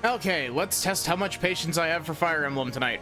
Okay, let's test how much patience I have for Fire Emblem tonight.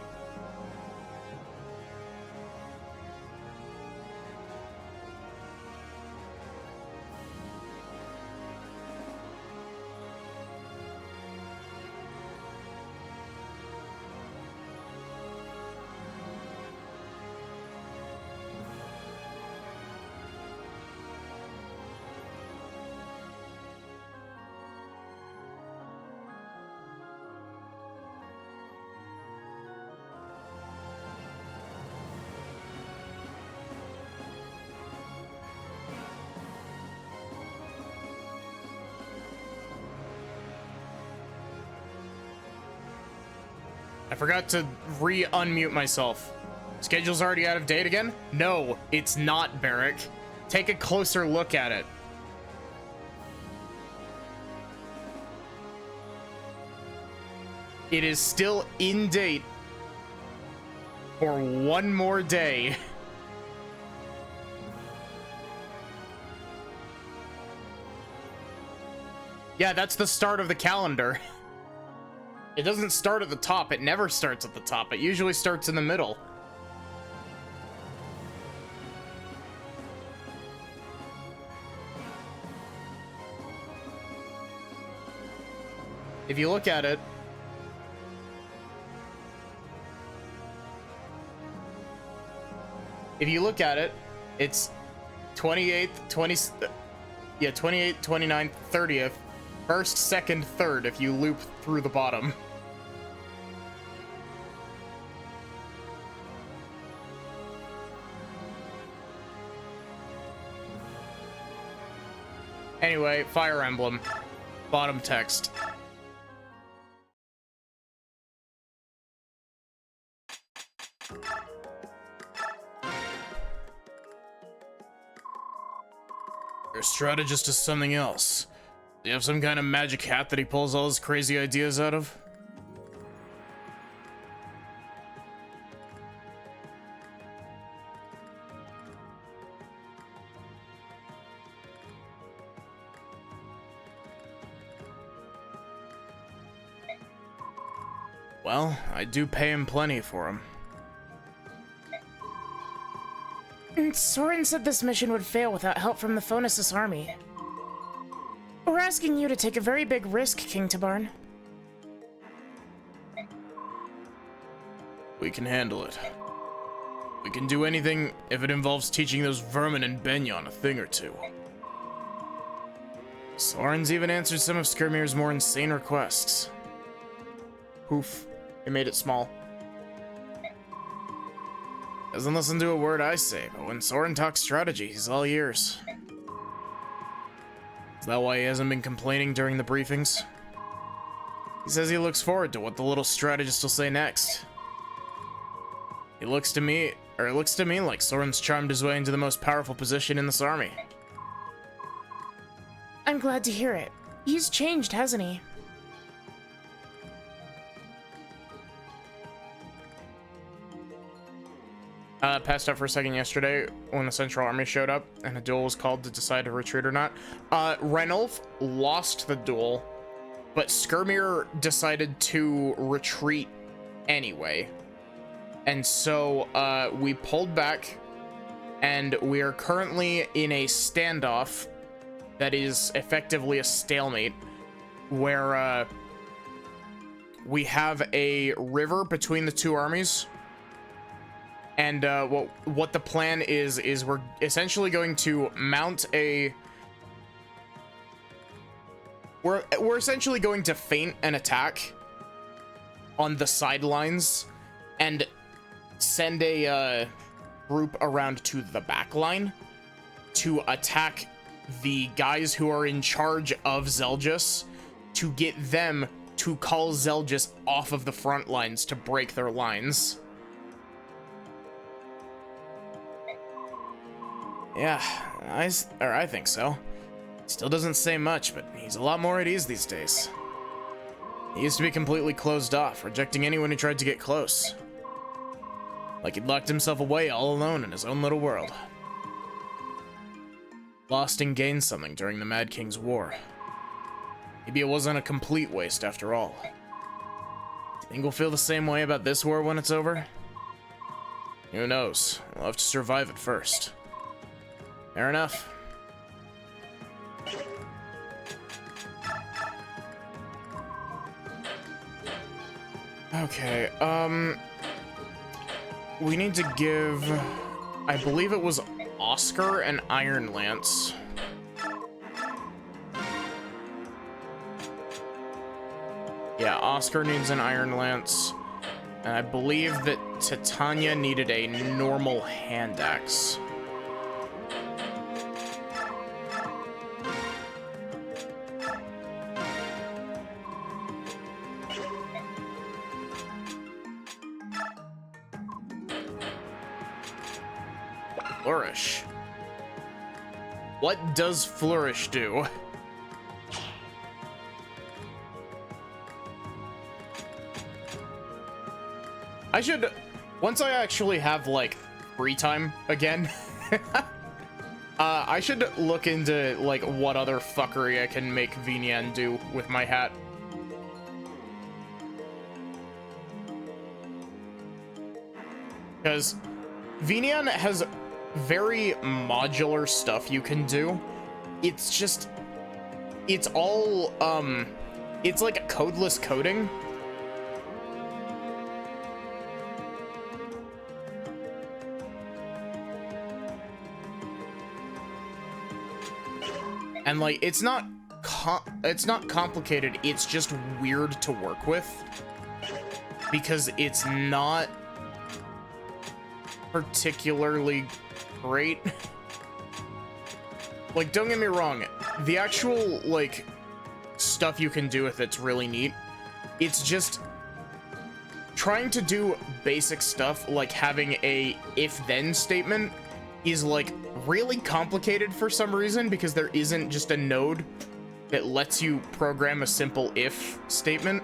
I forgot to re-unmute myself. Schedule's already out of date again? No, it's not, Barrick. Take a closer look at it. It is still in date for one more day. Yeah, that's the start of the calendar. It doesn't start at the top. It never starts at the top. It usually starts in the middle. If you look at it, it's 28th, 28th, 29th, 30th, 1st, 2nd, 3rd if you loop through the bottom. Anyway, Fire Emblem. Bottom text. Your strategist is something else. Do you have some kind of magic hat that he pulls all his crazy ideas out of? Well, I do pay him plenty for him. Soren said this mission would fail without help from the Phonesis army. We're asking you to take a very big risk, King Tabarn. We can handle it. We can do anything if it involves teaching those vermin in Benyon a thing or two. Soren's even answered some of Skirmir's more insane requests. Poof. He made it small. Doesn't listen to a word I say, but when Soren talks strategy, he's all ears. Is that why he hasn't been complaining during the briefings? He says he looks forward to what the little strategist will say next. It looks to me like Soren's charmed his way into the most powerful position in this army. I'm glad to hear it. He's changed, hasn't he? Passed out for a second yesterday when the Central Army showed up and a duel was called to decide to retreat or not. Renulf lost the duel, but Skirmir decided to retreat anyway. And so we pulled back, and we are currently in a standoff that is effectively a stalemate, where we have a river between the two armies. And what the plan is we're essentially going to mount a... We're essentially going to feint an attack on the sidelines and send a group around to the back line to attack the guys who are in charge of Zelgis, to get them to call Zelgis off of the front lines to break their lines. Yeah, I think so. Still doesn't say much, but he's a lot more at ease these days. He used to be completely closed off, rejecting anyone who tried to get close. Like he'd locked himself away all alone in his own little world. Lost and gained something during the Mad King's war. Maybe it wasn't a complete waste after all. Think we'll feel the same way about this war when it's over? Who knows? We'll have to survive it first. Fair enough. Okay, we need to give, I believe it was Oscar an Iron Lance. Yeah, Oscar needs an Iron Lance. And I believe that Titania needed a normal hand axe. Flourish. What does Flourish do? I should, once I actually have like free time again, I should look into like what other fuckery I can make Vinyan do with my hat. Because Vinyan has very modular stuff you can do. It's just, it's all, it's like a codeless coding. And like, it's not complicated, it's just weird to work with. Because it's not particularly great. Like, don't get me wrong, the actual, like, stuff you can do with it's really neat. It's just trying to do basic stuff, like having a if-then statement, is, like, really complicated for some reason, because there isn't just a node that lets you program a simple if statement.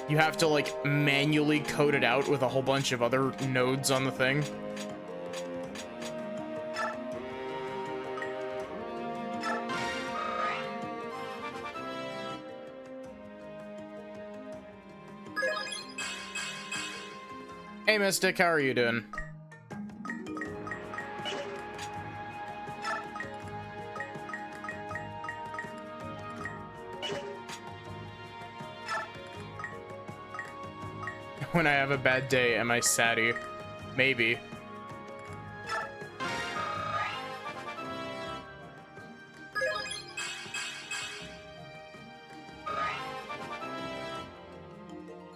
You have to, like, manually code it out with a whole bunch of other nodes on the thing. Hey, Mystic, how are you doing? When I have a bad day, am I saddy? Maybe.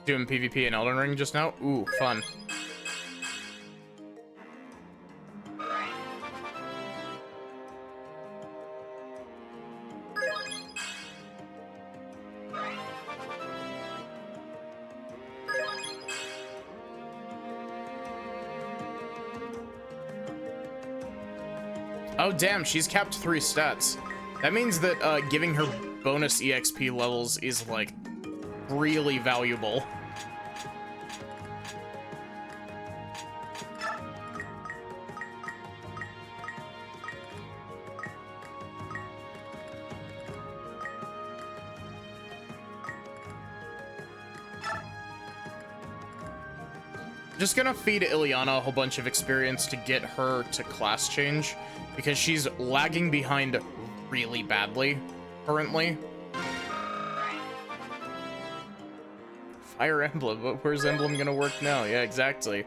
Doing PvP in Elden Ring just now? Ooh, fun. Oh damn, she's capped 3 stats. That means that giving her bonus EXP levels is like really valuable. Just gonna feed Ileana a whole bunch of experience to get her to class change, because she's lagging behind really badly currently. Fire Emblem, but where's Emblem gonna work now? Yeah, exactly.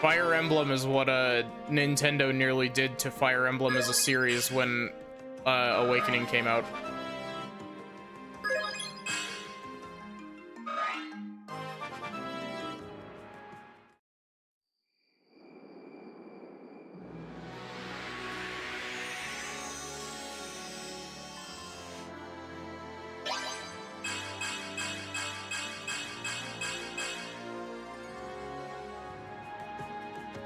Fire Emblem is what Nintendo nearly did to Fire Emblem as a series when Awakening came out.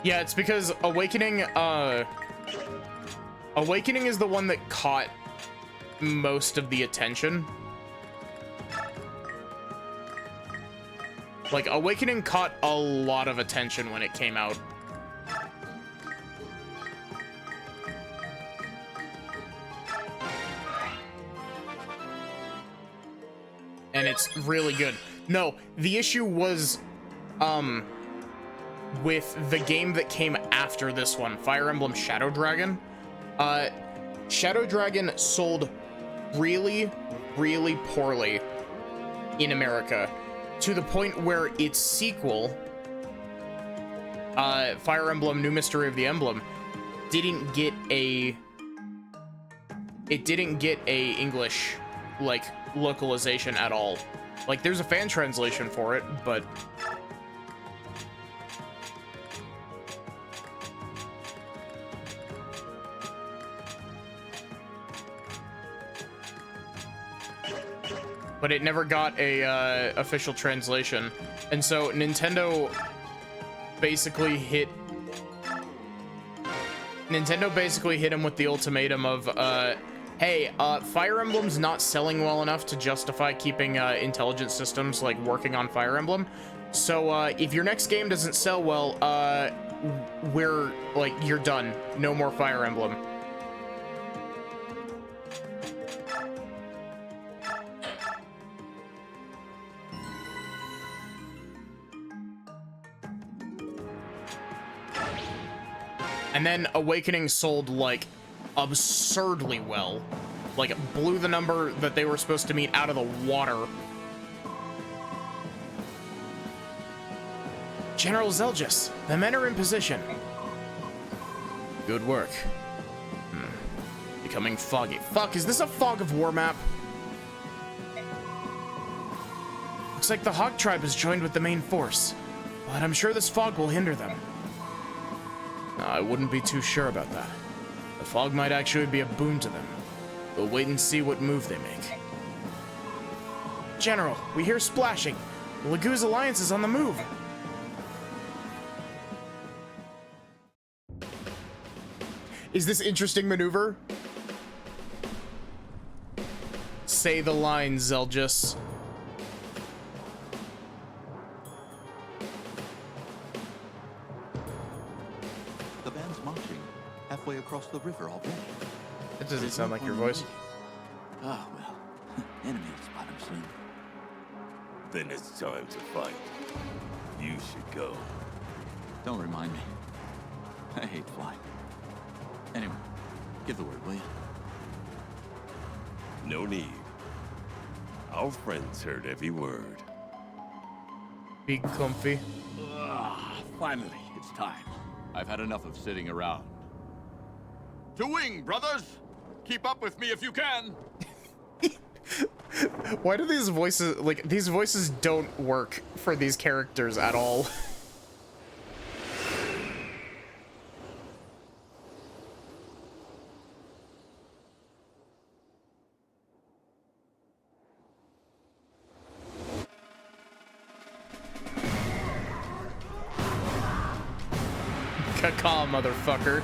Yeah, it's because Awakening is the one that caught most of the attention. Like, Awakening caught a lot of attention when it came out. and it's really good. No, the issue was, with the game that came after this one, Fire Emblem Shadow Dragon. Shadow Dragon sold really, really poorly in America, to the point where its sequel, Fire Emblem New Mystery of the Emblem, didn't get a English, like, localization at all. Like, there's a fan translation for it, but it never got a official translation. And so Nintendo basically hit him with the ultimatum of, hey, Fire Emblem's not selling well enough to justify keeping intelligent systems like working on Fire Emblem. So if your next game doesn't sell well, we're like, you're done. No more Fire Emblem. And then Awakening sold, like, absurdly well. Like, blew the number that they were supposed to meet out of the water. General Zelgis, the men are in position. Good work. Becoming foggy. Fuck, is this a Fog of War map? Looks like the Hawk Tribe has joined with the main force, but I'm sure this fog will hinder them. I wouldn't be too sure about that. The fog might actually be a boon to them. We'll wait and see what move they make. General, we hear splashing. The Laguz Alliance is on the move. Is this interesting maneuver? Say the line, Zelgis. Halfway across the river already. That doesn't sound like your voice. Ah, well, enemies spot him soon. Then it's time to fight. You should go. Don't remind me. I hate flying. Anyway, give the word, will you? No need. Our friends heard every word. Be comfy. Finally, it's time. I've had enough of sitting around. To wing, brothers! Keep up with me if you can! Why do these voices, like, these voices don't work for these characters at all? Caca, motherfucker.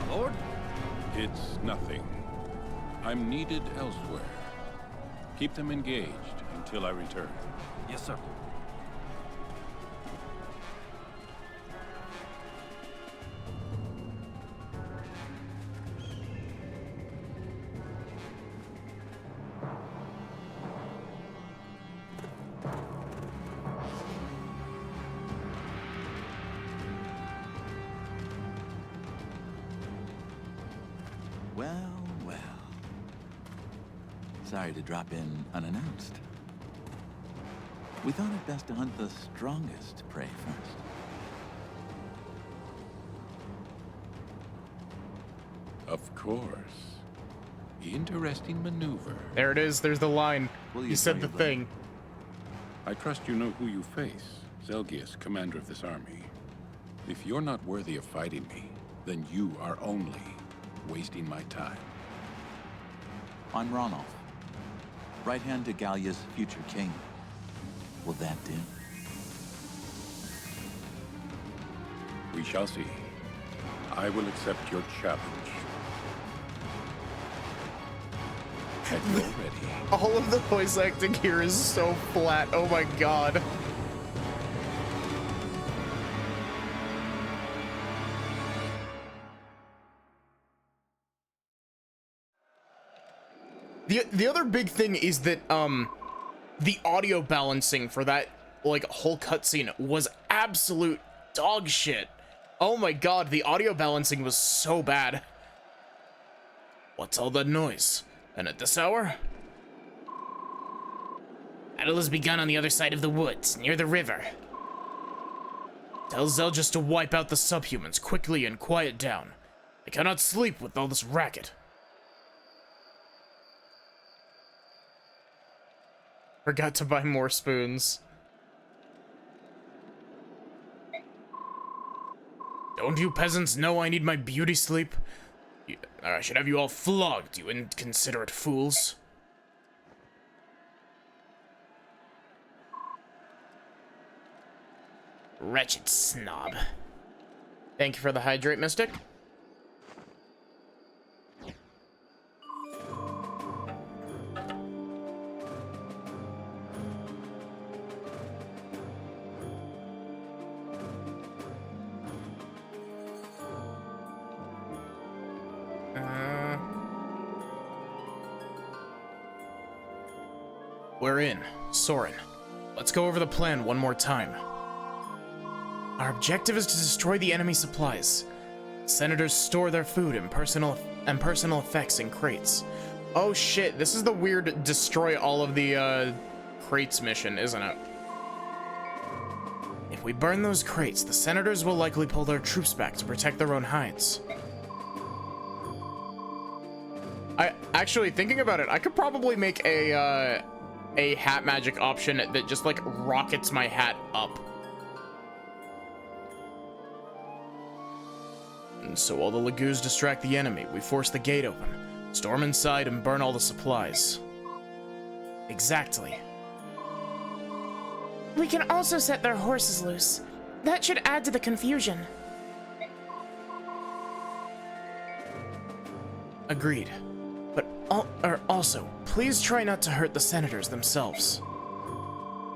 Lord? It's nothing. I'm needed elsewhere. Keep them engaged until I return. Yes, sir. Well, well. Sorry to drop in unannounced. We thought it best to hunt the strongest prey first. Of course. Interesting maneuver. There it is. There's the line. Will you He said tell the your brother? thing. I trust you know who you face. Zelgius, commander of this army. If you're not worthy of fighting me, then you are only wasting my time. I'm Ronolf, right hand to Gallia's future king. Will that do? We shall see. I will accept your challenge. Get ready. All of the voice acting here is so flat. Oh my god. The other big thing is that the audio balancing for that like whole cutscene was absolute dog shit. Oh my god, the audio balancing was so bad. What's all that noise? And at this hour? Battle has begun on the other side of the woods, near the river. Tell Zeljas to wipe out the subhumans quickly and quiet down. I cannot sleep with all this racket. Forgot to buy more spoons. Don't you peasants know I need my beauty sleep? I should have you all flogged, you inconsiderate fools. Wretched snob. Thank you for the hydrate, Mystic. We're in. Soren. Let's go over the plan one more time. Our objective is to destroy the enemy supplies. Senators store their food and personal effects in crates. Oh shit, this is the weird destroy all of the crates mission, isn't it? If we burn those crates, the senators will likely pull their troops back to protect their own hides. I actually, thinking about it, I could probably make a hat magic option that just like rockets my hat up. And so while the Lagoos distract the enemy, we force the gate open, storm inside, and burn all the supplies. Exactly. We can also set their horses loose. That should add to the confusion. Agreed. But also, please try not to hurt the senators themselves.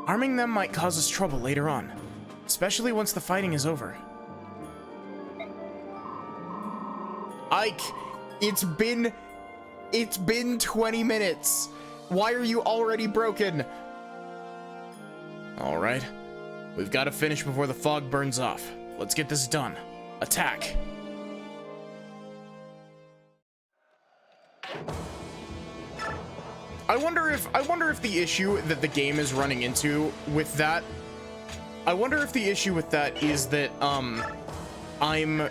Arming them might cause us trouble later on, especially once the fighting is over. Ike, it's been 20 minutes. Why are you already broken? All right, we've got to finish before the fog burns off. Let's get this done. Attack. I wonder if the issue that the game is running into with that, I wonder if the issue with that is that I'm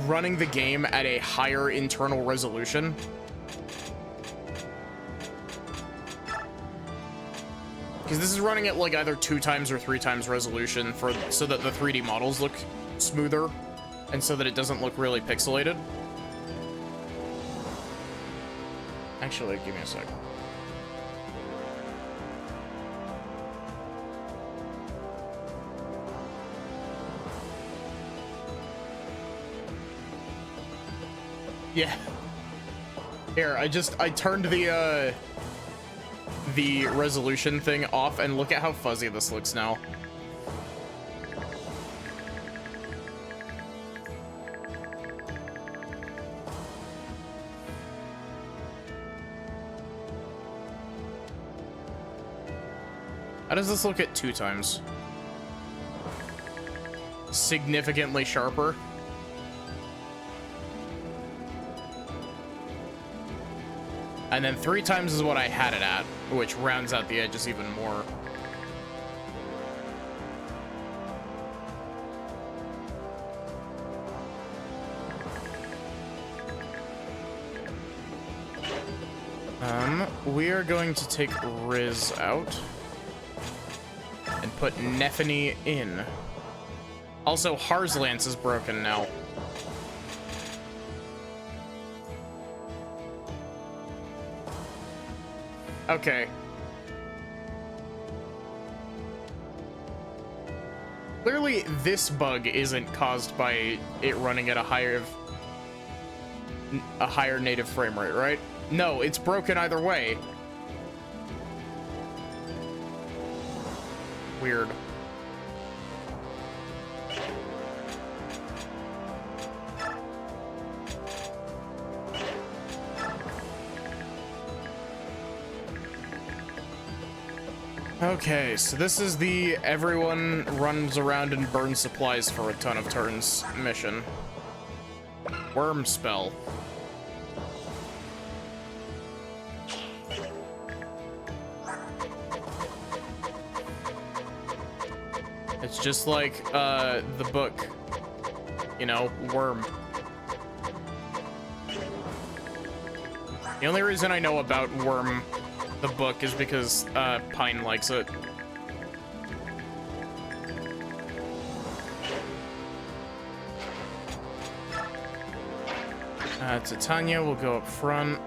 running the game at a higher internal resolution. Because this is running at like either 2 times or 3 times resolution so that the 3D models look smoother and so that it doesn't look really pixelated. Actually, give me a sec. Yeah. Here, I turned the resolution thing off, and look at how fuzzy this looks now. How does this look at 2 times? Significantly sharper. And then 3 times is what I had it at, which rounds out the edges even more. We are going to take Riz out and put Nephany in. Also, Har's lance is broken now. Okay. Clearly, this bug isn't caused by it running at a higher native frame rate, right? No, it's broken either way. Weird. Okay, so this is the everyone runs around and burns supplies for a ton of turns mission. Worm spell. It's just like the book, you know, worm. The only reason I know about Worm, the book, is because Pine likes it. Titania will go up front.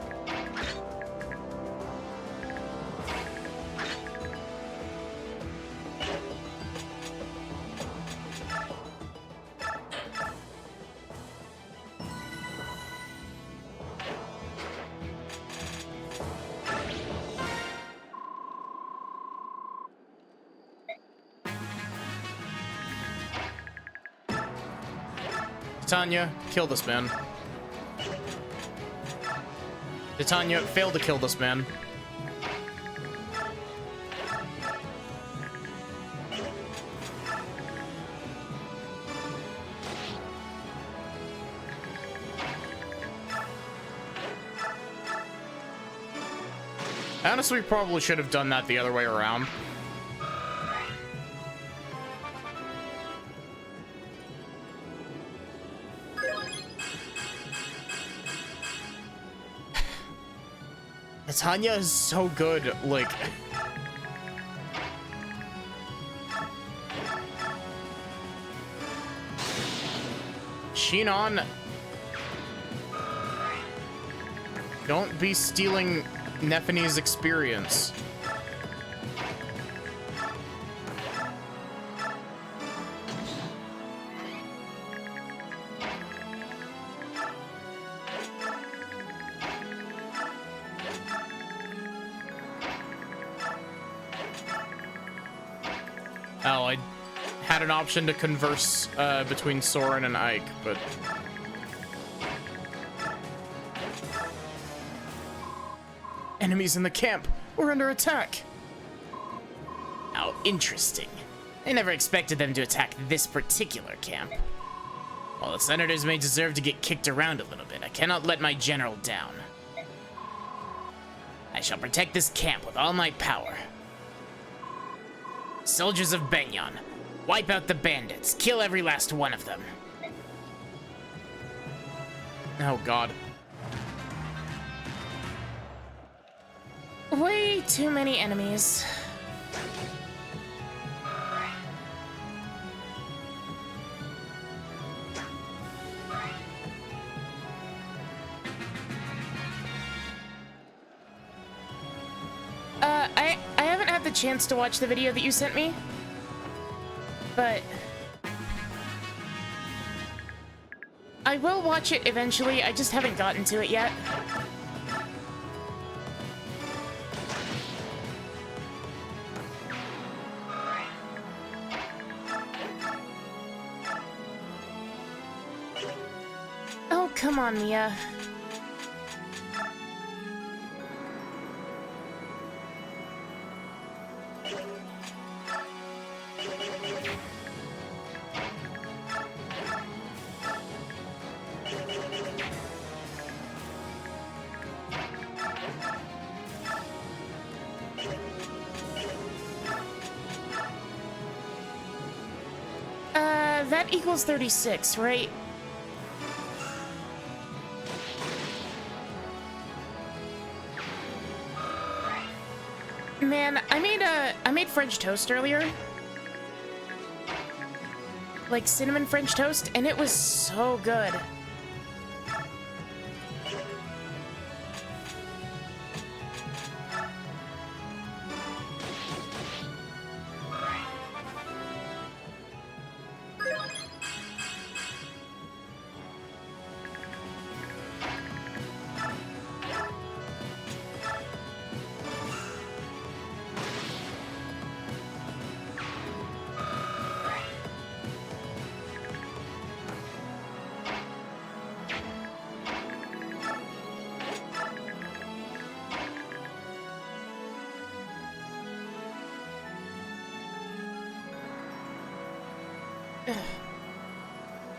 Titania, kill this man. Titania, fail to kill this man. Honestly, we probably should have done that the other way around. Tanya is so good, like... Shinon... Don't be stealing Nephanie's experience. Oh, I had an option to converse between Soren and Ike, but... Enemies in the camp! We're under attack! How interesting. I never expected them to attack this particular camp. While the senators may deserve to get kicked around a little bit, I cannot let my general down. I shall protect this camp with all my power. Soldiers of Benyon, wipe out the bandits. Kill every last one of them. Oh, God. Way too many enemies. I haven't had the chance to watch the video that you sent me, but I will watch it eventually. I just haven't gotten to it yet. Oh, come on, Mia. That equals 36, right? Man, I made French toast earlier. Like cinnamon French toast, and it was so good.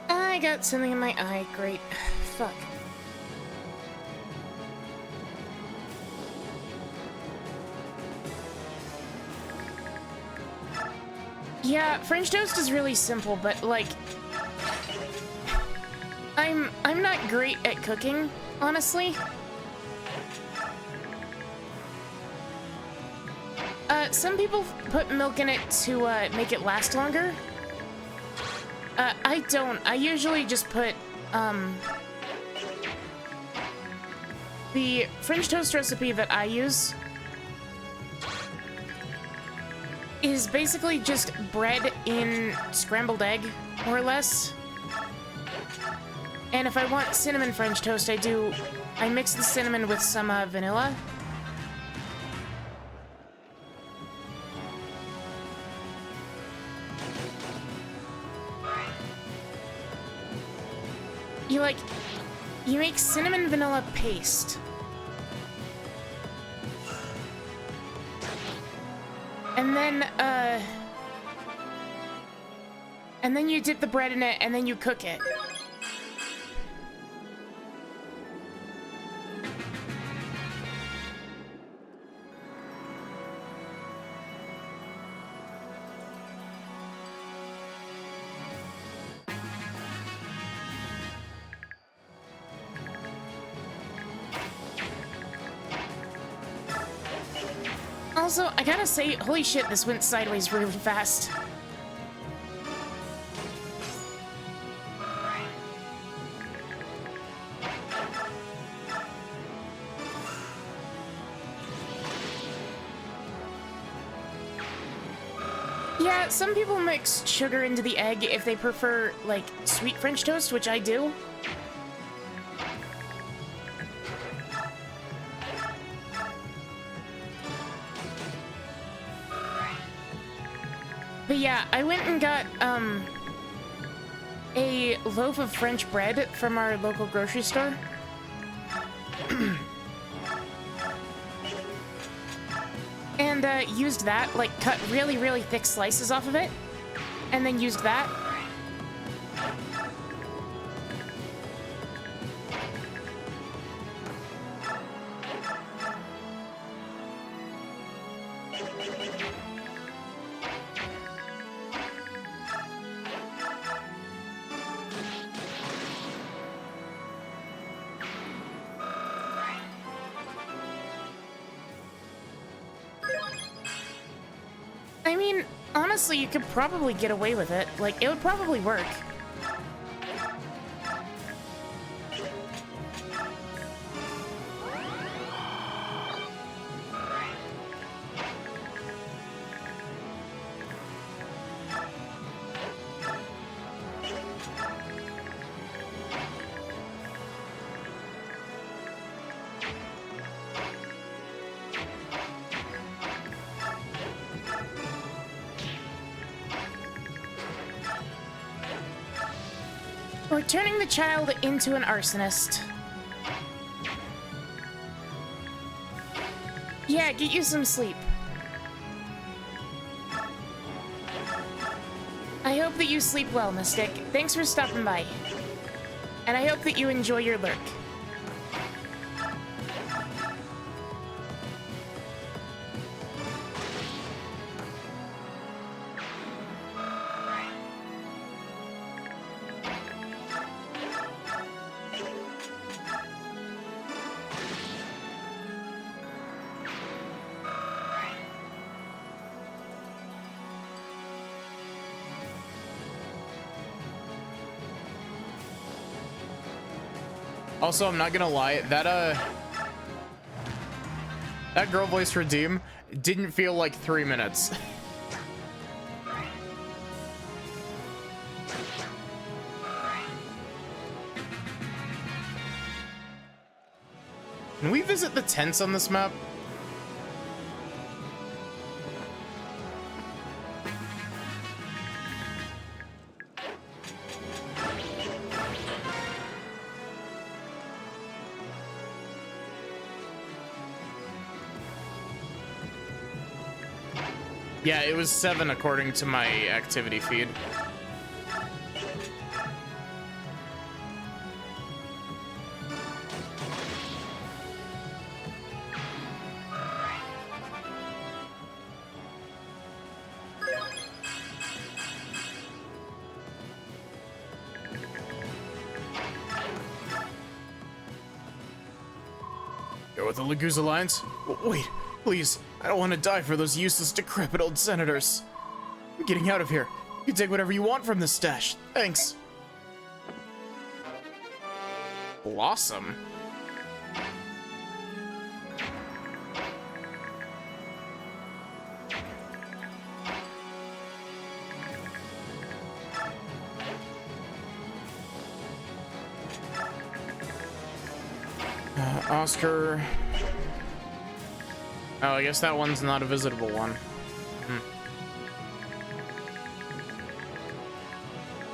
I got something in my eye. Great. Fuck. Yeah, French toast is really simple, but like I'm not great at cooking, honestly. Some people put milk in it to make it last longer. I don't. I usually just put the French toast recipe that I use is basically just bread in scrambled egg, more or less. And if I want cinnamon French toast, I mix the cinnamon with some vanilla. You make cinnamon vanilla paste. And then you dip the bread in it, and then you cook it. Also, I gotta say, holy shit, this went sideways really fast. Yeah, some people mix sugar into the egg if they prefer, like, sweet French toast, which I do. But yeah, I went and got, a loaf of French bread from our local grocery store. And, used that, like, cut really, really thick slices off of it. And then used that. I mean, honestly, you could probably get away with it. Like, it would probably work. We're turning the child into an arsonist. Yeah, get you some sleep. I hope that you sleep well, Mystic. Thanks for stopping by. And I hope that you enjoy your lurk. Also, I'm not gonna lie, that girl voice redeem didn't feel like 3 minutes. Can we visit the tents on this map? Yeah, it was 7 according to my activity feed. You're with the Laguz Alliance? Wait, please. I don't want to die for those useless, decrepit old senators. I'm getting out of here. You can take whatever you want from this stash. Thanks. Blossom. Oscar. Oh, I guess that one's not a visitable one.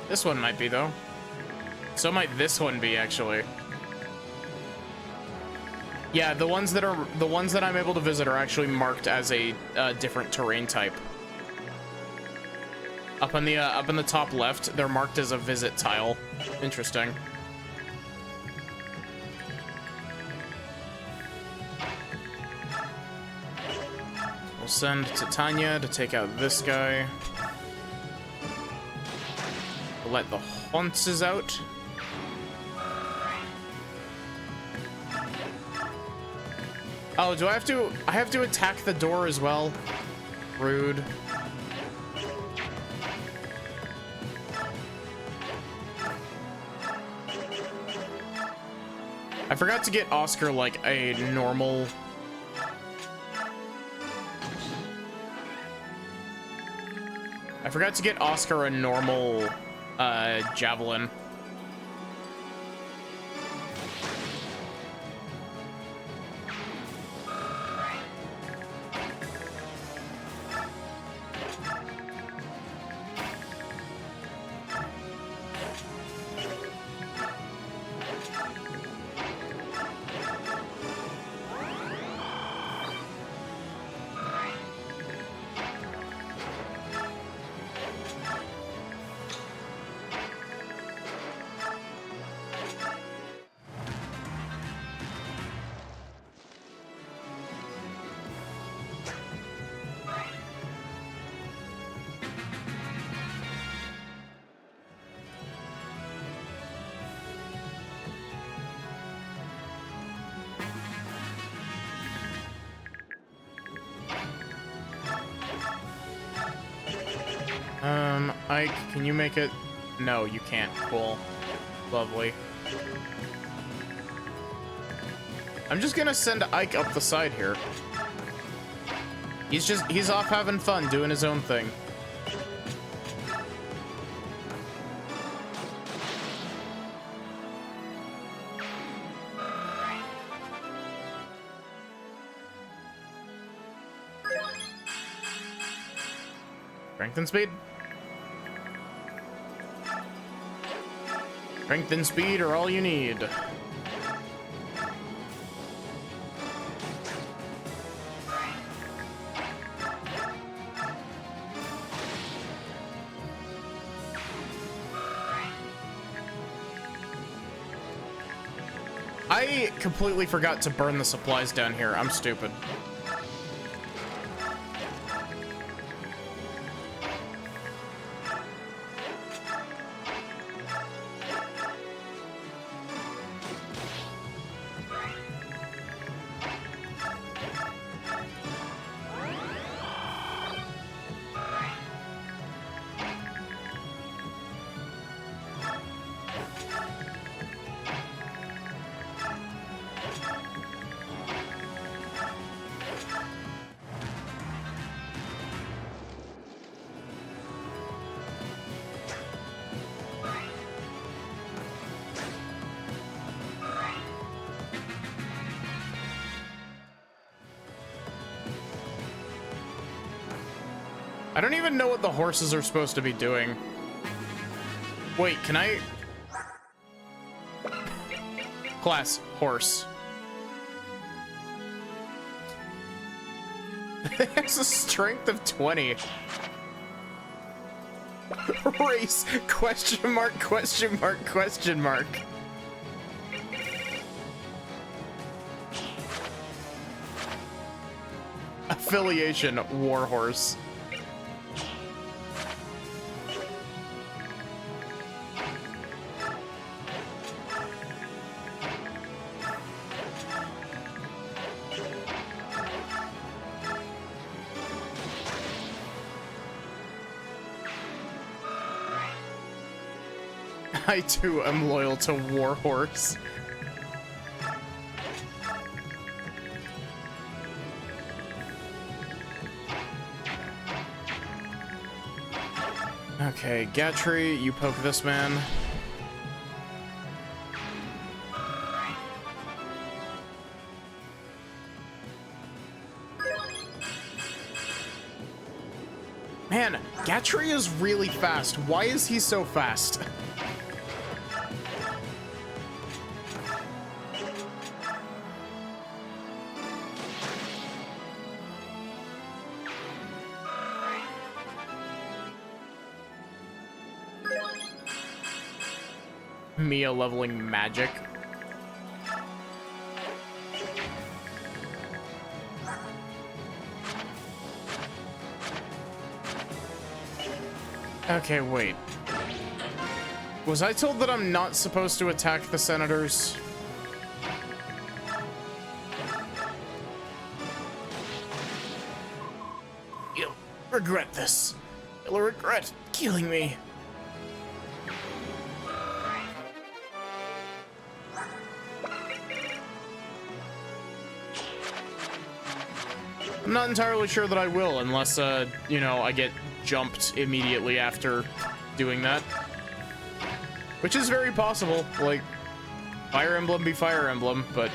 This one might be, though. So might this one be, actually. Yeah, the ones that I'm able to visit are actually marked as a different terrain type. Up in the top left, they're marked as a visit tile. Interesting. We'll send Titania to take out this guy. We'll let the Haunces out. Oh, do I have to? I have to attack the door as well? Rude. I forgot to get Oscar like a normal. I forgot to get Oscar a normal javelin. Ike, can you make it? No, you can't. Cool. Lovely. I'm just gonna send Ike up the side here. He's off having fun, doing his own thing. Strength and speed. Strength and speed are all you need. I completely forgot to burn the supplies down here. I'm stupid. I don't even know what the horses are supposed to be doing. Wait, can I? Class, horse. It has a strength of 20. Race, question mark, question mark, question mark. Affiliation, warhorse. I too am loyal to Warhorse. Okay, Gatry, you poke this man. Man, Gatry is really fast. Why is he so fast? Mia leveling magic. Okay, wait. Was I told that I'm not supposed to attack the senators? You'll regret this. You'll regret killing me. I'm not entirely sure that I will, unless, you know, I get jumped immediately after doing that. Which is very possible. Like, Fire Emblem be Fire Emblem, but...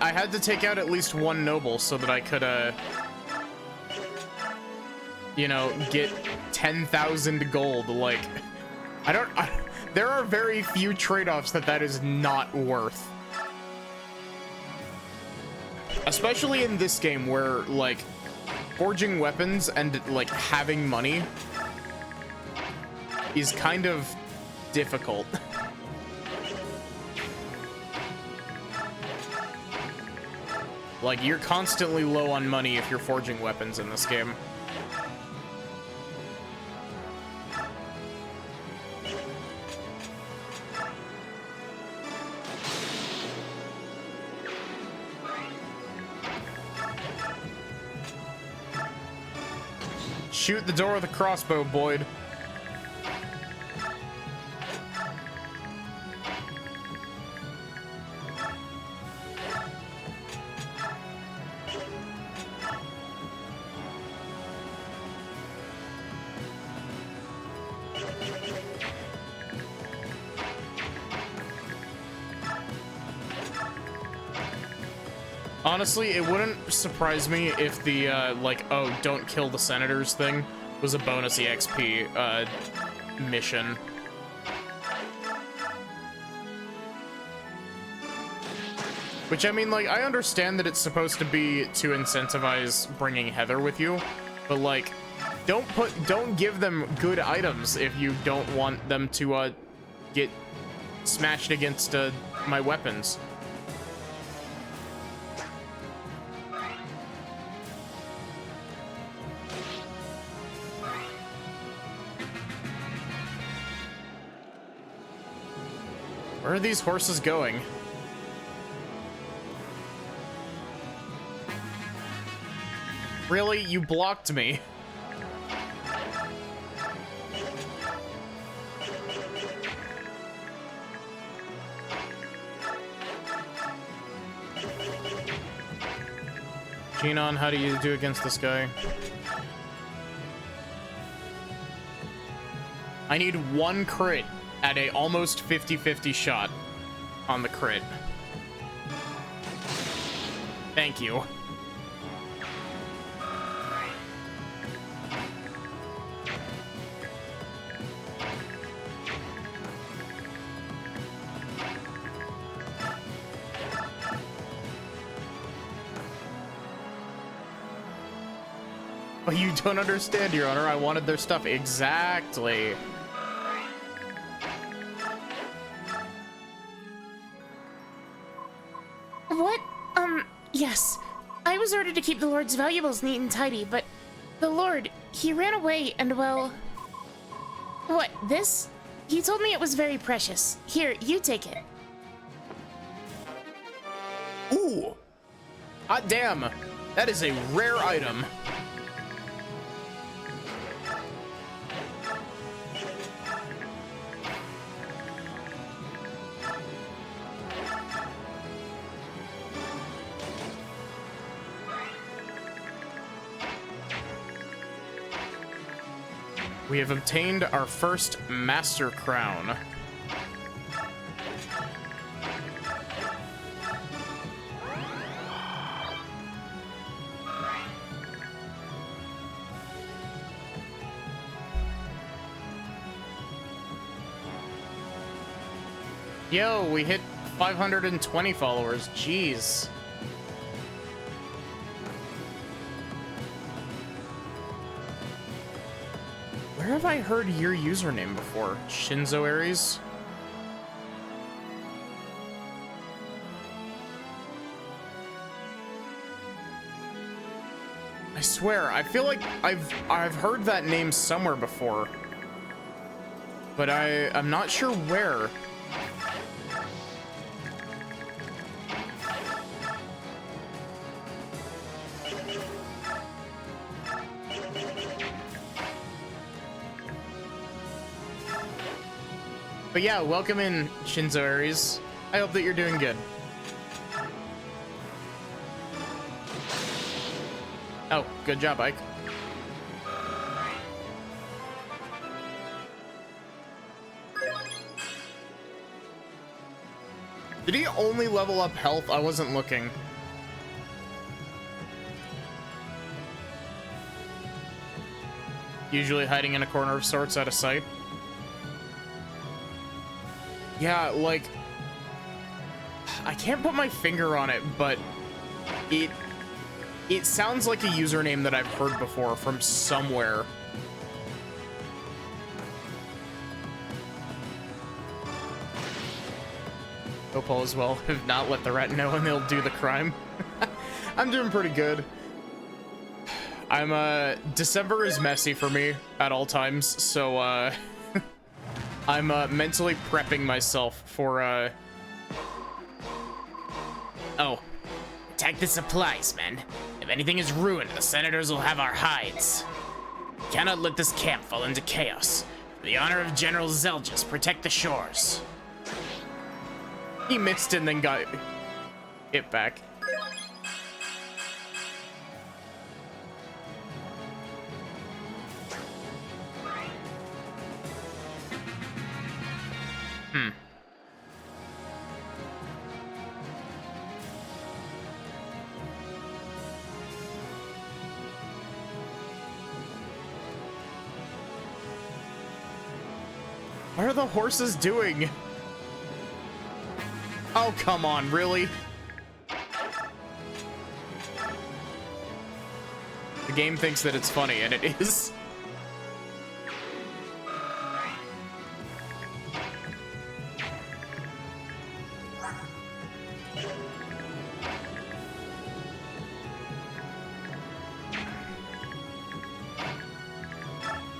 I had to take out at least one noble so that I could, you know, get 10,000 gold. Like, there are very few trade-offs that is not worth. Especially in this game where, like, forging weapons and, like, having money is kind of difficult. Like, you're constantly low on money if you're forging weapons in this game. Shoot the door with a crossbow, Boyd. Honestly, it wouldn't surprise me if the, like, oh, don't kill the senators thing was a bonus EXP, mission. Which, I mean, like, I understand that it's supposed to be to incentivize bringing Heather with you, but, like, don't give them good items if you don't want them to, get smashed against, my weapons. Where are these horses going? Really? You blocked me. Genon, how do you do against this guy? I need one crit at a almost 50-50 shot on the crit. Thank you. But you don't understand, Your Honor. I wanted their stuff. Exactly. Yes. I was ordered to keep the Lord's valuables neat and tidy, but the Lord, he ran away and, well... What, this? He told me it was very precious. Here, you take it. Ooh! Hot damn! That is a rare item. We have obtained our first Master Crown. Yo, we hit 520 followers. Jeez. Where have I heard your username before? Shinzo Aries? I swear, I feel like I've heard that name somewhere before. But I'm not sure where. But yeah, welcome in, Shinzo Aries. I hope that you're doing good. Oh, good job, Ike. Did he only level up health? I wasn't looking. Usually hiding in a corner of sorts out of sight. Yeah, like, I can't put my finger on it, but it sounds like a username that I've heard before from somewhere. Hope all is well. If not, let the rat know and they'll do the crime. I'm doing pretty good. December is messy for me at all times, so, I'm mentally prepping myself for Oh, attack the supplies, men. If anything is ruined, the senators will have our hides. We cannot let this camp fall into chaos. For the honor of General Zelgis, protect the shores. He missed and then got hit back. What are the horses doing? Oh, come on, really? The game thinks that it's funny, and it is.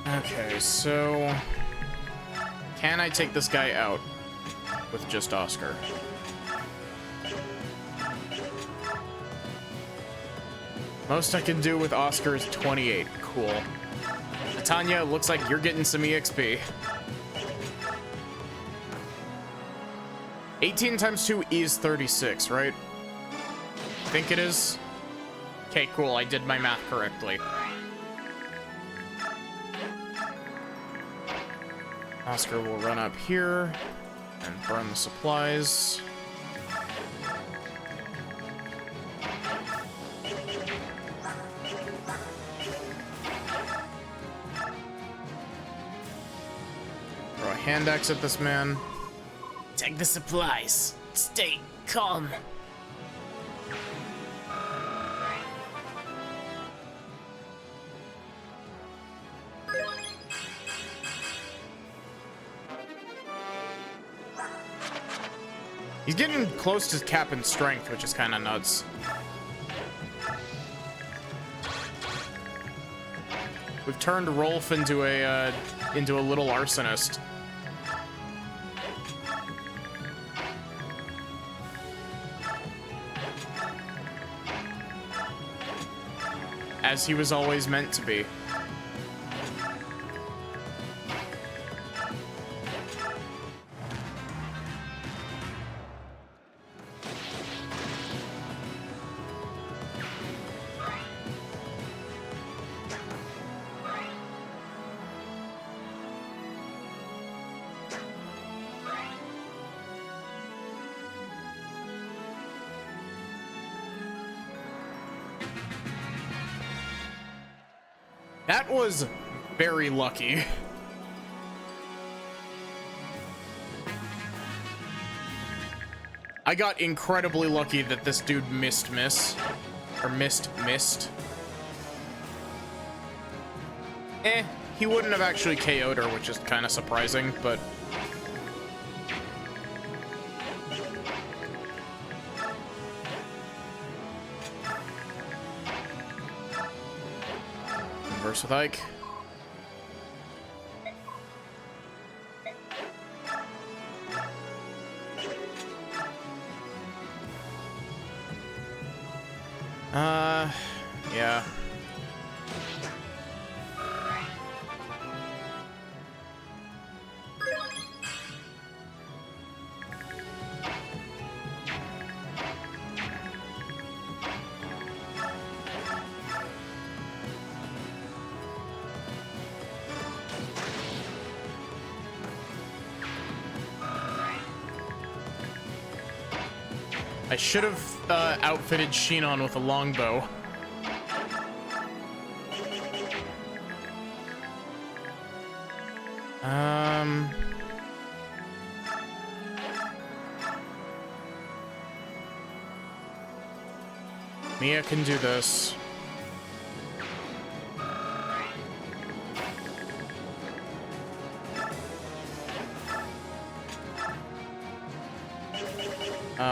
Okay, so... can I take this guy out with just Oscar? Most I can do with Oscar is 28. Cool. Tanya, looks like you're getting some EXP. 18 times 2 is 36, right? I think it is. Okay, cool. I did my math correctly. Oscar will run up here and burn the supplies. Throw a hand axe at this man. Take the supplies. Stay calm. He's getting close to cap in strength, which is kind of nuts. We've turned Rolf into a little arsonist. As he was always meant to be. That was very lucky. I got incredibly lucky that this dude missed. He wouldn't have actually KO'd her, which is kind of surprising, but... Converse with Ike. Yeah. I should have outfitted Shinon with a longbow. Mia can do this.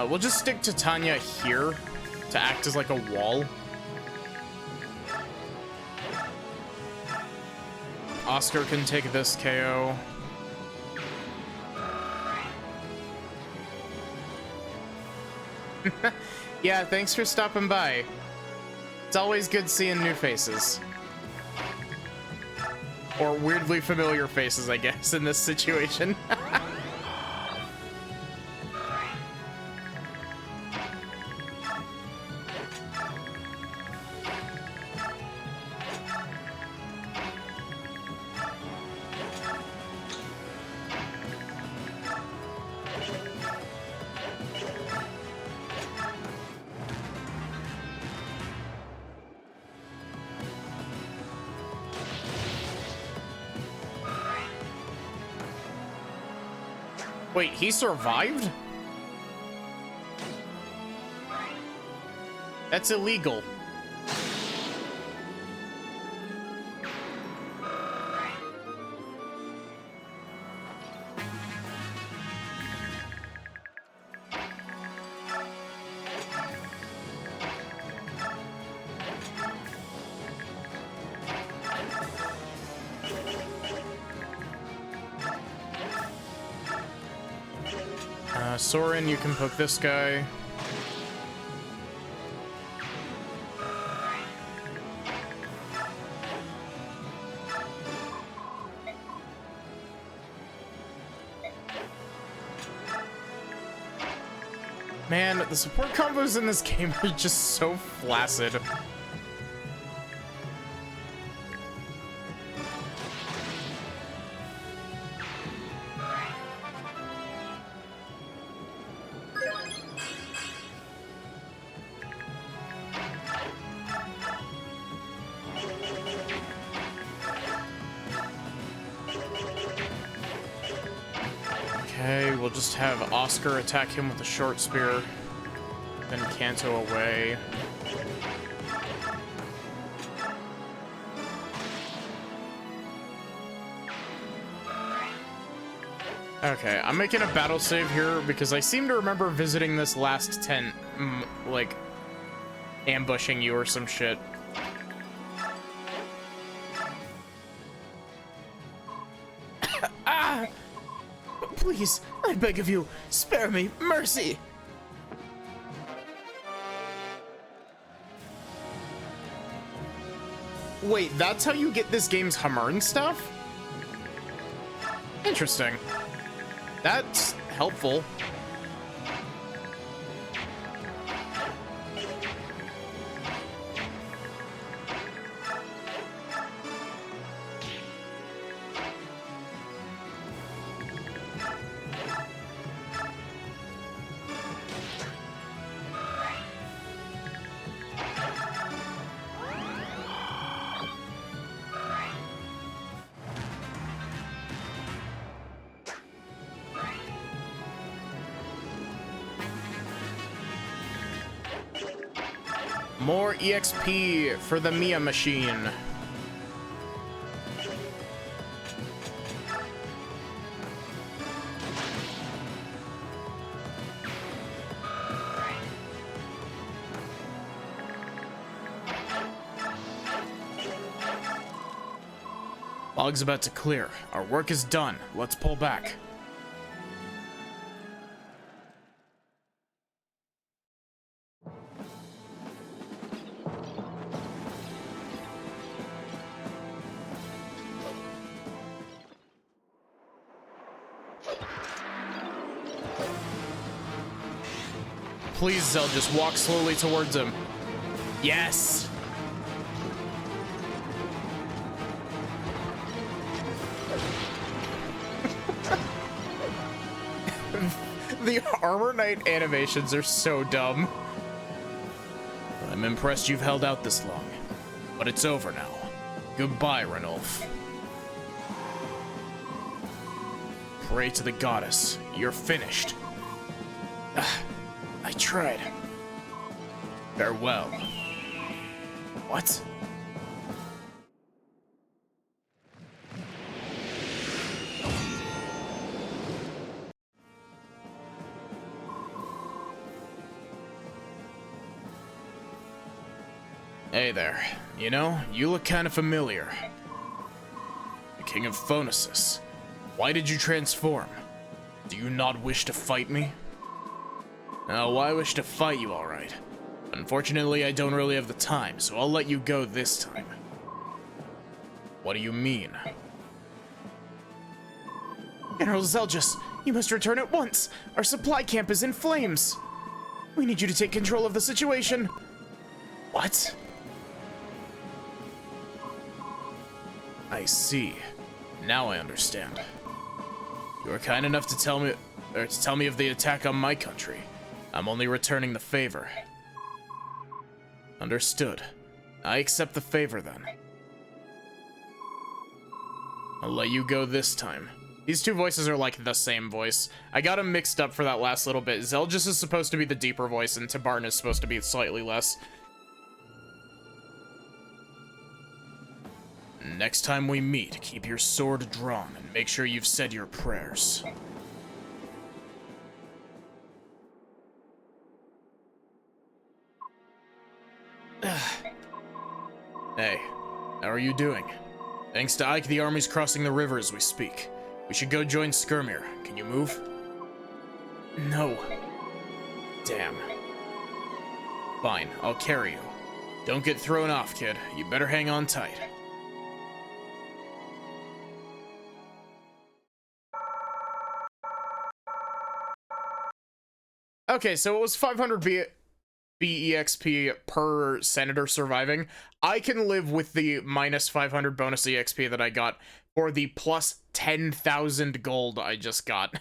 We'll just stick to Tanya here to act as like a wall. Oscar can take this KO. Yeah, thanks for stopping by. It's always good seeing new faces. Or weirdly familiar faces, I guess, in this situation. Wait, he survived? That's illegal. Soren, you can poke this guy. Man, the support combos in this game are just so flaccid. Okay, we'll just have Oscar attack him with a short spear, then Kanto away. Okay, I'm making a battle save here because I seem to remember visiting this last tent, like, ambushing you or some shit. Please, I beg of you, spare me, mercy! Wait, that's how you get this game's Hammern stuff? Interesting. That's helpful. More EXP for the Mia machine. Fog's about to clear. Our work is done. Let's pull back. Please, Zell, just walk slowly towards him. Yes! The Armor Knight animations are so dumb. I'm impressed you've held out this long, but it's over now. Goodbye, Ranulf. Pray to the goddess. You're finished. I tried. Farewell. What? Hey there. You know, you look kind of familiar. The King of Phonesis. Why did you transform? Do you not wish to fight me? Oh, I wish to fight you, all right. Unfortunately, I don't really have the time, so I'll let you go this time. What do you mean? General Zelgis, you must return at once. Our supply camp is in flames. We need you to take control of the situation. What? I see. Now I understand. You were kind enough to tell me of the attack on my country. I'm only returning the favor. Understood. I accept the favor then. I'll let you go this time. These two voices are like the same voice. I got them mixed up for that last little bit. Zelgis is supposed to be the deeper voice and Tabarn is supposed to be slightly less. Next time we meet, keep your sword drawn and make sure you've said your prayers. Hey, how are you doing? Thanks to Ike, the army's crossing the river as we speak. We should go join Skirmir. Can you move? No. Damn. Fine, I'll carry you. Don't get thrown off, kid. You better hang on tight. Okay, so it was 500 BEXP per senator surviving. I can live with the minus 500 bonus EXP that I got for the plus 10,000 gold I just got.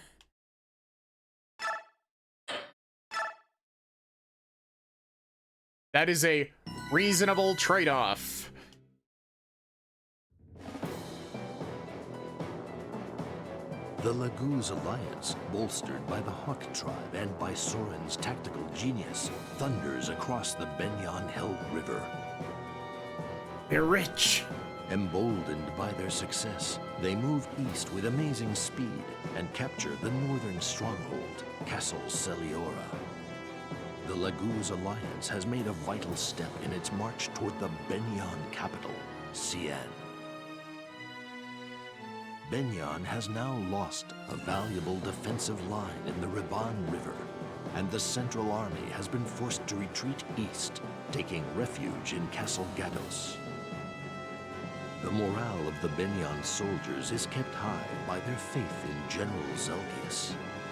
That is a reasonable trade-off. The Laguz alliance, bolstered by the Hawk tribe and by Soren's tactical genius, thunders across the Benyon-held river. They're rich. Emboldened by their success, they move east with amazing speed and capture the northern stronghold, Castle Celiora. The Laguz alliance has made a vital step in its march toward the Benyon capital, Cien. Benyan has now lost a valuable defensive line in the Riban River, and the Central Army has been forced to retreat east, taking refuge in Castle Gados. The morale of the Benyan soldiers is kept high by their faith in General Zelgius,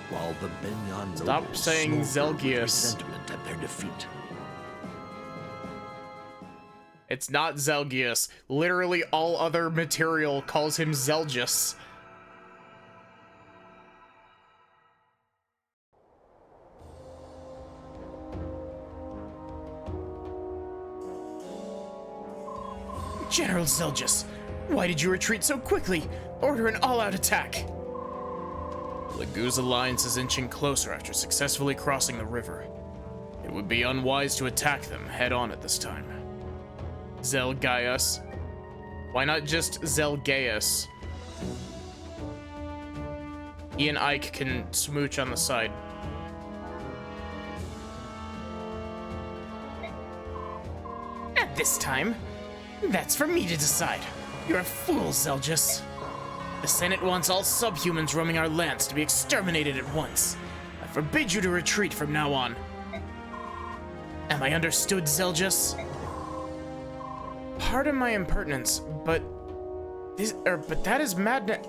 while the Benyan Stop nobles saying smolder with Zelgius. resentment at their defeat. It's not Zelgius. Literally all other material calls him Zelgius. General Zelgius, why did you retreat so quickly? Order an all-out attack. Lagu's alliance is inching closer after successfully crossing the river. It would be unwise to attack them head-on at this time. Zelgaius. Why not just Zelgaius? He and Ike can smooch on the side. At this time? That's for me to decide. You're a fool, Zelgius. The Senate wants all subhumans roaming our lands to be exterminated at once. I forbid you to retreat from now on. Am I understood, Zelgius? Pardon my impertinence, but that is madness.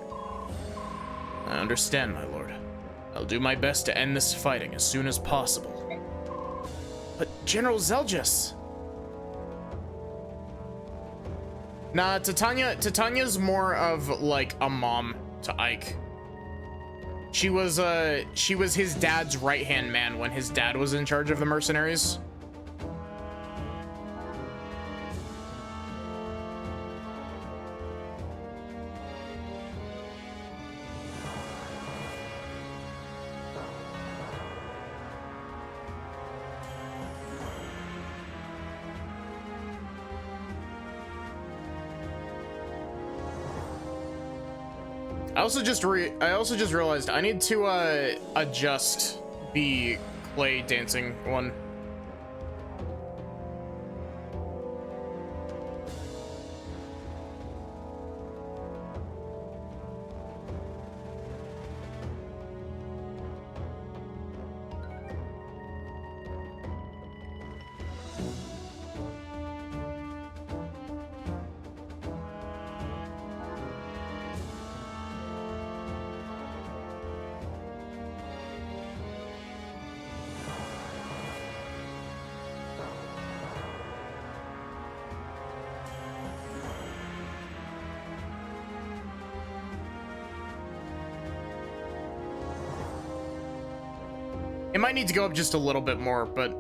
I understand, my lord. I'll do my best to end this fighting as soon as possible. But General Zelgius. Nah, Titania's more of like a mom to Ike. She was his dad's right-hand man when his dad was in charge of the mercenaries. I also just realized I need to adjust the clay dancing one. It might need to go up just a little bit more, but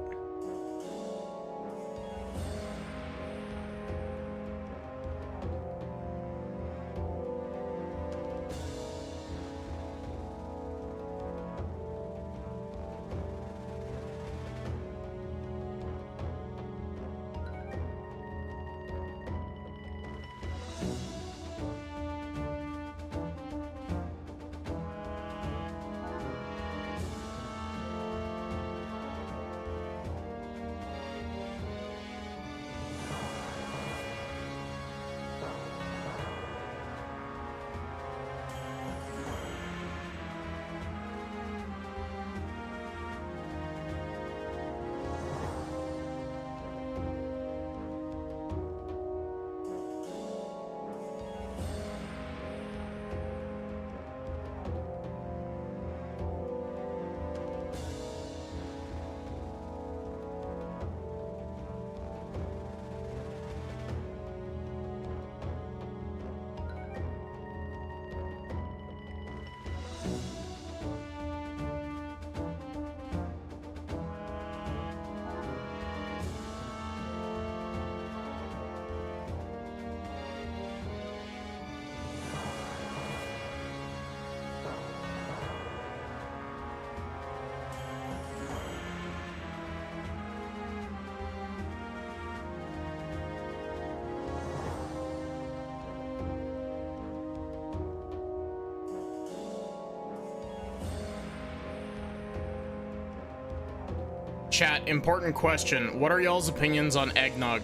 chat, important question. What are y'all's opinions on eggnog?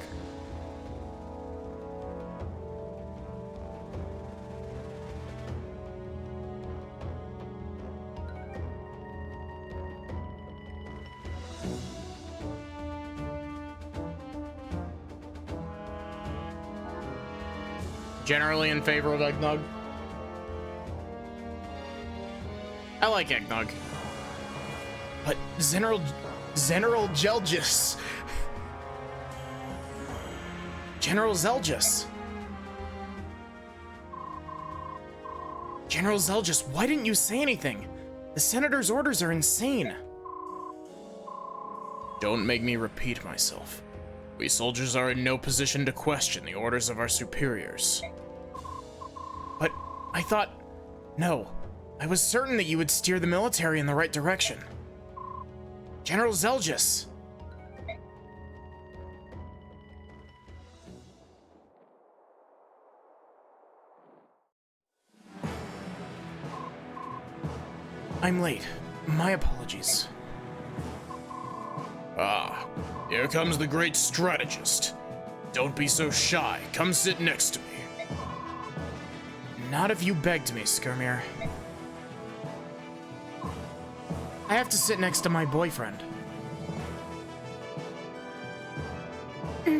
generally in favor of eggnog. I like eggnog. But General Zelgis. General Zelgis. General Zelgis, why didn't you say anything? The Senator's orders are insane. Don't make me repeat myself. We soldiers are in no position to question the orders of our superiors. But I thought... No. I was certain that you would steer the military in the right direction. General Zelgis! I'm late. My apologies. Ah, here comes the great strategist. Don't be so shy. Come sit next to me. Not if you begged me, Skirmir. I have to sit next to my boyfriend.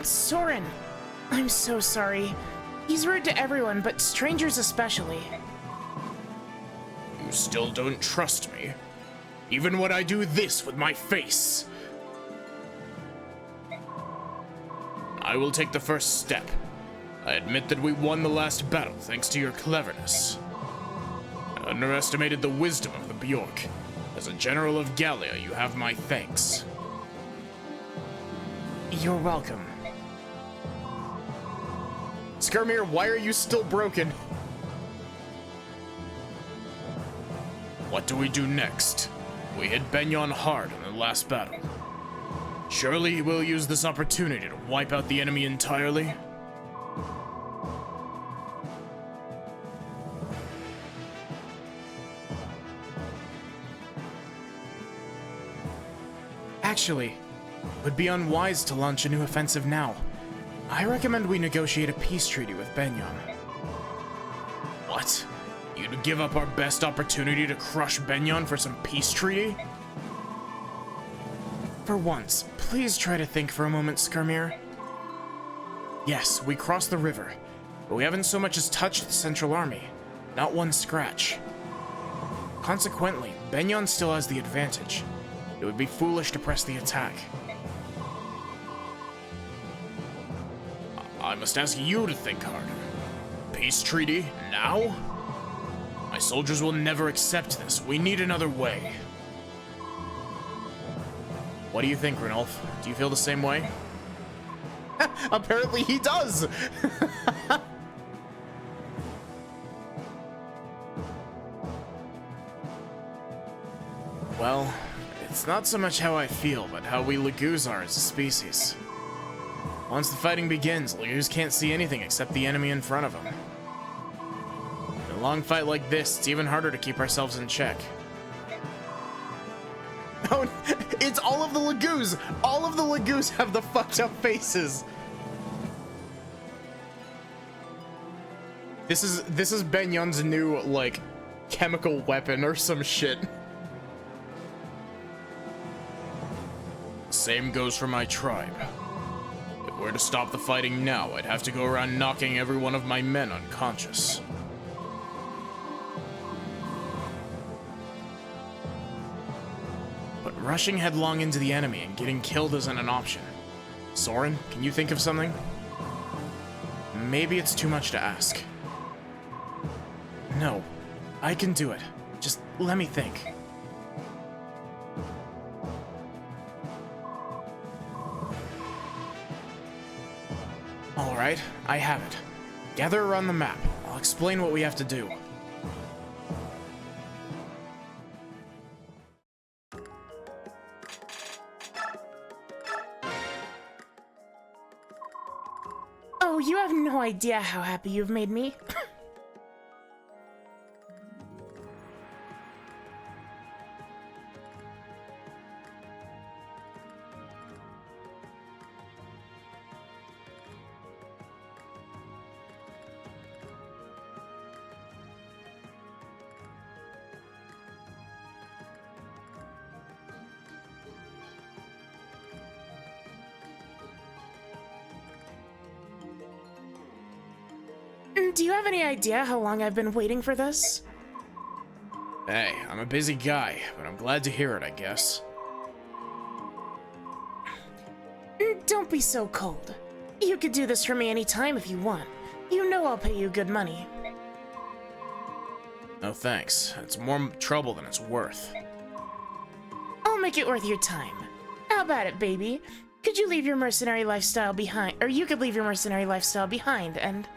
Soren, I'm so sorry. He's rude to everyone, but strangers especially. You still don't trust me? Even when I do this with my face? I will take the first step. I admit that we won the last battle thanks to your cleverness. I underestimated the wisdom of the Bjork. As a general of Gallia, you have my thanks. You're welcome. Skirmir, why are you still broken? What do we do next? We hit Benyon hard in the last battle. Surely he will use this opportunity to wipe out the enemy entirely? Actually, it would be unwise to launch a new offensive now. I recommend we negotiate a peace treaty with Benyon. What? You'd give up our best opportunity to crush Benyon for some peace treaty? For once, please try to think for a moment, Skirmir. Yes, we crossed the river, but we haven't so much as touched the Central Army. Not one scratch. Consequently, Benyon still has the advantage. It would be foolish to press the attack. I must ask you to think harder. Peace treaty? Now? My soldiers will never accept this. We need another way. What do you think, Ranulf? Do you feel the same way? Apparently he does! Well, it's not so much how I feel, but how we Laguz are as a species. Once the fighting begins, Laguz can't see anything except the enemy in front of them. In a long fight like this, it's even harder to keep ourselves in check. Oh, it's all of the Laguz! All of the Laguz have the fucked up faces! This is Benyon's new, like, chemical weapon or some shit. Same goes for my tribe. If we're to stop the fighting now, I'd have to go around knocking every one of my men unconscious. But rushing headlong into the enemy and getting killed isn't an option. Soren, can you think of something? Maybe it's too much to ask. No, I can do it. Just let me think. Alright, I have it. Gather around the map. I'll explain what we have to do. Oh, you have no idea how happy you've made me. Do you have any idea how long I've been waiting for this? Hey, I'm a busy guy, but I'm glad to hear it, I guess. Don't be so cold. You could do this for me anytime if you want. You know I'll pay you good money. No thanks. It's more trouble than it's worth. I'll make it worth your time. How about it, baby? Could you leave your mercenary lifestyle behind? Or you could leave your mercenary lifestyle behind and...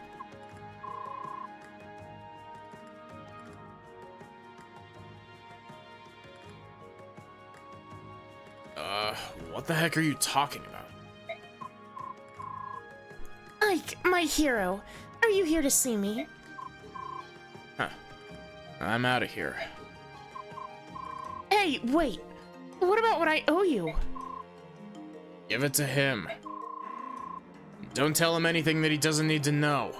What the heck are you talking about? Ike, my hero. Are you here to see me? Huh. I'm out of here. Hey, wait. What about what I owe you? Give it to him. Don't tell him anything that he doesn't need to know.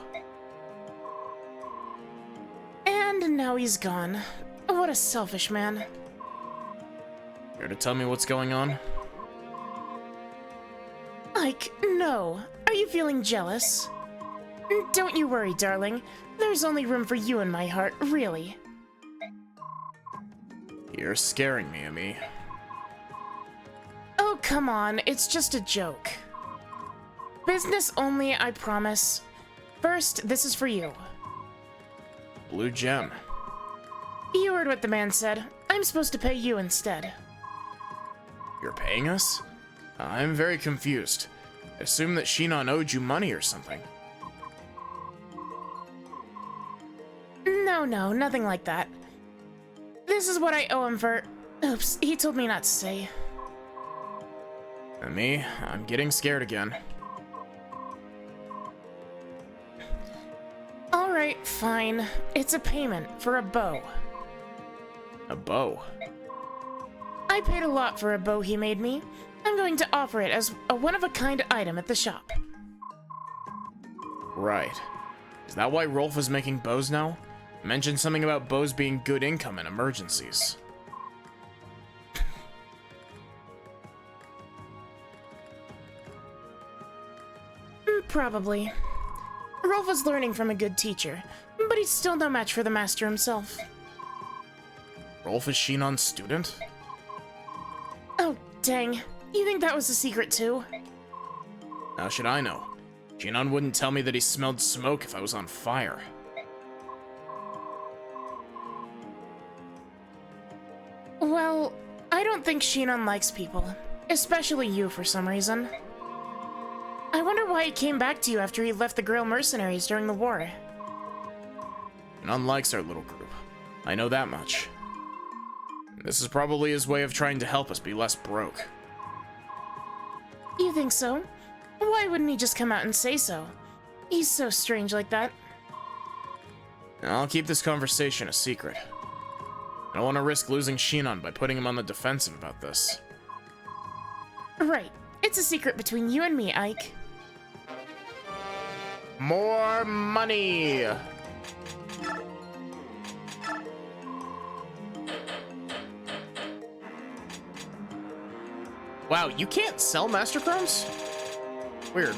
And now he's gone. What a selfish man. Care to tell me what's going on? Ike, no. Are you feeling jealous? Don't you worry, darling. There's only room for you in my heart, really. You're scaring me, Amy. Oh, come on. It's just a joke. Business only, I promise. First, this is for you. Blue gem. You heard what the man said. I'm supposed to pay you instead. You're paying us? I'm very confused. I assume that Shinon owed you money or something. No, nothing like that. This is what I owe him for... Oops, he told me not to say. And me, I'm getting scared again. Alright, fine. It's a payment for a bow. A bow. I paid a lot for a bow he made me. I'm going to offer it as a one-of-a-kind item at the shop. Right. Is that why Rolf is making bows now? Mentioned something about bows being good income in emergencies. Probably. Rolf was learning from a good teacher, but he's still no match for the master himself. Rolf is Shinon's student? Oh, dang. You think that was a secret too? How should I know? Shinon wouldn't tell me that he smelled smoke if I was on fire. Well, I don't think Shinon likes people, especially you for some reason. I wonder why he came back to you after he left the Grail mercenaries during the war. Shinon likes our little group. I know that much. This is probably his way of trying to help us be less broke. You think so? Why wouldn't he just come out and say so? He's so strange like that. I'll keep this conversation a secret. I don't want to risk losing Shinon by putting him on the defensive about this. Right. It's a secret between you and me, Ike. More money! Wow, you can't sell Master Chromes? Weird.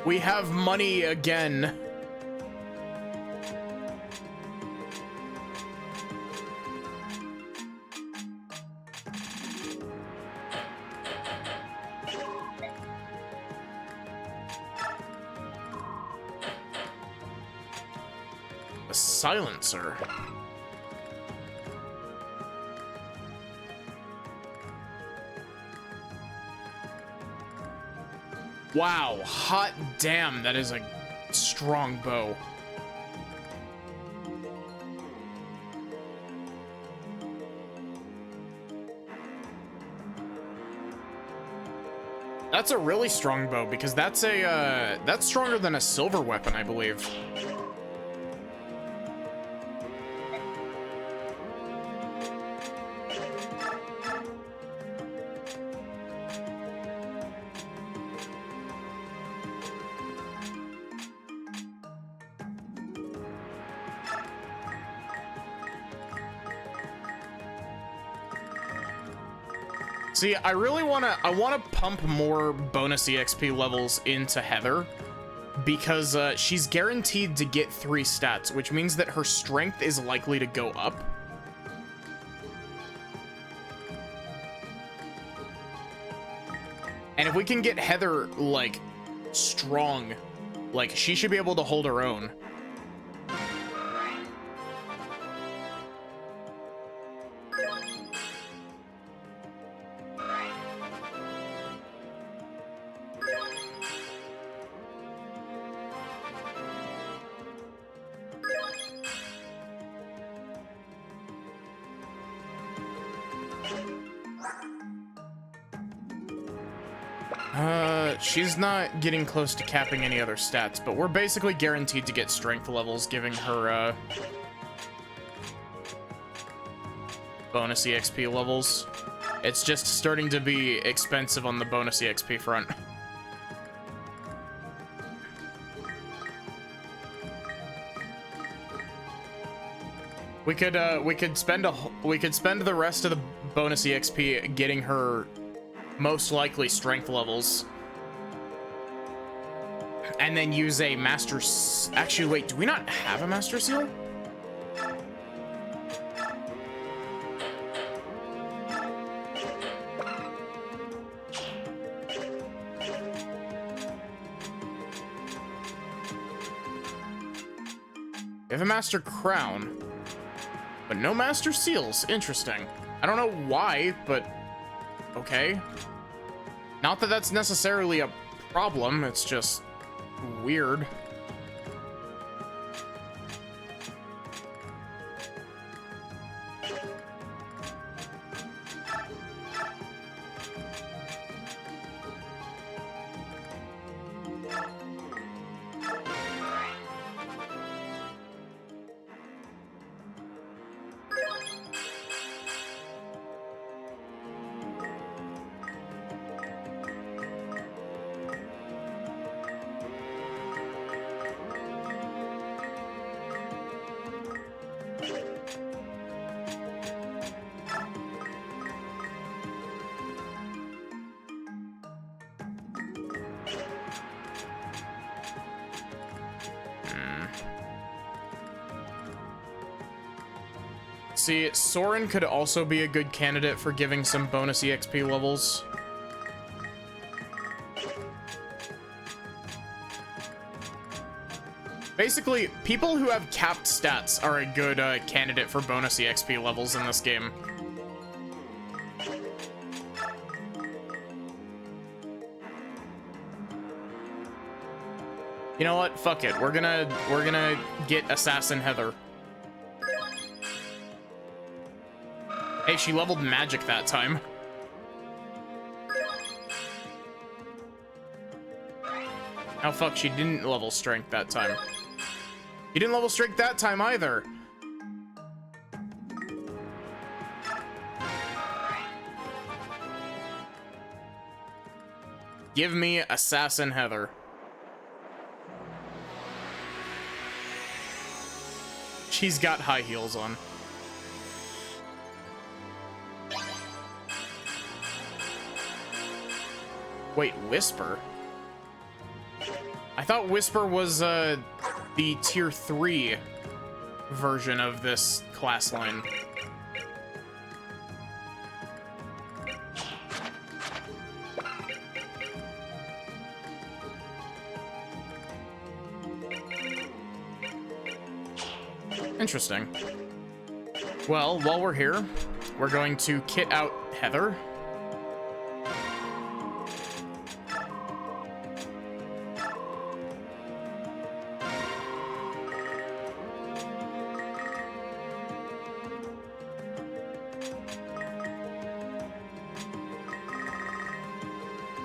We have money again. A silencer. Wow, hot damn, that is a strong bow. That's a really strong bow because that's a that's stronger than a silver weapon, I believe. See, I wanna pump more bonus EXP levels into Heather because she's guaranteed to get 3 stats, which means that her strength is likely to go up. And if we can get Heather, like, strong, like, she should be able to hold her own. She's not getting close to capping any other stats, but we're basically guaranteed to get strength levels, giving her, bonus EXP levels. It's just starting to be expensive on the bonus EXP front. We could spend the rest of the bonus EXP getting her most likely strength levels. And then use a master actually, wait, do we not have a master seal? We have a master crown, but no master seals. Interesting. I don't know why, but okay. Not that that's necessarily a problem, it's just weird. See, Soren could also be a good candidate for giving some bonus EXP levels. Basically, people who have capped stats are a good candidate for bonus EXP levels in this game. You know what? Fuck it. We're gonna get Assassin Heather. Hey, she leveled magic that time. Oh fuck, she didn't level strength that time. He didn't level strength that time either. Give me Assassin Heather. She's got high heels on. Wait, Whisper? I thought Whisper was the tier 3 version of this class line. Interesting. Well, while we're here, we're going to kit out Heather.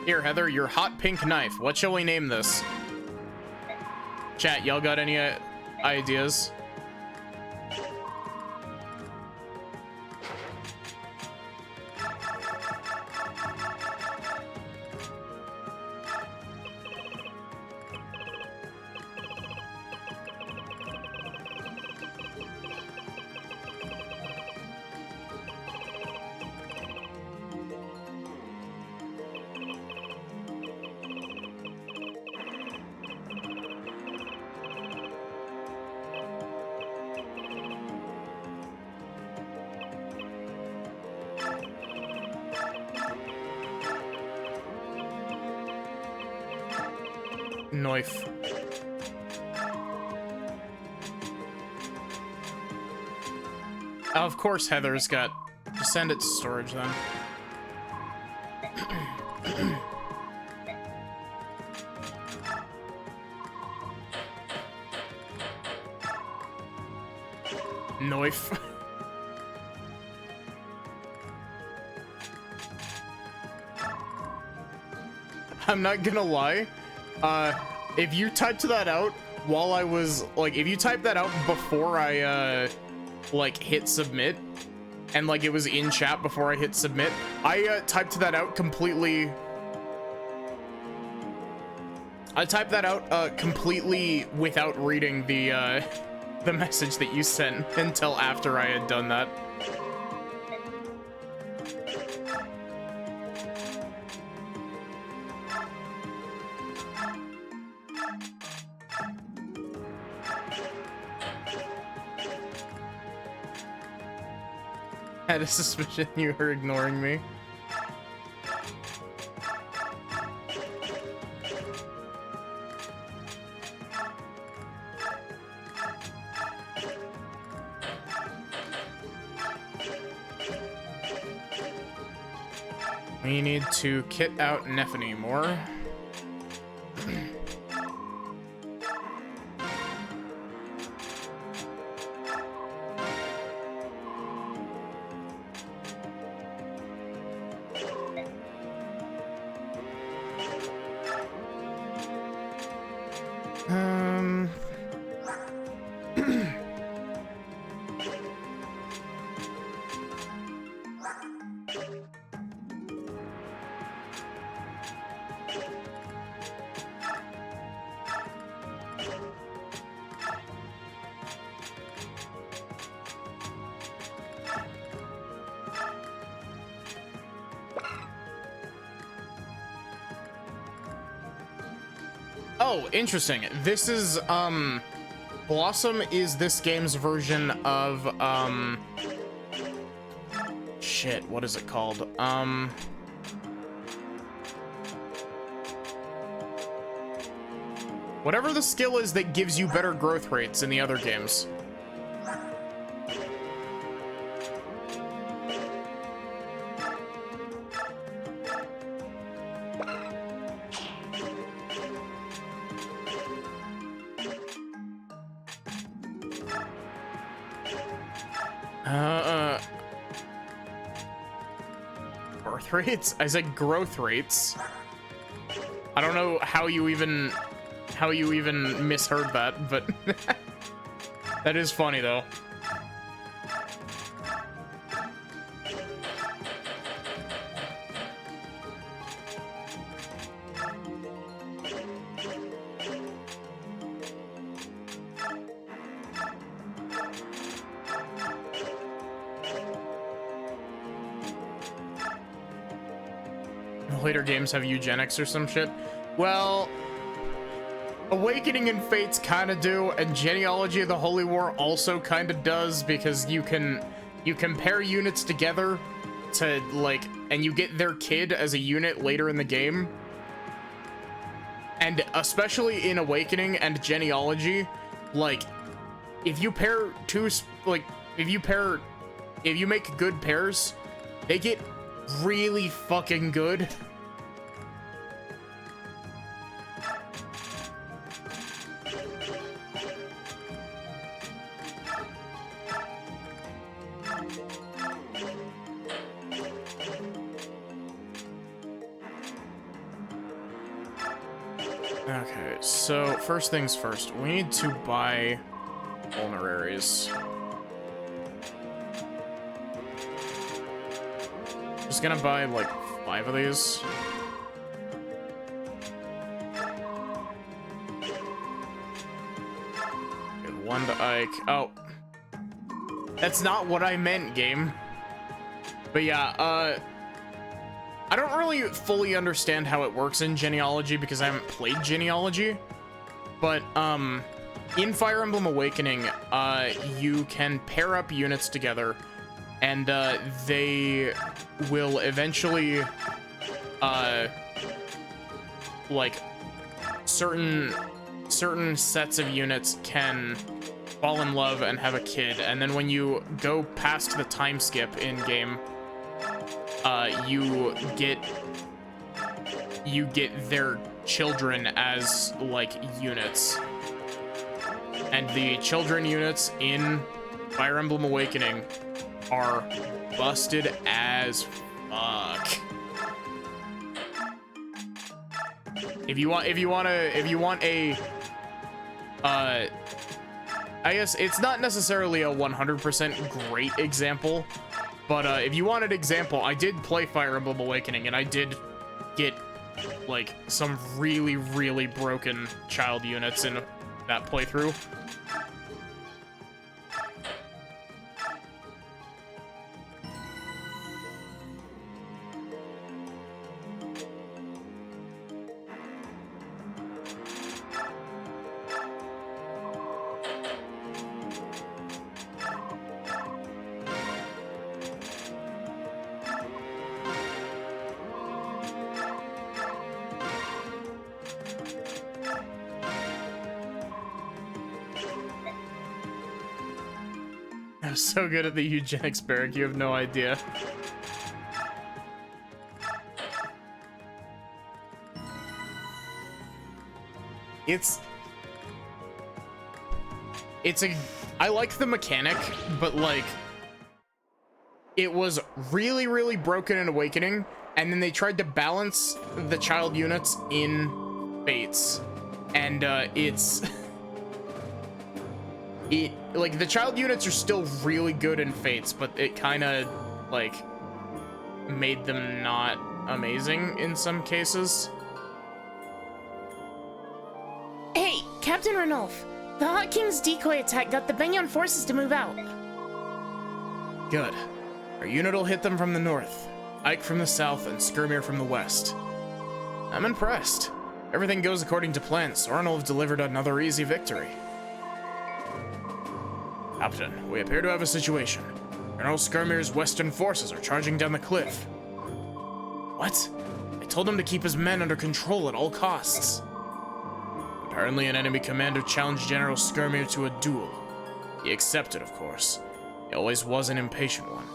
Here, Heather, your hot pink knife. What shall we name this? Chat, y'all got any ideas? Knife. Of course Heather's got... Just send it to storage then. Knife. I'm not gonna lie. If you typed that out while I was like, if you typed that out before I like hit submit, and like it was in chat before I hit submit, I typed that out completely. I typed that out completely without reading the message that you sent until after I had done that. I had a suspicion you were ignoring me. We need to kit out Nephany more. Oh, interesting. This is, Blossom is this game's version of, shit, what is it called? Whatever the skill is that gives you better growth rates in the other games. Birth rates? I said growth rates. I don't know how you even misheard that, but that is funny though. Later games have eugenics or some shit. Well, Awakening and Fates kind of do, and Genealogy of the Holy War also kind of does, because you pair units together to like, and you get their kid as a unit later in the game. And especially in Awakening and Genealogy, like, if you pair two, like, if you make good pairs, they get really fucking good. Okay, so first things first, we need to buy vulneraries. Just gonna buy like 5 of these. Okay, 1 to Ike. Oh, that's not what I meant, game. But yeah, I don't really fully understand how it works in Genealogy because I haven't played Genealogy, but in Fire Emblem Awakening, you can pair up units together, and they will eventually like certain sets of units can fall in love and have a kid, and then when you go past the time skip in game, you get their children as like units, and the children units in Fire Emblem Awakening are busted as fuck. If you want a I guess it's not necessarily a 100% great example, but if you want an example, I did play Fire Emblem Awakening, and I did get like some really, really broken child units in that playthrough. I'm so good at the eugenics barrack, you have no idea. I like the mechanic, but like, it was really, really broken in Awakening, and then they tried to balance the child units in Fates, and like, the child units are still really good in Fates, but it kind of, like, made them not amazing in some cases. Hey, Captain Ranulph. The Hot King's decoy attack got the Benyon forces to move out. Good. Our unit will hit them from the north, Ike from the south, and Skirmir from the west. I'm impressed. Everything goes according to plan. Soren will have delivered another easy victory. Captain, we appear to have a situation. General Skirmir's western forces are charging down the cliff. What? I told him to keep his men under control at all costs. Apparently, an enemy commander challenged General Skirmir to a duel. He accepted, of course. He always was an impatient one.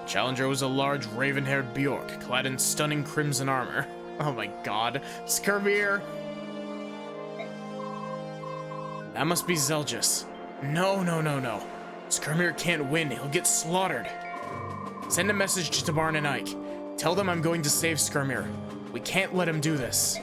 The challenger was a large, raven-haired Bjork, clad in stunning crimson armor. Oh my god. Skirmir! That must be Zelgis. No. Skirmir can't win. He'll get slaughtered. Send a message to Tabarn and Ike. Tell them I'm going to save Skirmir. We can't let him do this.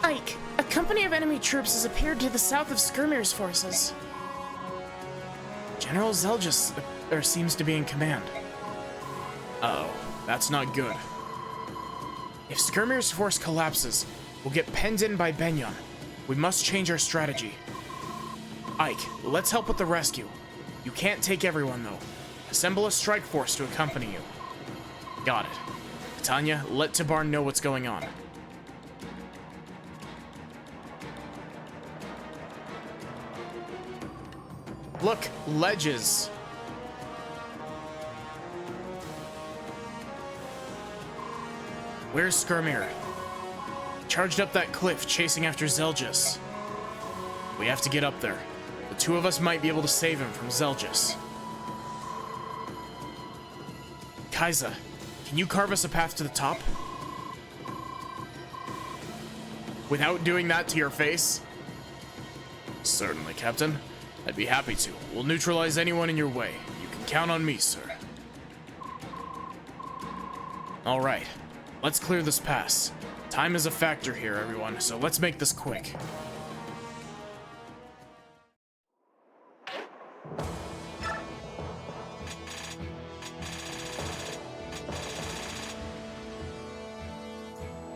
Ike, a company of enemy troops has appeared to the south of Skirmir's forces. General Zelgis seems to be in command. Uh-oh, that's not good. If Skirmir's force collapses, we'll get penned in by Benyon. We must change our strategy. Ike, let's help with the rescue. You can't take everyone, though. Assemble a strike force to accompany you. Got it. Tanya, let Tabarn know what's going on. Look, ledges. Where's Skirmir? Charged up that cliff, chasing after Zelgis. We have to get up there. The two of us might be able to save him from Zelgis. Kaiza, can you carve us a path to the top? Without doing that to your face? Certainly, Captain. I'd be happy to. We'll neutralize anyone in your way. You can count on me, sir. All right. Let's clear this pass. Time is a factor here, everyone, so let's make this quick.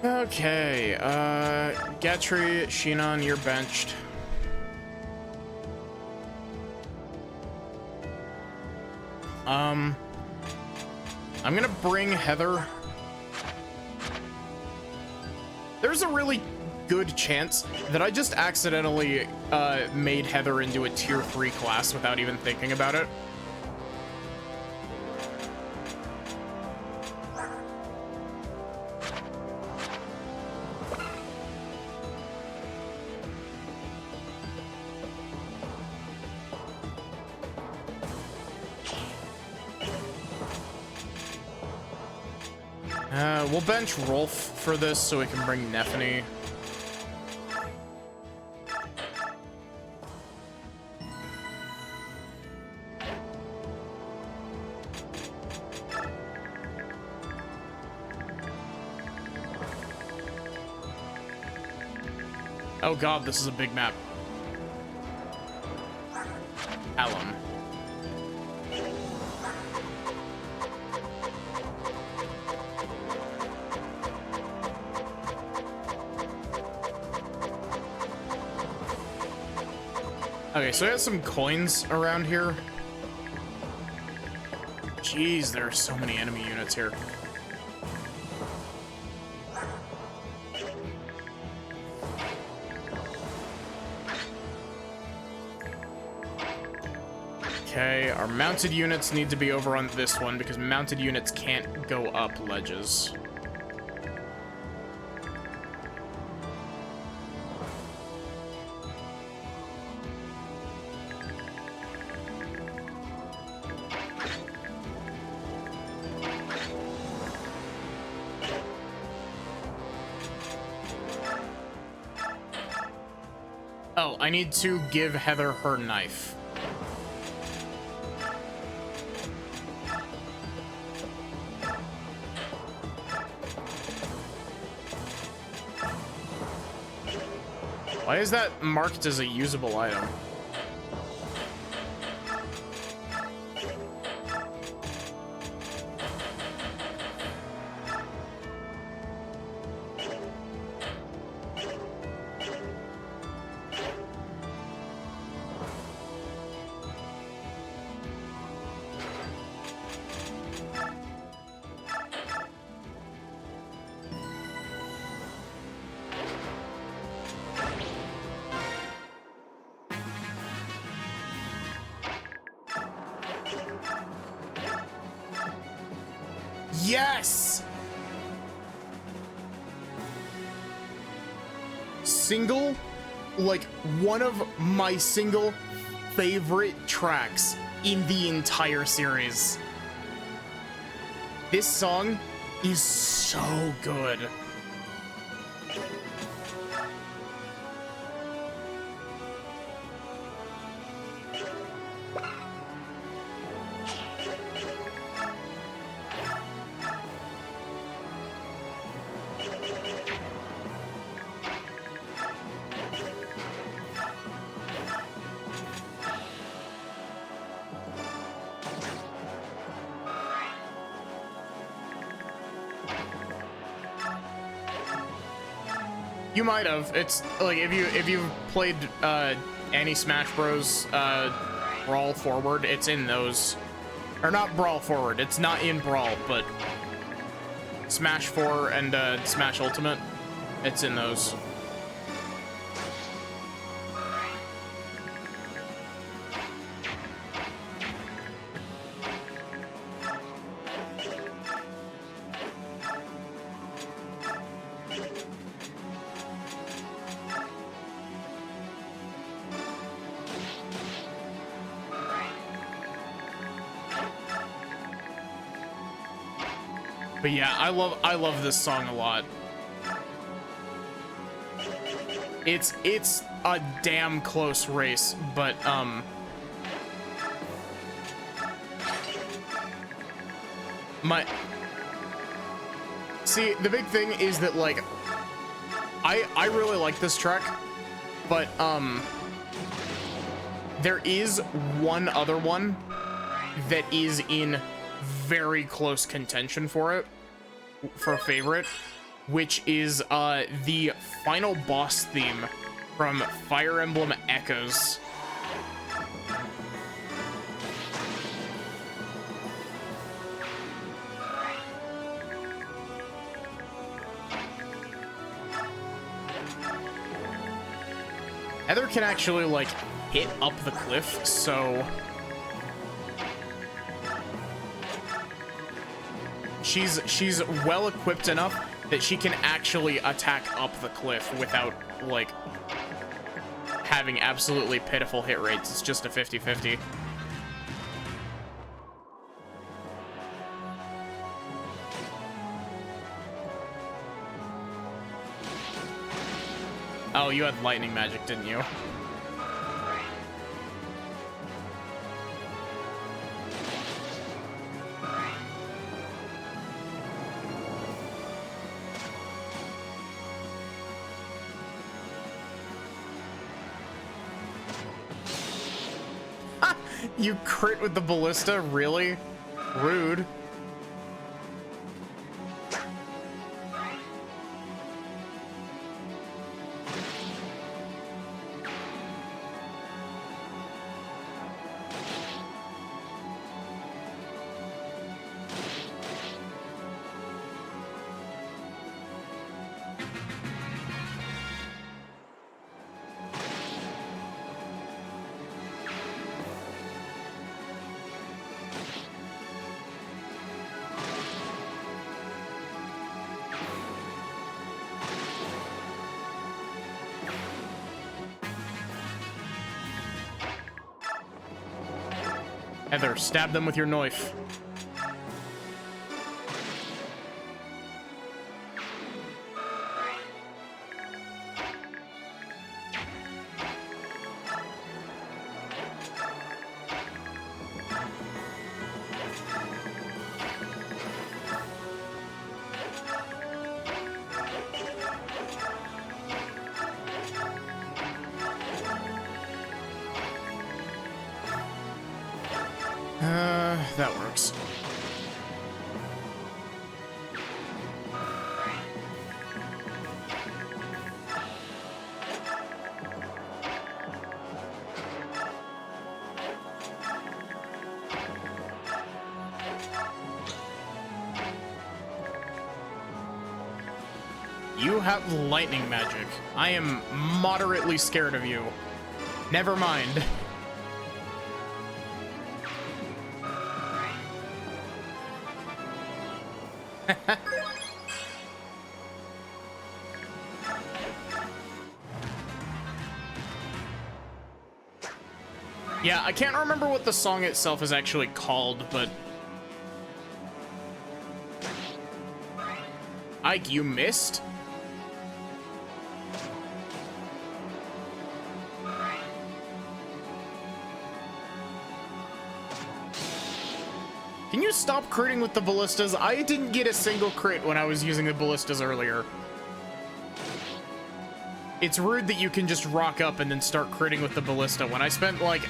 Okay, Gatry, Shinon, you're benched. I'm gonna bring Heather. There's a really good chance that I just accidentally made Heather into a tier 3 class without even thinking about it. We'll bench Rolf for this so we can bring Nephany. Oh god, this is a big map. Alum. Okay, so I have some coins around here. Jeez, there are so many enemy units here. Okay, our mounted units need to be over on this one because mounted units can't go up ledges. Oh, I need to give Heather her knife. Why is that marked as a usable item? Yes! One of my single favorite tracks in the entire series. This song is so good. You might have. It's like if you've played any Smash Bros. Brawl Forward, it's in those. Or not Brawl Forward. It's not in Brawl, but Smash 4 and Smash Ultimate. It's in those. But yeah, I love this song a lot. It's a damn close race, but see, the big thing is that like I really like this track, but there is one other one that is in very close contention for a favorite, which is the final boss theme from Fire Emblem Echoes. Heather can actually like hit up the cliff, so she's well equipped enough that she can actually attack up the cliff without like having absolutely pitiful hit rates. It's just a 50-50. Oh, you had lightning magic, didn't you? You crit with the ballista? Really? Rude. Heather, stab them with your knife. That works. You have lightning magic. I am moderately scared of you. Never mind. Yeah, I can't remember what the song itself is actually called, but... Ike, you missed? Can you stop critting with the ballistas? I didn't get a single crit when I was using the ballistas earlier. It's rude that you can just rock up and then start critting with the ballista. When I spent like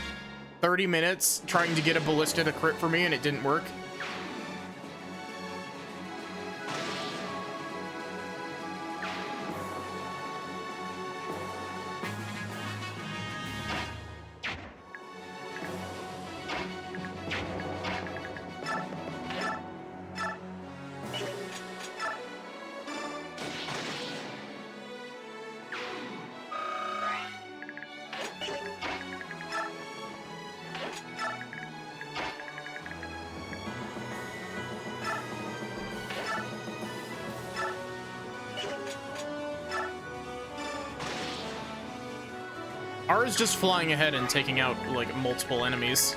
30 minutes trying to get a ballista to crit for me and it didn't work. R's just flying ahead and taking out, like, multiple enemies.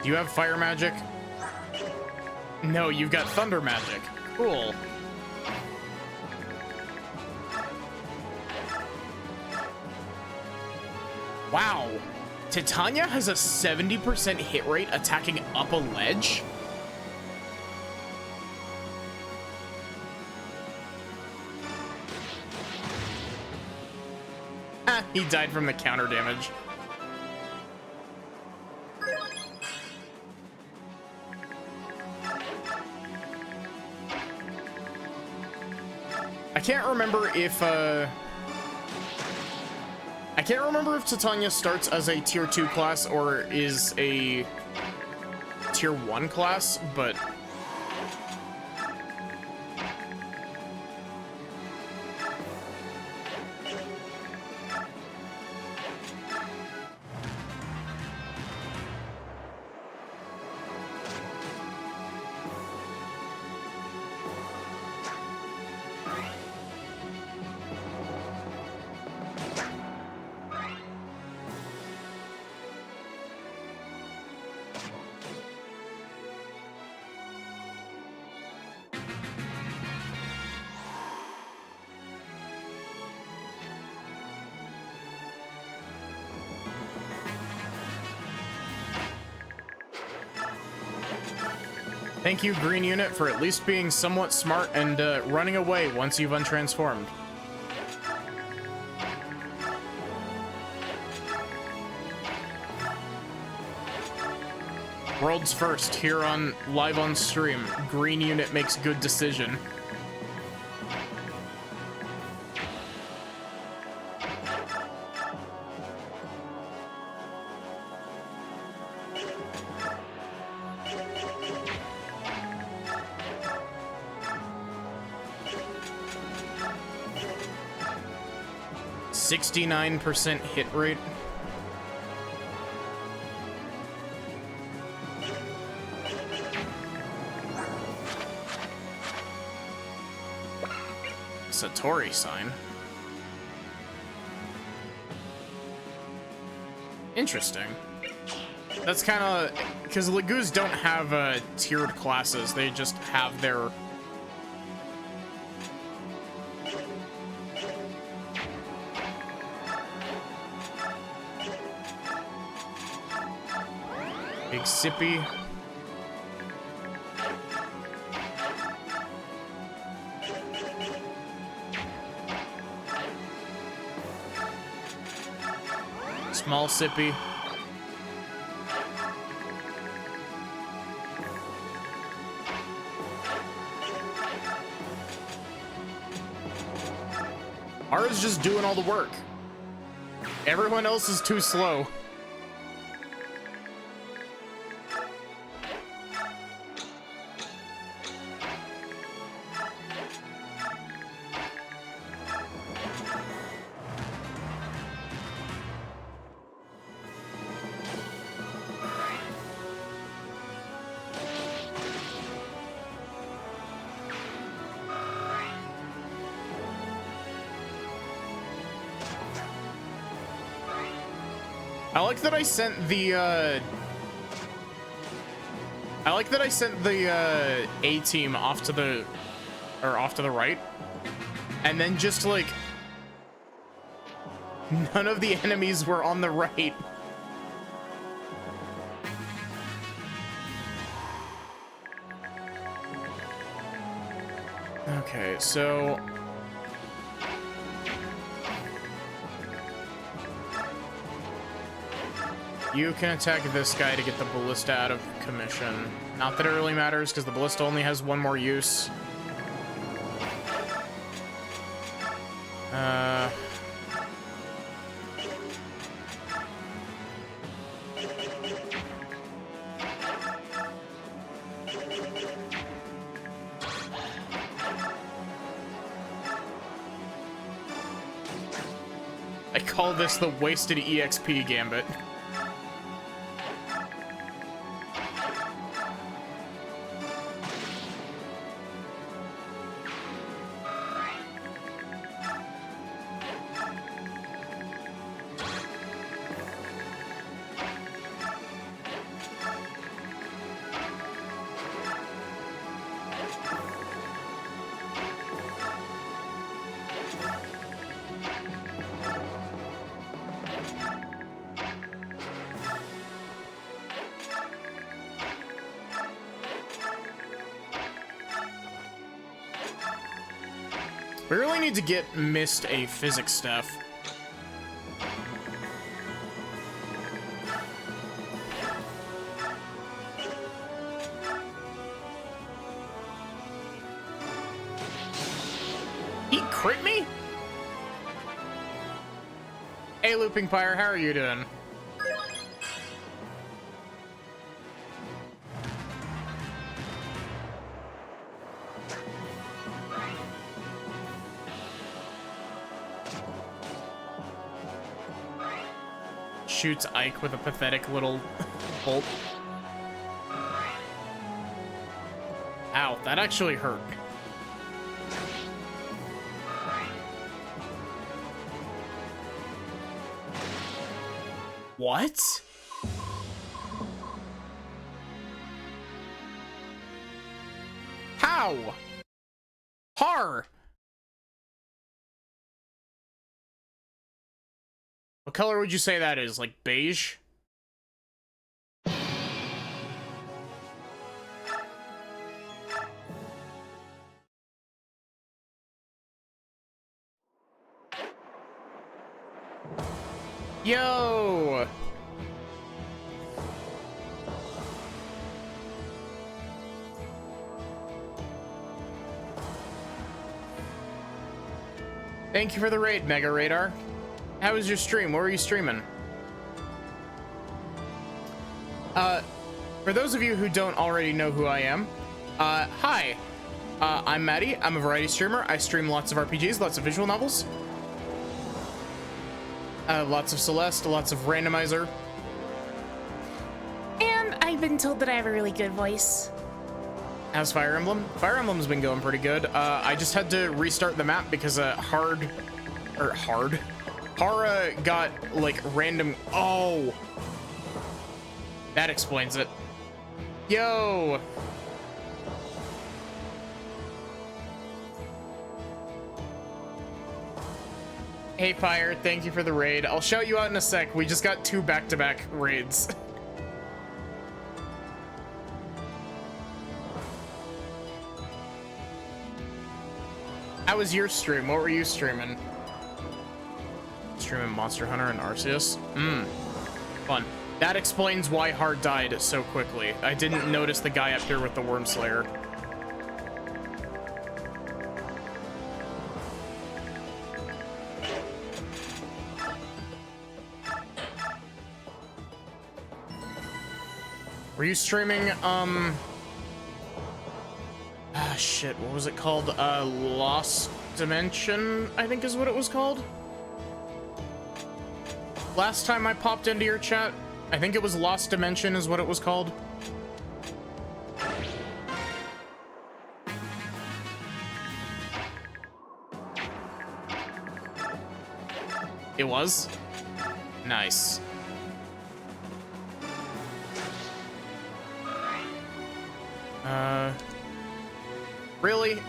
Do you have fire magic? No, you've got thunder magic. Cool. Wow, Titania has a 70% hit rate attacking up a ledge? Ah, he died from the counter damage. I can't remember if, I can't remember if Titania starts as a tier 2 class or is a tier 1 class, but... Thank you, Green Unit, for at least being somewhat smart and running away once you've untransformed. World's first here on live on stream. Green Unit makes good decision. %69 hit rate. Satori sign. Interesting. That's kind of because Lagoos don't have tiered classes. They just have their Big Sippy. Small Sippy. Ara's just doing all the work. Everyone else is too slow. I like that I sent the A team off to the right, and then just like none of the enemies were on the right. Okay, so you can attack this guy to get the ballista out of commission. Not that it really matters, because the ballista only has one more use. I call this the wasted EXP gambit. We really need to get Mist a physics staff. He crit me? Hey, Looping Pyre, how are you doing? Shoots Ike with a pathetic little bolt. Ow, that actually hurt. What? How? Har! What color would you say that is? Like beige? Yo! Thank you for the raid, Mega Radar. How was your stream? What were you streaming? For those of you who don't already know who I am, hi. I'm Maddie. I'm a variety streamer. I stream lots of RPGs, lots of visual novels. Lots of Celeste, lots of Randomizer. And I've been told that I have a really good voice. How's Fire Emblem? Fire Emblem's been going pretty good. I just had to restart the map because Hara got like random. Oh, that explains it. Yo. Hey Fire, thank you for the raid. I'll shout you out in a sec. We just got 2 back-to-back raids. How was your stream? What were you streaming? Streaming Monster Hunter and Arceus? Fun. That explains why Hard died so quickly. I didn't notice the guy up here with the Worm Slayer. Were you streaming, shit, what was it called? Lost Dimension, I think is what it was called? Last time I popped into your chat, I think it was Lost Dimension is what it was called. It was? Nice. Really?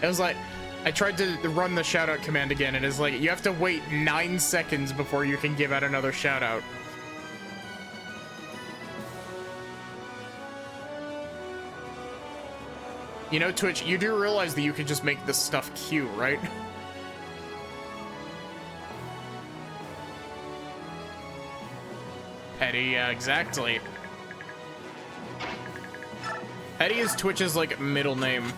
It was like, I tried to run the shoutout command again, and it's like, you have to wait 9 seconds before you can give out another shoutout. You know, Twitch, you do realize that you could just make this stuff queue, right? Petty, yeah, exactly. Petty is Twitch's, like, middle name.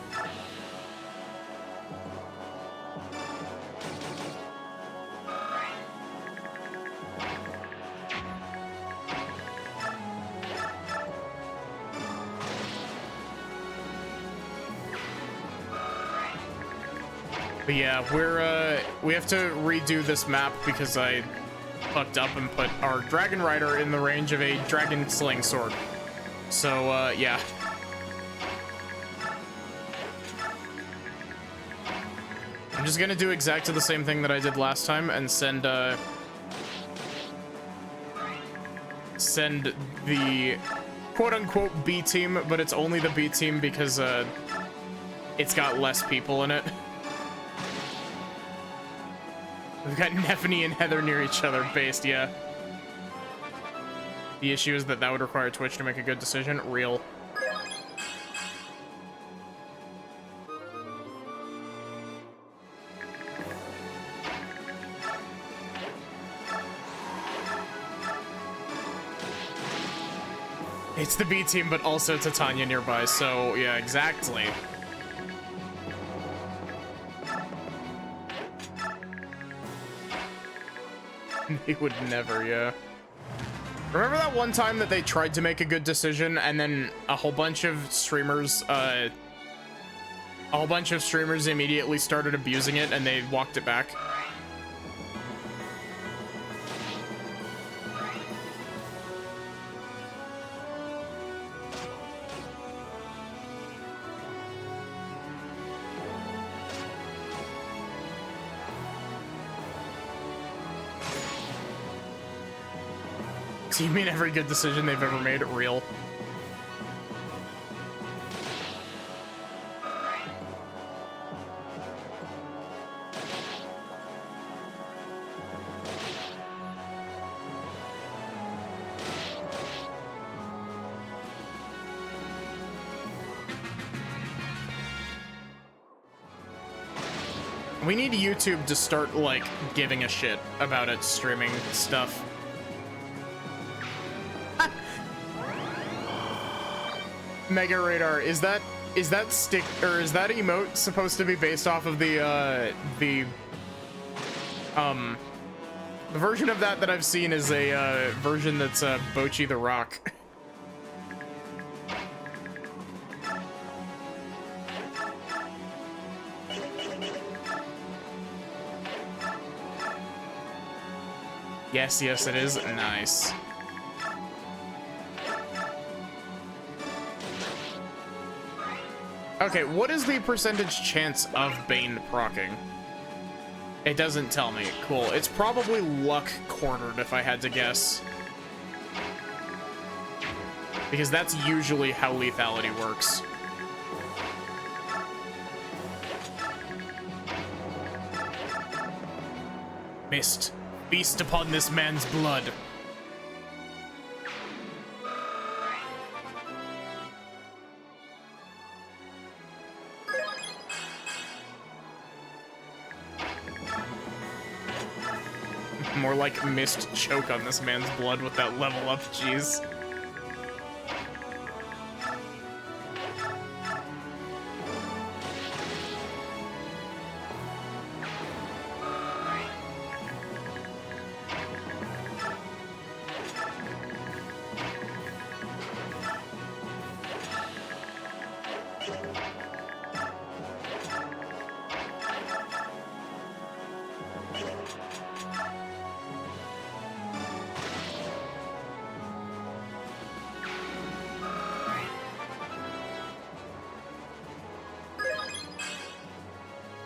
But yeah, we have to redo this map because I fucked up and put our Dragon Rider in the range of a Dragon Slaying Sword. So, yeah. I'm just gonna do exactly the same thing that I did last time and send the quote-unquote B team, but it's only the B team because it's got less people in it. We've got Neffany and Heather near each other based, yeah. The issue is that would require Twitch to make a good decision. Real. It's the B team, but also Titania nearby, so yeah, exactly. They would never, yeah. Remember that one time that they tried to make a good decision and then a whole bunch of streamers immediately started abusing it and they walked it back? So you mean every good decision they've ever made real? We need YouTube to start, like, giving a shit about its streaming stuff. Mega Radar, is that stick, or is that emote supposed to be based off of the version of that I've seen is a version that's Bochi the Rock. Yes, yes, it is. Nice. Okay, what is the percentage chance of Bane proccing? It doesn't tell me. Cool. It's probably luck cornered if I had to guess. Because that's usually how lethality works. Missed. Feast upon this man's blood. More like missed choke on this man's blood with that level up, jeez.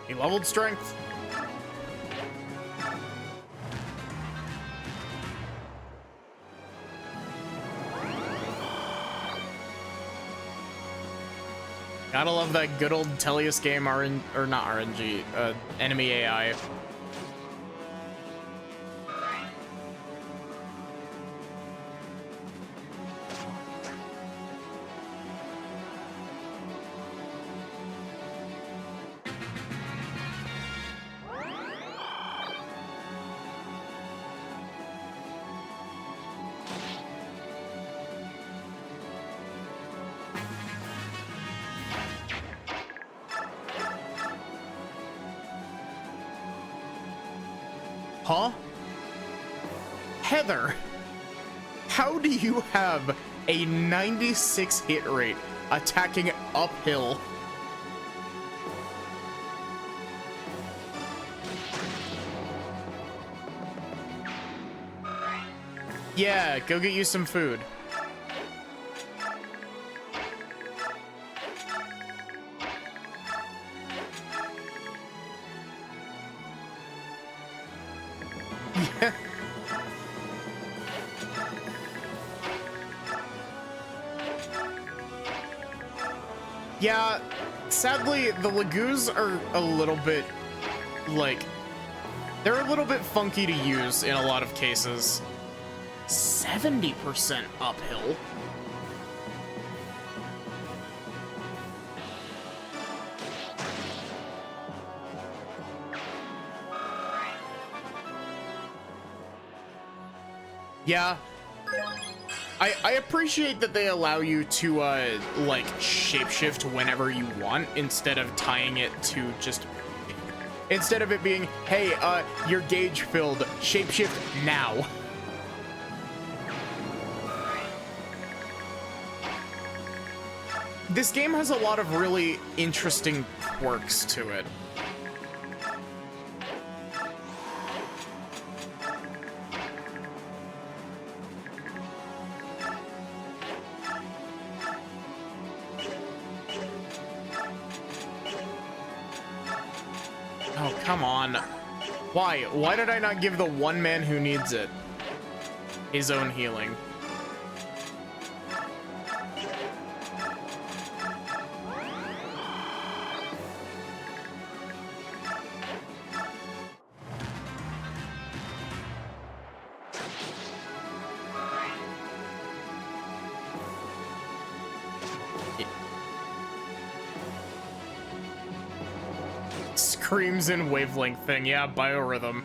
He leveled strength. Gotta love that good old Tellius game or not RNG, enemy AI. Huh? Heather, how do you have a 96 hit rate attacking uphill? Yeah, go get you some food. Yeah, sadly, the Lagoos are a little bit, like, they're a little bit funky to use in a lot of cases. 70% uphill. Yeah. I appreciate that they allow you to, like, shapeshift whenever you want, instead of tying it to just... Instead of it being, hey, your gauge filled, shapeshift now. This game has a lot of really interesting quirks to it. Oh, come on. Why? Why did I not give the one man who needs it his own healing? Creams in wavelength thing. Yeah, biorhythm.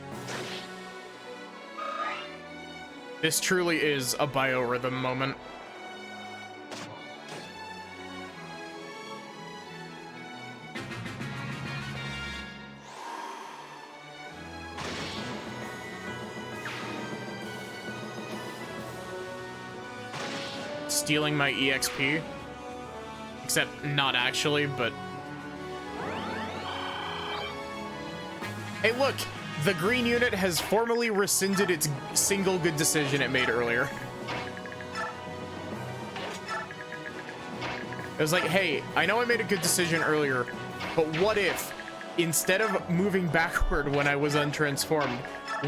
This truly is a biorhythm moment. Stealing my EXP. Except not actually, but... Hey, look! The green unit has formally rescinded its single good decision it made earlier. It was like, hey, I know I made a good decision earlier, but what if, instead of moving backward when I was untransformed,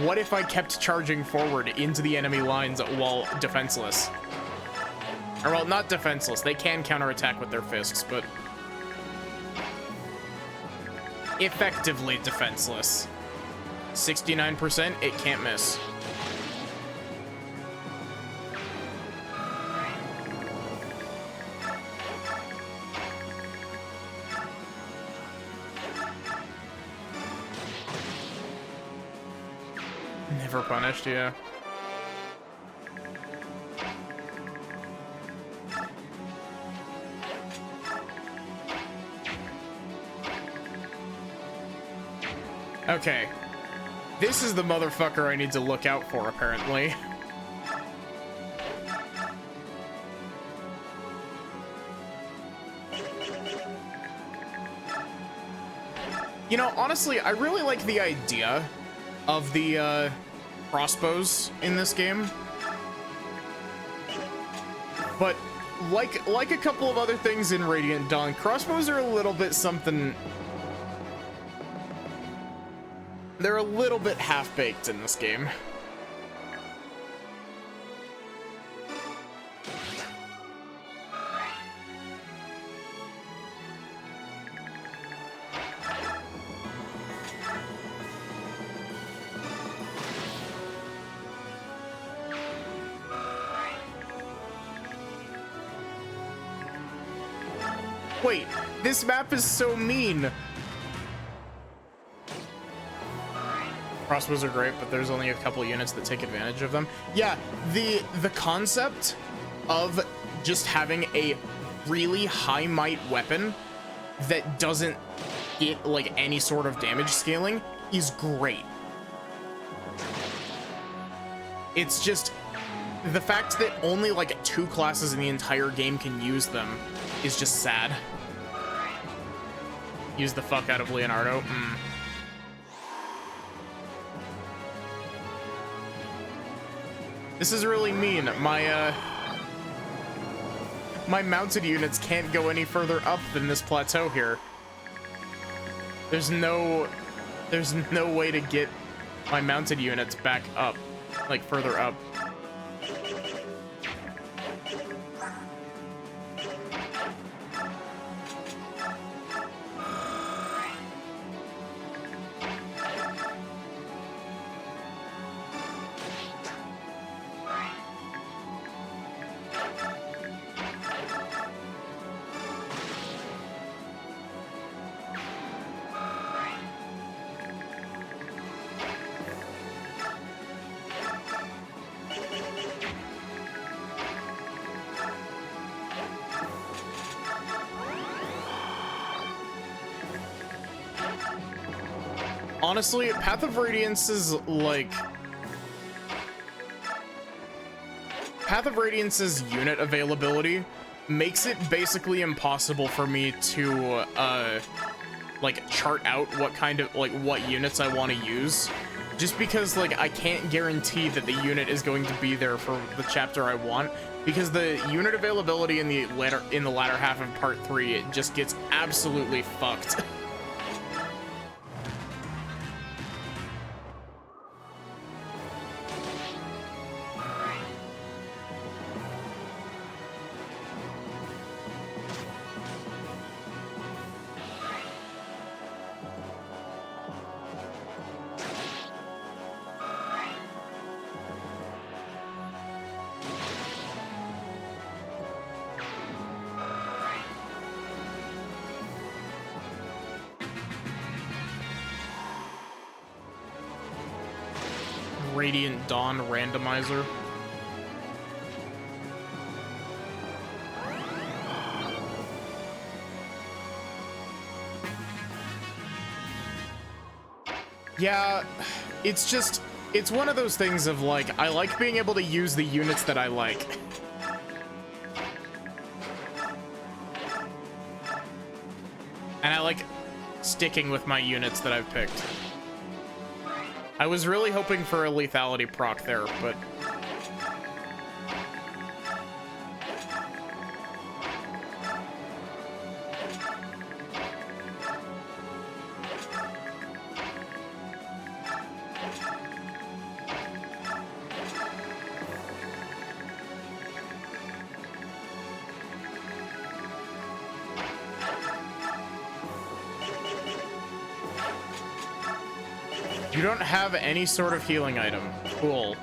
what if I kept charging forward into the enemy lines while defenseless? Or, well, not defenseless. They can counterattack with their fists, but... effectively defenseless. 69%, it can't miss. Never punished, yeah. Okay. This is the motherfucker I need to look out for, apparently. You know, honestly, I really like the idea of the crossbows in this game. But like a couple of other things in Radiant Dawn, crossbows are a little bit something... they're a little bit half-baked in this game. Wait, this map is so mean. Crossbows are great, but there's only a couple units that take advantage of them. Yeah, the concept of just having a really high might weapon that doesn't get like any sort of damage scaling is great. It's just the fact that only like 2 classes in the entire game can use them is just sad. Use the fuck out of Leonardo. This is really mean. My mounted units can't go any further up than this plateau here. There's no way to get my mounted units back up, like further up. Honestly, Path of Radiance's unit availability makes it basically impossible for me to like chart out what units I want to use, just because like I can't guarantee that the unit is going to be there for the chapter I want, because the unit availability in the latter half of part 3, it just gets absolutely fucked. Radiant Dawn randomizer. Yeah, it's just, it's one of those things of like, I like being able to use the units that I like. And I like sticking with my units that I've picked. I was really hoping for a lethality proc there, but... You don't have any sort of healing item. Cool.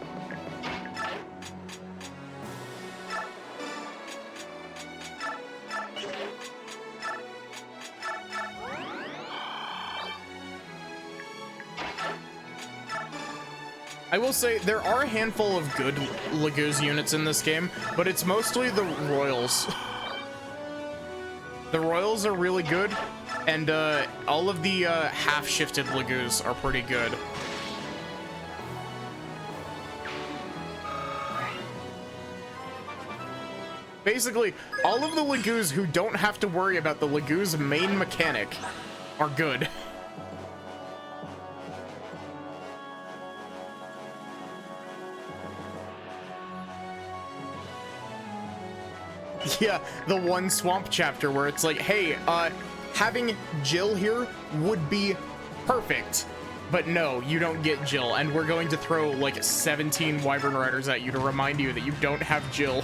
I will say, there are a handful of good Laguz units in this game, but it's mostly the Royals. The Royals are really good, and all of the half-shifted Laguz are pretty good. Basically, all of the Laguz who don't have to worry about the Laguz main mechanic are good. Yeah, the one swamp chapter where it's like, hey, having Jill here would be perfect. But no, you don't get Jill, and we're going to throw like 17 Wyvern Riders at you to remind you that you don't have Jill.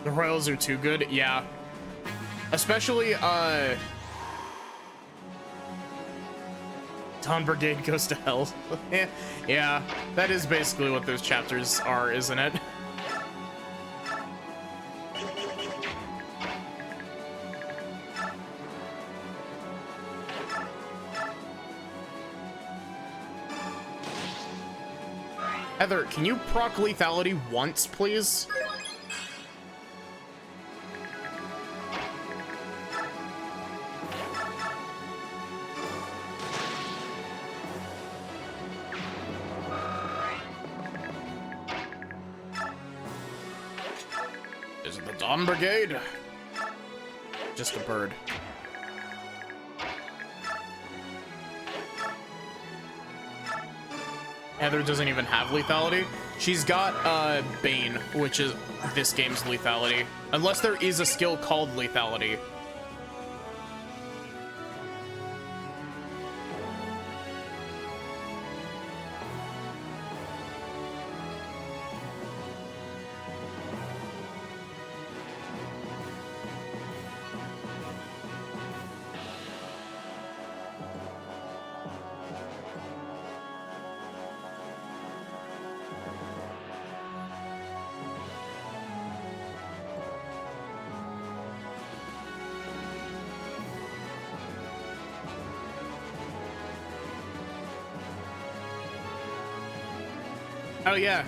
The Royals are too good, yeah. Especially, Dawn Brigade goes to hell. Yeah, that is basically what those chapters are, isn't it? Heather, can you proc lethality once, please? Is it the Dawn Brigade? Just a bird. Heather doesn't even have lethality. She's got Bane, which is this game's lethality. Unless there is a skill called lethality. Oh yeah.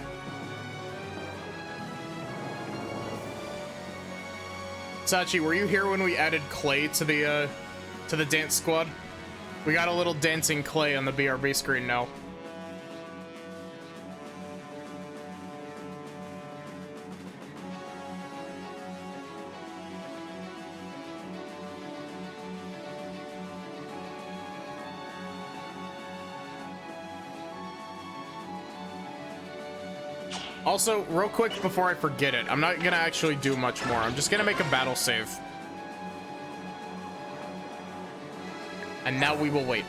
Sachi, were you here when we added Clay to the dance squad? We got a little dancing Clay on the BRB screen now. Also, real quick before I forget it, I'm not gonna actually do much more. I'm just gonna make a battle save. And now we will wait.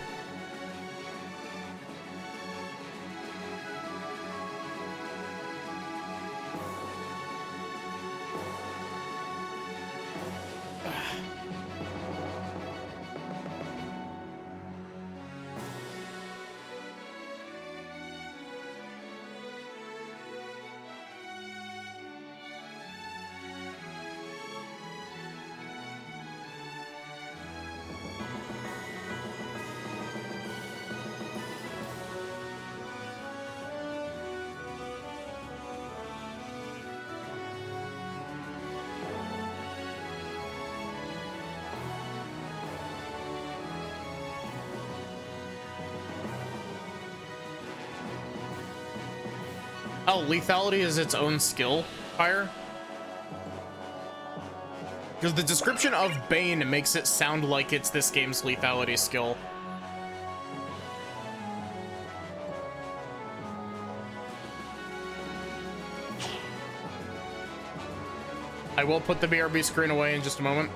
Oh, lethality is its own skill, Fire? Because the description of Bane makes it sound like it's this game's lethality skill. I will put the BRB screen away in just a moment.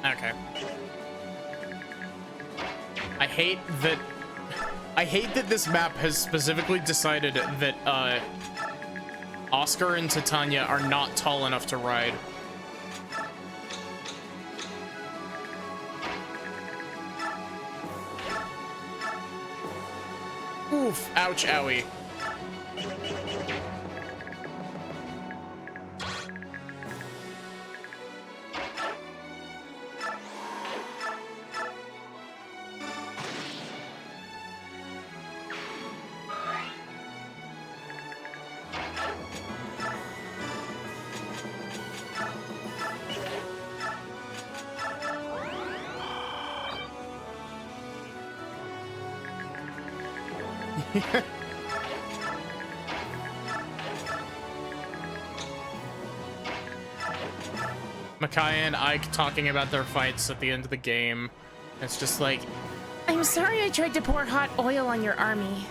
Okay. I hate that this map has specifically decided that Oscar and Titania are not tall enough to ride. Oof, ouch, owie. Micaiah and Ike talking about their fights at the end of the game. It's just like, I'm sorry I tried to pour hot oil on your army.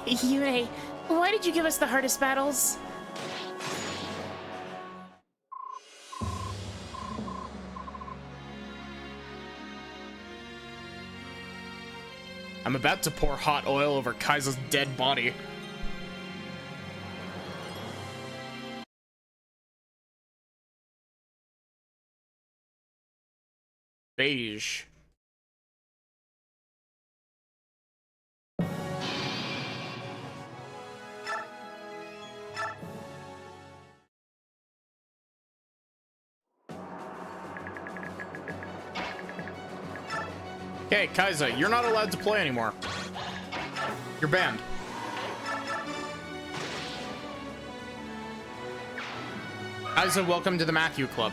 Yune, why did you give us the hardest battles? I'm about to pour hot oil over Kaisa's dead body. Beige. Okay, Kaisa, you're not allowed to play anymore. You're banned. Kaisa, welcome to the Matthew Club.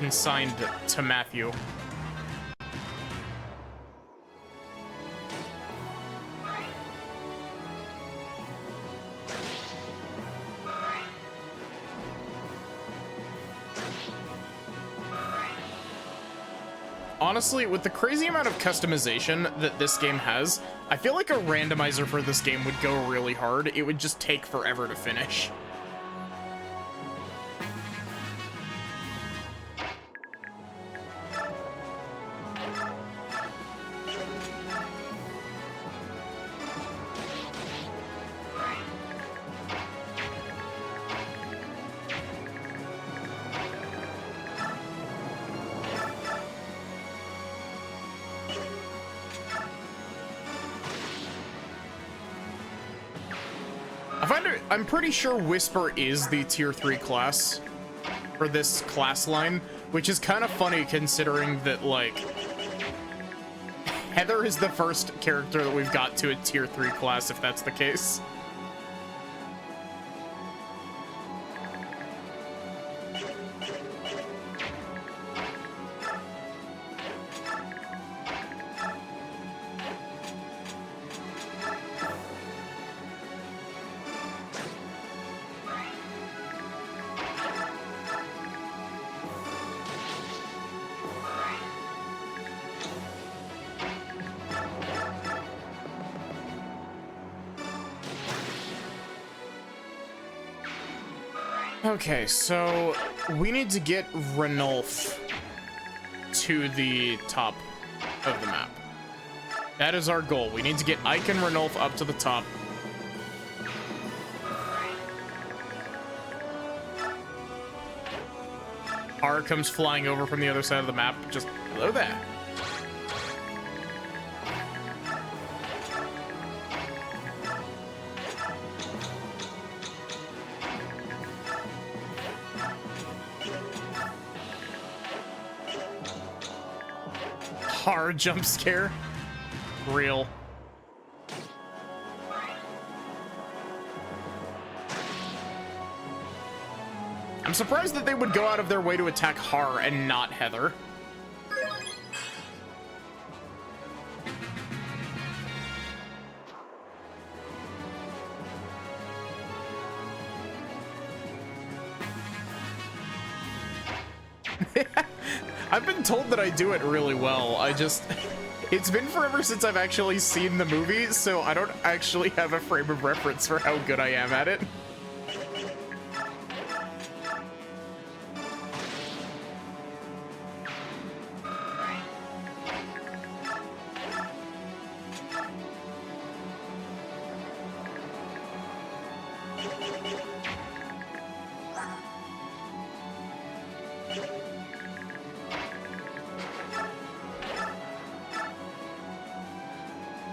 And signed to Matthew. Honestly, with the crazy amount of customization that this game has, I feel like a randomizer for this game would go really hard. It would just take forever to finish. I'm pretty sure Whisper is the tier 3 class for this class line, which is kind of funny considering that, like, Heather is the first character that we've got to a tier 3 class, if that's the case. Okay, so we need to get Ranulf to the top of the map. That is our goal. We need to get Ike and Ranulf up to the top. R comes flying over from the other side of the map. Just hello there. Hard jump scare. Real. I'm surprised that they would go out of their way to attack Har and not Heather. I've been told that I do it really well. It's been forever since I've actually seen the movie, so I don't actually have a frame of reference for how good I am at it.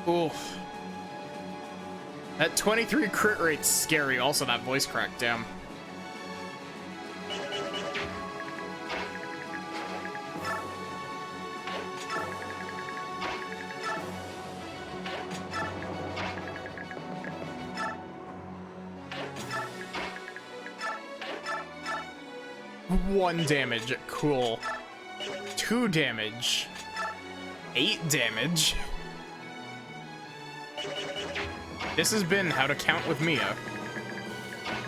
Oof. That 23 crit rate's scary. Also, that voice crack, damn. One damage, cool. 2 damage. 8 damage. This has been How to Count with Mia.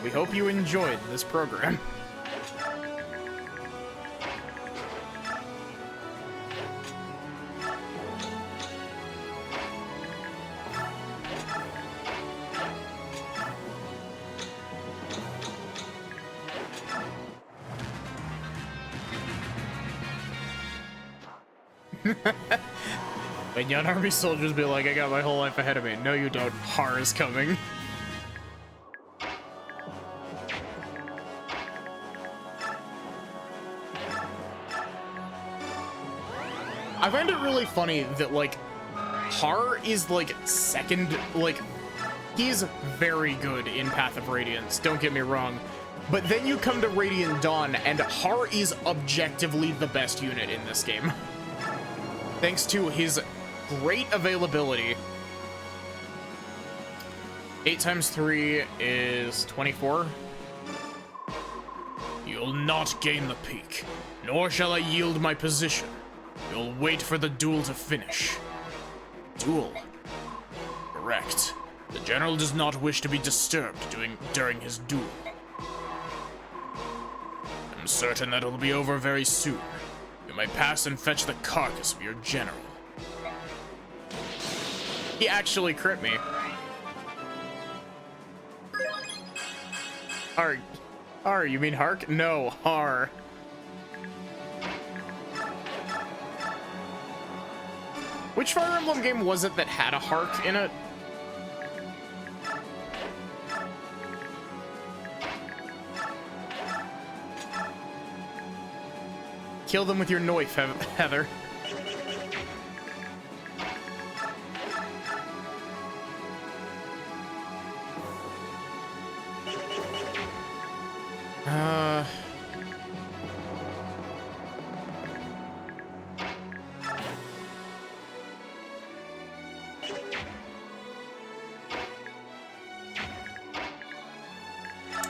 We hope you enjoyed this program. When young army soldiers be like, I got my whole life ahead of me. No, you don't. Har is coming. I find it really funny that, like, Har is, like, second, like, he's very good in Path of Radiance, don't get me wrong. But then you come to Radiant Dawn, and Har is objectively the best unit in this game. Thanks to his great availability. 8 times 3 is 24. You'll not gain the peak, nor shall I yield my position. You'll wait for the duel to finish. Duel? Correct. The general does not wish to be disturbed during his duel. I'm certain that it'll be over very soon. You may pass and fetch the carcass of your general. He actually crit me. Har, you mean Hark? No, Har. Which Fire Emblem game was it that had a Hark in it? Kill them with your knife, Heather.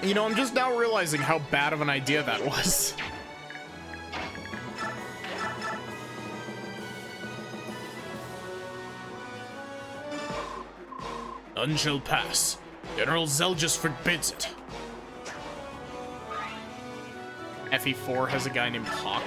You know, I'm just now realizing how bad of an idea that was. None shall pass. General Zelgus forbids it. FE4 has a guy named Hawk.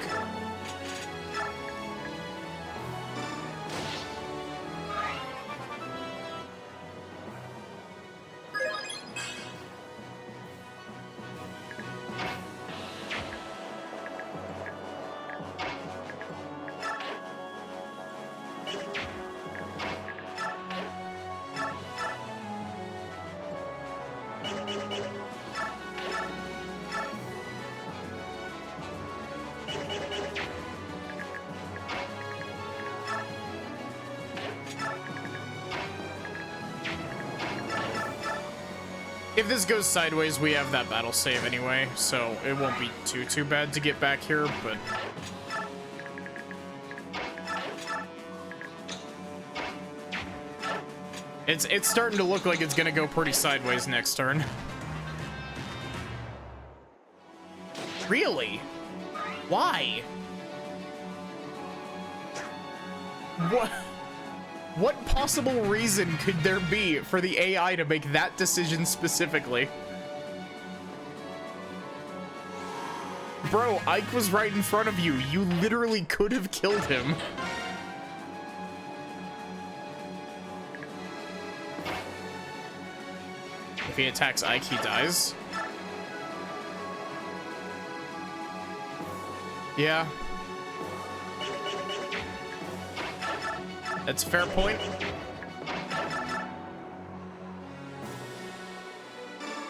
If this goes sideways, we have that battle save anyway, so it won't be too bad to get back here, but... It's starting to look like it's gonna go pretty sideways next turn. Really? Why? What possible reason could there be for the AI to make that decision specifically? Bro, Ike was right in front of you. You literally could have killed him. If he attacks Ike, he dies. Yeah. That's a fair point.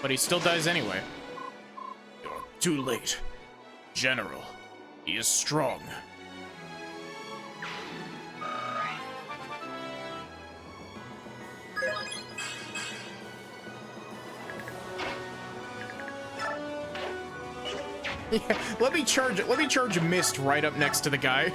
But he still dies anyway. You're too late. General, he is strong. Yeah, let me charge Mist right up next to the guy.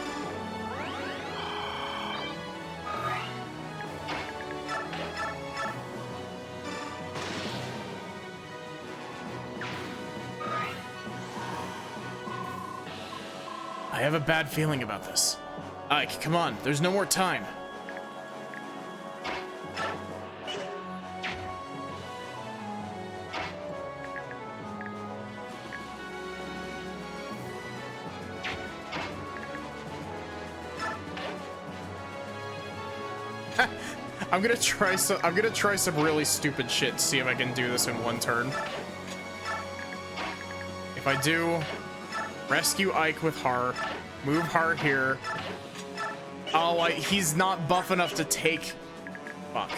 I have a bad feeling about this. Ike, come on, there's no more time. I'm gonna try some really stupid shit to see if I can do this in one turn. If I do, rescue Ike with Har, move Har here. Oh, he's not buff enough to take... Fuck.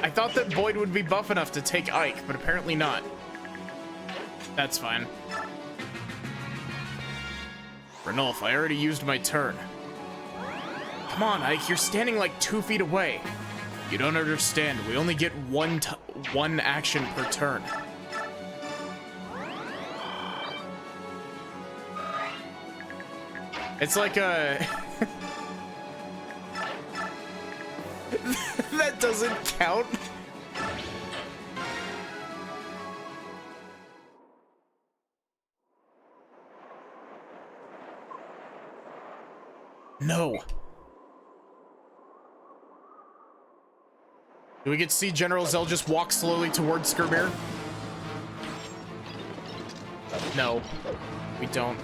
I thought that Boyd would be buff enough to take Ike, but apparently not. That's fine. Ranulf, I already used my turn. Come on, Ike, you're standing like 2 feet away. You don't understand. We only get one action per turn. It's like a... That doesn't count. No. Do we get to see General Zell just walk slowly towards Skirmir? No, we don't.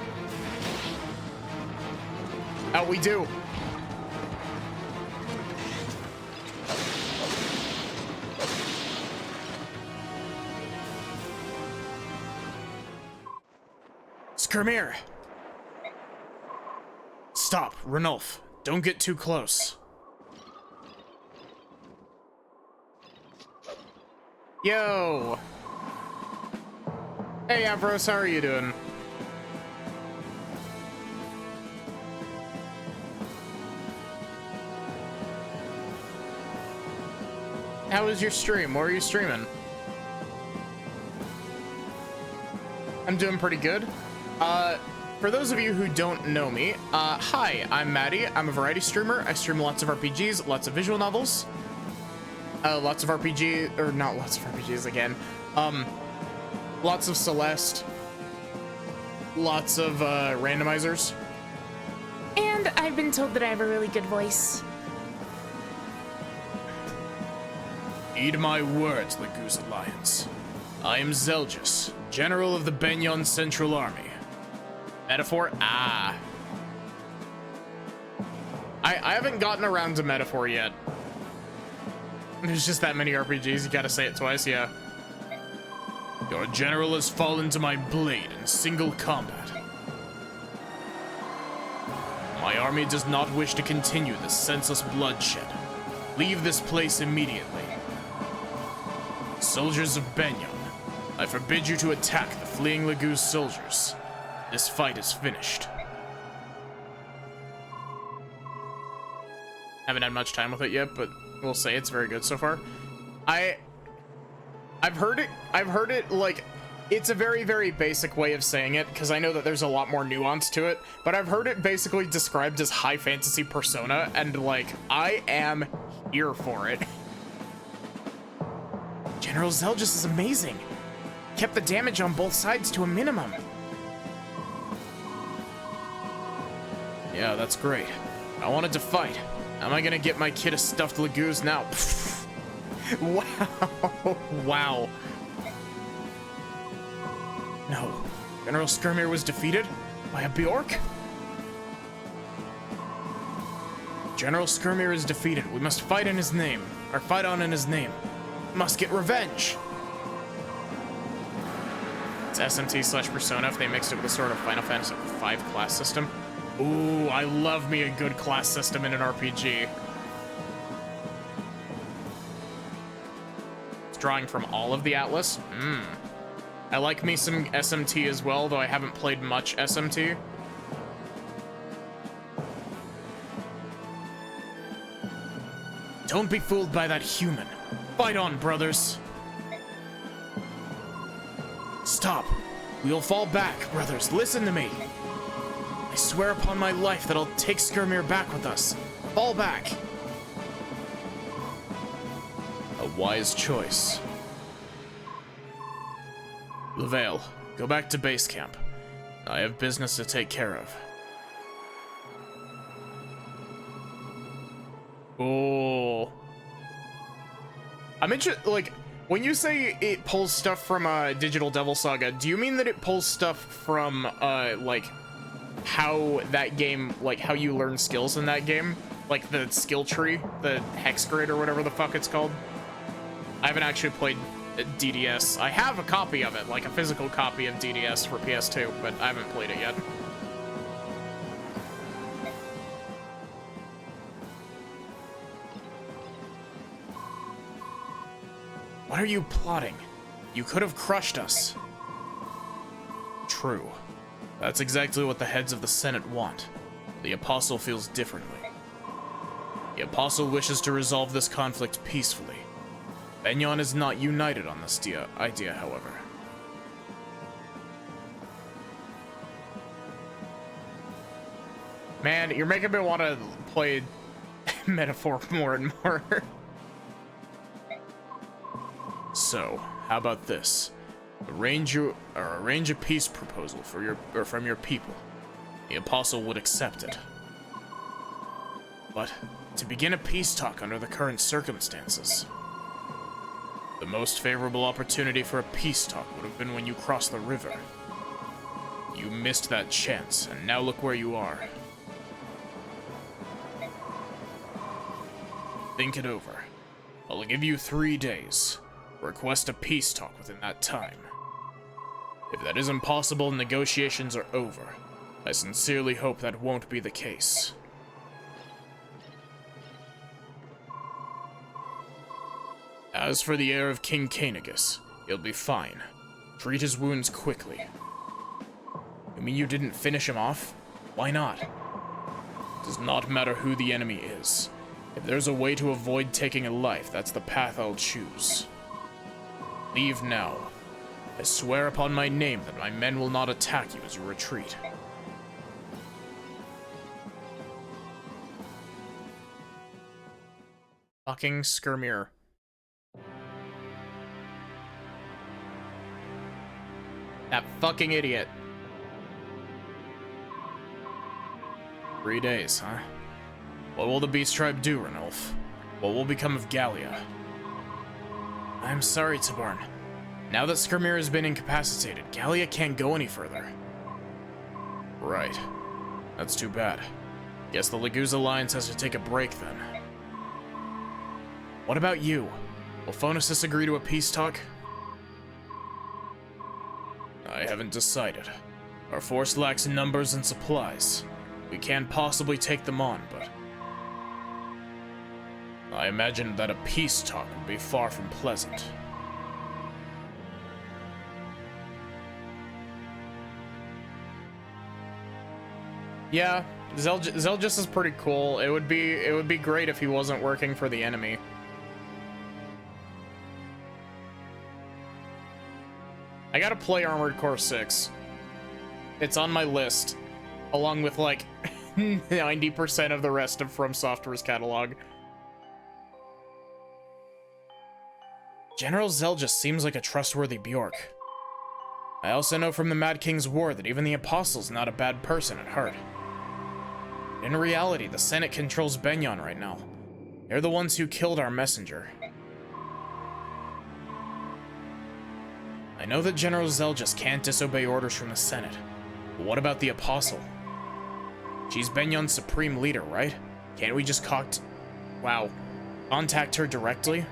Oh, we do. Skirmir! Stop, Ranulf. Don't get too close. Yo! Hey, Ambrose, how are you doing? How was your stream? What were you streaming? I'm doing pretty good. For those of you who don't know me, hi, I'm Maddie. I'm a variety streamer. I stream lots of RPGs, lots of visual novels, lots of RPG, or not lots of RPGs again, lots of Celeste, lots of randomizers. And I've been told that I have a really good voice. Heed my words, Laguz Alliance. I am Zelgis, General of the Benyon Central Army. Metaphor? Ah. I haven't gotten around to Metaphor yet. There's just that many RPGs, you gotta say it twice, yeah. Your general has fallen to my blade in single combat. My army does not wish to continue this senseless bloodshed. Leave this place immediately. Soldiers of Benyon, I forbid you to attack the fleeing Laguz soldiers. This fight is finished. Haven't had much time with it yet, but we'll say it's very good so far. I've heard it like, it's a very, very basic way of saying it, because I know that there's a lot more nuance to it, but I've heard it basically described as high fantasy Persona, and like, I am here for it. General Zelgis is amazing. Kept the damage on both sides to a minimum. Yeah, that's great. I wanted to fight. How am I gonna get my kid a stuffed Lagoose now? Wow. Wow. No. General Skirmir was defeated by a Bjork? General Skirmir is defeated. We must fight in his name. Or fight on in his name. Must get revenge. It's SMT/Persona if they mixed it with a sort of Final Fantasy V class system. Ooh, I love me a good class system in an RPG. It's drawing from all of the Atlas. I like me some SMT as well, though I haven't played much SMT. Don't be fooled by that human. Fight on, brothers. Stop. We'll fall back, brothers. Listen to me. I swear upon my life that I'll take Skirmir back with us. Fall back. A wise choice. Levale, go back to base camp. I have business to take care of. Oh. I'm interested, like, when you say it pulls stuff from Digital Devil Saga, do you mean that it pulls stuff from, like, how that game, like, how you learn skills in that game? Like, the skill tree? The hex grid or whatever the fuck it's called? I haven't actually played DDS. I have a copy of it, like a physical copy of DDS for PS2, but I haven't played it yet. What are you plotting? You could have crushed us. True. That's exactly what the heads of the Senate want. The Apostle feels differently. The Apostle wishes to resolve this conflict peacefully. Benyon is not united on this idea, however. Man, you're making me want to play Metaphor more and more. So, how about this? Arrange a peace proposal from your people. The Apostle would accept it. But to begin a peace talk under the current circumstances, the most favorable opportunity for a peace talk would have been when you crossed the river. You missed that chance, and now look where you are. Think it over. I'll give you 3 days. Request a peace talk within that time. If that isn't possible, negotiations are over. I sincerely hope that won't be the case. As for the heir of King Cainagus, he'll be fine. Treat his wounds quickly. You mean you didn't finish him off? Why not? It does not matter who the enemy is. If there's a way to avoid taking a life, that's the path I'll choose. Leave now. I swear upon my name that my men will not attack you as you retreat. Fucking Skirmir. That fucking idiot. 3 days, huh? What will the Beast Tribe do, Ranulf? What will become of Gallia? I'm sorry, Tabarn. Now that Skirmir has been incapacitated, Gallia can't go any further. Right. That's too bad. Guess the Lagoose Alliance has to take a break then. What about you? Will Phonesis agree to a peace talk? I haven't decided. Our force lacks numbers and supplies. We can't possibly take them on, but I imagine that a peace talk would be far from pleasant. Yeah, Zelgis is pretty cool. It would be great if he wasn't working for the enemy. I gotta play Armored Core 6. It's on my list, along with like 90% of the rest of From Software's catalog. General Zell just seems like a trustworthy Bjork. I also know from the Mad King's War that even the Apostle's not a bad person at heart. In reality, the Senate controls Benyon right now. They're the ones who killed our messenger. I know that General Zell just can't disobey orders from the Senate, but what about the Apostle? She's Benyon's supreme leader, right? Can't we just contact her directly?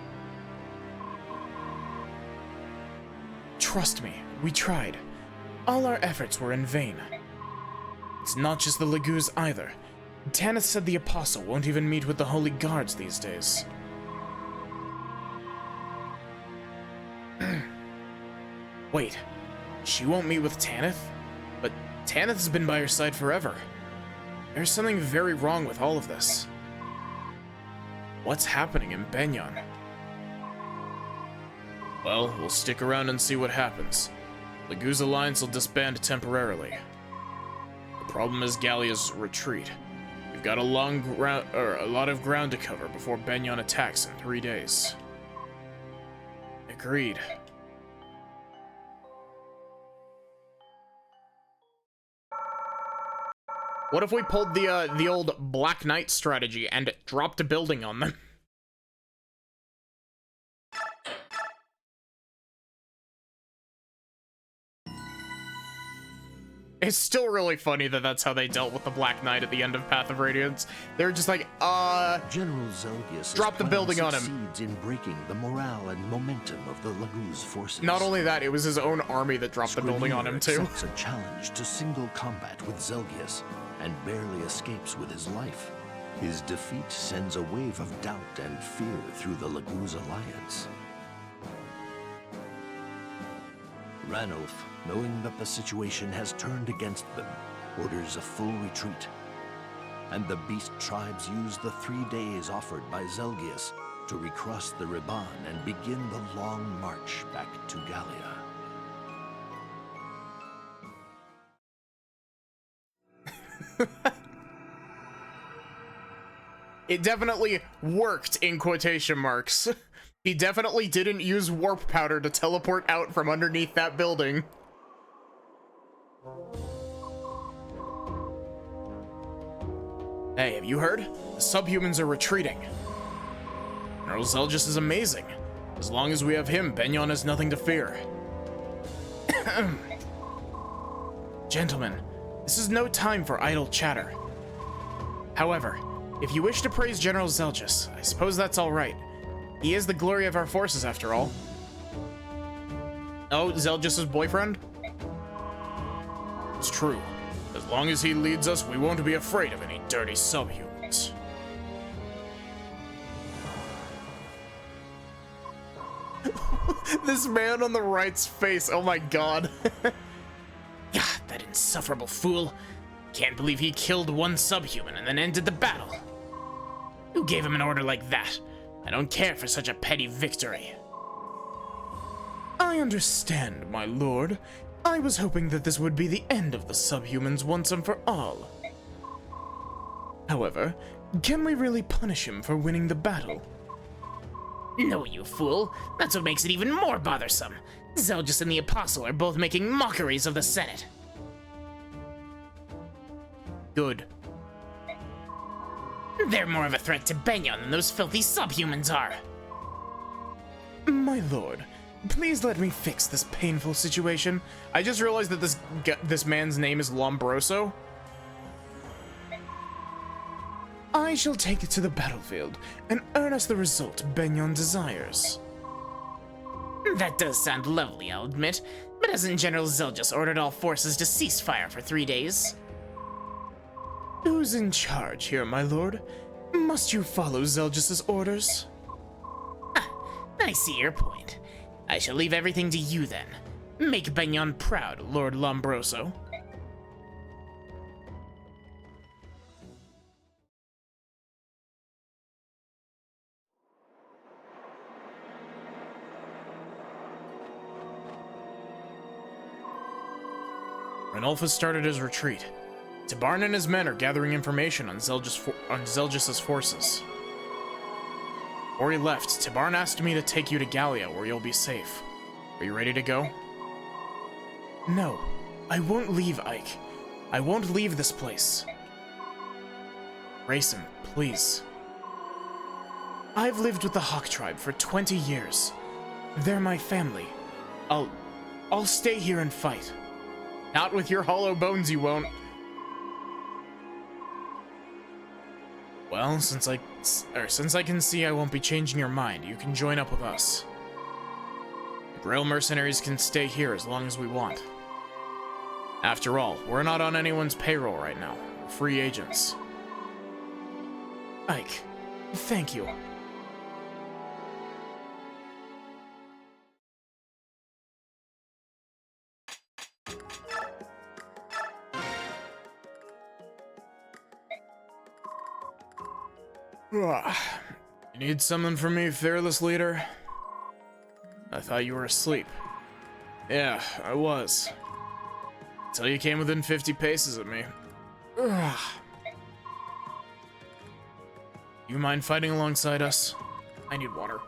Trust me, we tried. All our efforts were in vain. It's not just the Lagoos either. Tanith said the Apostle won't even meet with the Holy Guards these days. Wait, she won't meet with Tanith? But Tanith has been by her side forever. There's something very wrong with all of this. What's happening in Benyon? Well, we'll stick around and see what happens. Lagoo's alliance will disband temporarily. The problem is Gallia's retreat. We've got a lot of ground to cover before Benyon attacks in 3 days. Agreed. What if we pulled the old Black Knight strategy and dropped a building on them? It's still really funny that that's how they dealt with the Black Knight at the end of Path of Radiance. They're just like, General Zelgius drop the building on him. Succeeds in breaking the morale and momentum of the Lagoo's forces. Not only that, it was his own army that dropped the building on him too. Accepts a challenge to single combat with Zelgius and barely escapes with his life. His defeat sends a wave of doubt and fear through the Lagoo's alliance. Ranulf, knowing that the situation has turned against them, orders a full retreat. And the beast tribes use the 3 days offered by Zelgius to recross the Riban and begin the long march back to Gallia. It definitely worked in quotation marks. He definitely didn't use warp powder to teleport out from underneath that building. Hey, have you heard? The subhumans are retreating. General Zelgius is amazing. As long as we have him, Benyon has nothing to fear. Gentlemen, this is no time for idle chatter. However, if you wish to praise General Zelgius, I suppose that's all right. He is the glory of our forces, after all. Oh, Zelgius's boyfriend? It's true. As long as he leads us, we won't be afraid of any dirty subhumans. This man on the right's face, oh my god. God, that insufferable fool. Can't believe he killed one subhuman and then ended the battle. Who gave him an order like that? I don't care for such a petty victory. I understand, my lord. I was hoping that this would be the end of the subhumans once and for all. However, can we really punish him for winning the battle? No, you fool. That's what makes it even more bothersome. Zelgius and the Apostle are both making mockeries of the Senate. Good. They're more of a threat to Benyon than those filthy subhumans are. My lord, please let me fix this painful situation. I just realized that this man's name is Lombroso. I shall take it to the battlefield and earn us the result Benyon desires. That does sound lovely, I'll admit, but hasn't General Zelgius ordered all forces to cease fire for 3 days? Who's in charge here, my lord? Must you follow Zelgius's orders? I see your point. I shall leave everything to you then. Make Benyon proud, Lord Lombroso. Ranulf has started his retreat. Tabarn and his men are gathering information on Zelgis's forces. Before he left, Tabarn asked me to take you to Gallia, where you'll be safe. Are you ready to go? No, I won't leave, Ike. I won't leave this place. Rayson, please. I've lived with the Hawk Tribe for 20 years. They're my family. I'll stay here and fight. Not with your hollow bones, you won't. Well, since I can see I won't be changing your mind, you can join up with us. The Grail mercenaries can stay here as long as we want. After all, we're not on anyone's payroll right now. We're free agents. Ike, thank you. You need something from me, fearless leader? I thought you were asleep. Yeah, I was. Until you came within 50 paces of me. You mind fighting alongside us? I need water.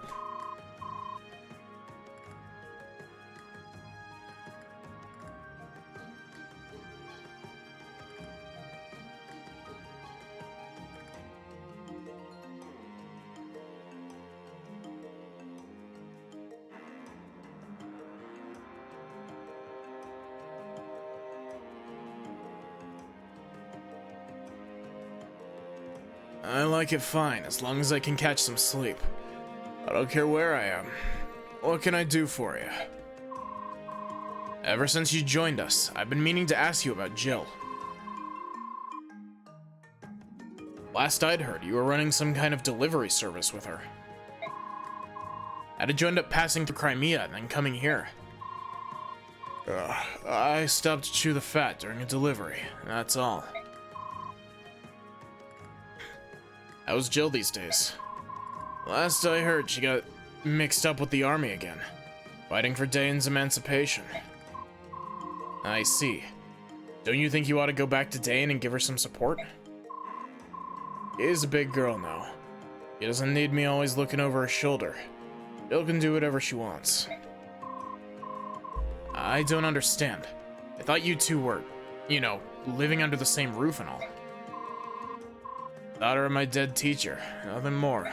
I like it fine, as long as I can catch some sleep. I don't care where I am. What can I do for you? Ever since you joined us, I've been meaning to ask you about Jill. Last I'd heard, you were running some kind of delivery service with her. How did you end up passing through Crimea and then coming here? I stopped to chew the fat during a delivery, that's all. How's Jill these days? Last I heard, she got mixed up with the army again, fighting for Dane's emancipation. I see. Don't you think you ought to go back to Dane and give her some support? She is a big girl now. She doesn't need me always looking over her shoulder. Jill can do whatever she wants. I don't understand. I thought you two were, living under the same roof and all. Daughter of my dead teacher, nothing more.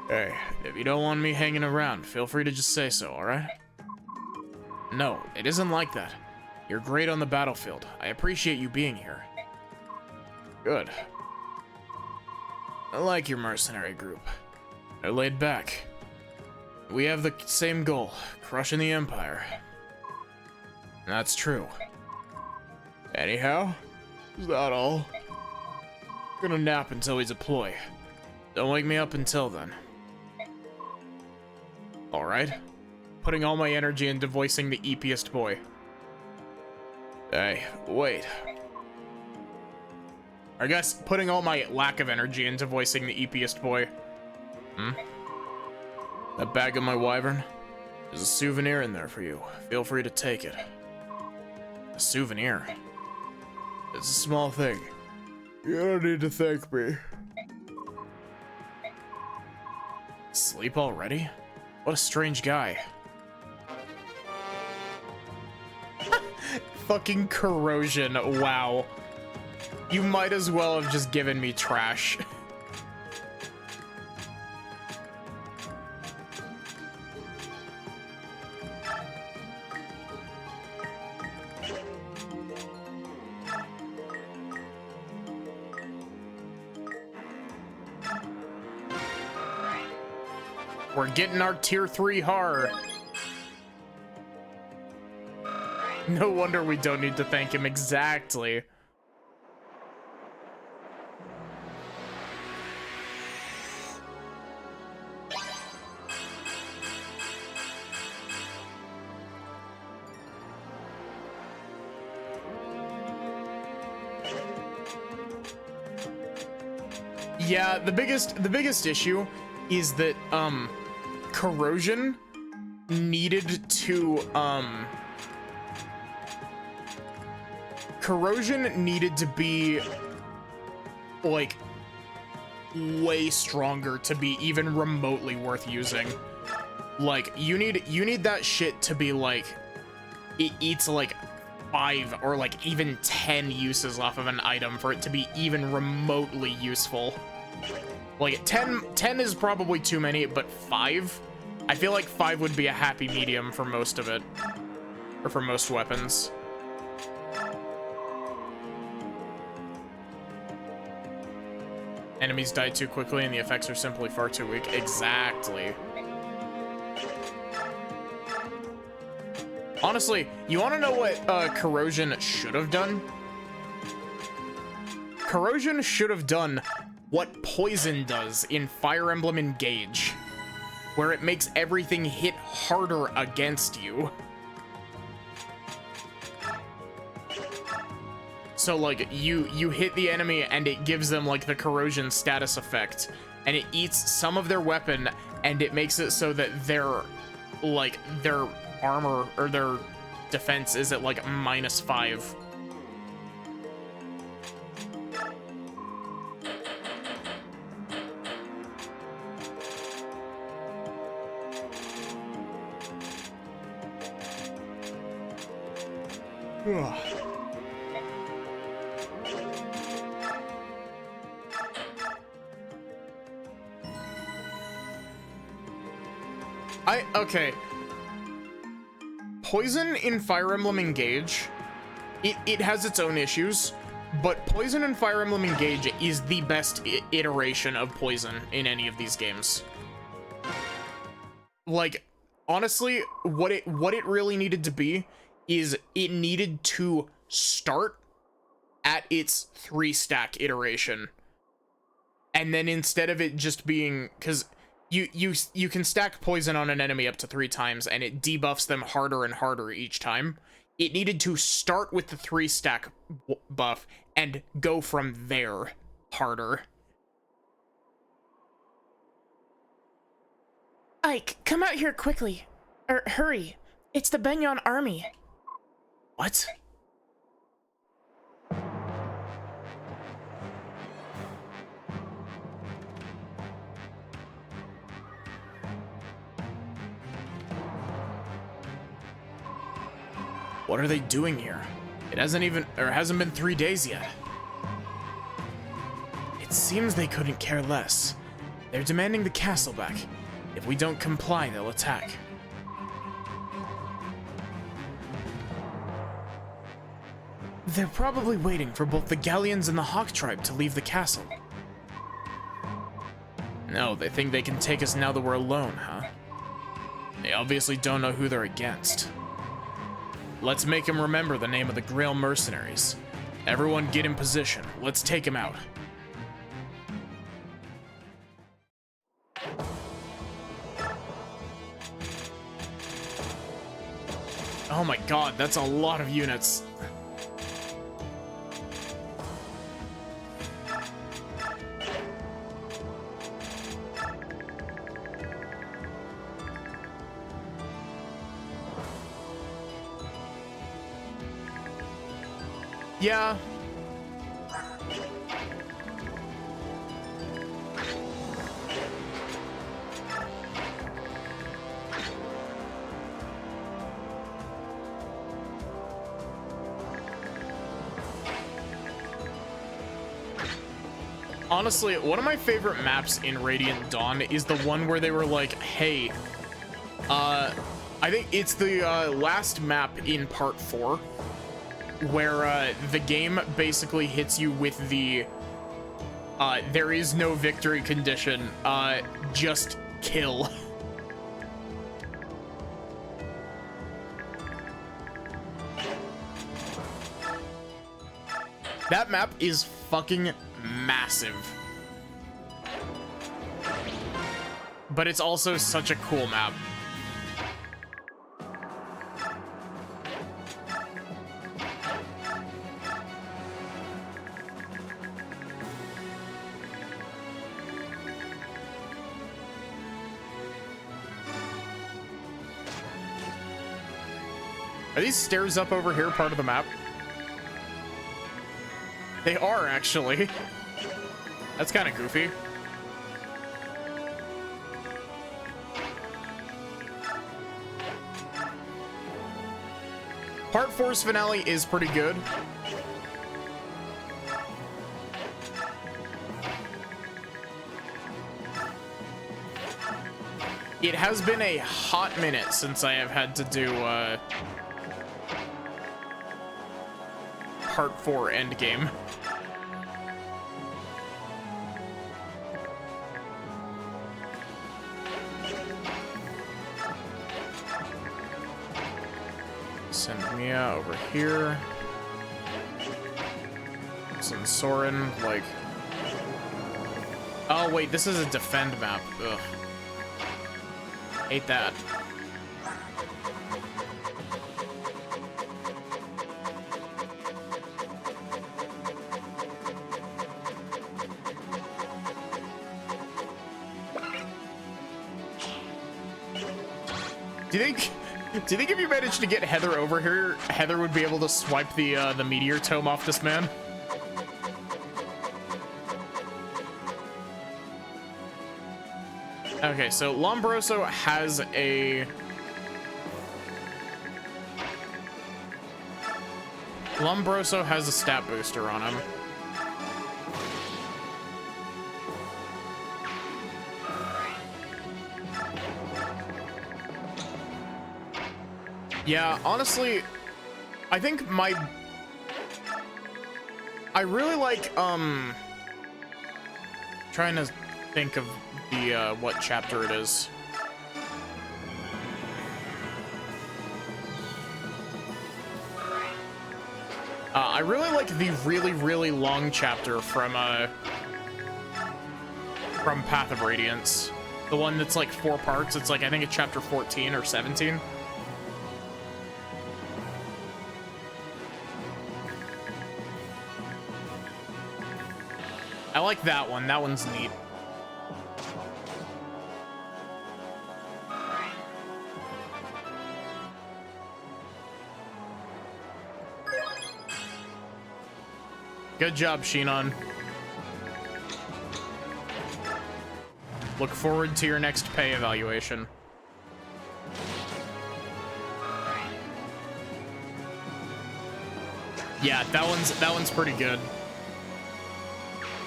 Hey, if you don't want me hanging around, feel free to just say so, alright? No, it isn't like that. You're great on the battlefield. I appreciate you being here. Good. I like your mercenary group. They're laid back. We have the same goal, crushing the Empire. That's true. Anyhow, is that all? I'm gonna nap until we deploy. Don't wake me up until then. Alright. Putting all my energy into voicing the eepiest boy. Hey, wait. I guess putting all my lack of energy into voicing the eepiest boy. That bag of my wyvern? There's a souvenir in there for you. Feel free to take it. A souvenir? It's a small thing. You don't need to thank me. Sleep already? What a strange guy. Fucking corrosion, wow. You might as well have just given me trash. We're getting our tier 3 horror. No wonder we don't need to thank him exactly. Yeah, the biggest issue is that corrosion needed to Corrosion needed to be, like, way stronger to be even remotely worth using. Like, you need that shit to be, like, it eats, like, 5 or, like, even 10 uses off of an item for it to be even remotely useful. Like, 10 is probably too many, but 5? I feel like 5 would be a happy medium for most of it. Or for most weapons. Enemies die too quickly and the effects are simply far too weak. Exactly. Honestly, you want to know what Corrosion should have done? Corrosion should have done what Poison does in Fire Emblem Engage, where it makes everything hit harder against you. So, like, you hit the enemy and it gives them, like, the corrosion status effect, and it eats some of their weapon, and it makes it so that their, like, their armor or their defense is at, like, -5. Ugh. Okay. Poison in Fire Emblem Engage, it has its own issues, but Poison in Fire Emblem Engage is the best iteration of Poison in any of these games. Like, honestly, what it really needed to be is it needed to start at its 3-stack iteration. And then instead of it just being, because you can stack poison on an enemy up to 3 times and it debuffs them harder and harder each time. It needed to start with the 3-stack buff and go from there harder. Ike, come out here quickly. Hurry. It's the Benyon army. What? What are they doing here? It hasn't been 3 days yet. It seems they couldn't care less. They're demanding the castle back. If we don't comply, they'll attack. They're probably waiting for both the Galleons and the Hawk tribe to leave the castle. No, they think they can take us now that we're alone, huh? They obviously don't know who they're against. Let's make them remember the name of the Grail mercenaries. Everyone get in position. Let's take him out. Oh my god, that's a lot of units. Yeah. Honestly, one of my favorite maps in Radiant Dawn is the one where they were like, hey, I think it's the last map in part 4, where the game basically hits you with the there is no victory condition, just kill. That map is fucking massive. But it's also such a cool map. Are these stairs up over here part of the map? They are, actually. That's kind of goofy. Part 4's finale is pretty good. It has been a hot minute since I have had to do Part 4 Endgame. Send Mia over here. Send Soren, like... Oh, wait, this is a defend map. Ugh. Hate that. Do you think if you managed to get Heather over here, Heather would be able to swipe the meteor tome off this man? Okay, so Lombroso has a... Lombroso has a stat booster on him. Yeah, honestly, I think I really like, trying to think of the, what chapter it is. I really like the really long chapter from Path of Radiance. The one that's like 4 parts. It's like, I think it's chapter 14 or 17. I like that one. That one's neat. Good job, Shinon. Look forward to your next pay evaluation. Yeah, that one's pretty good.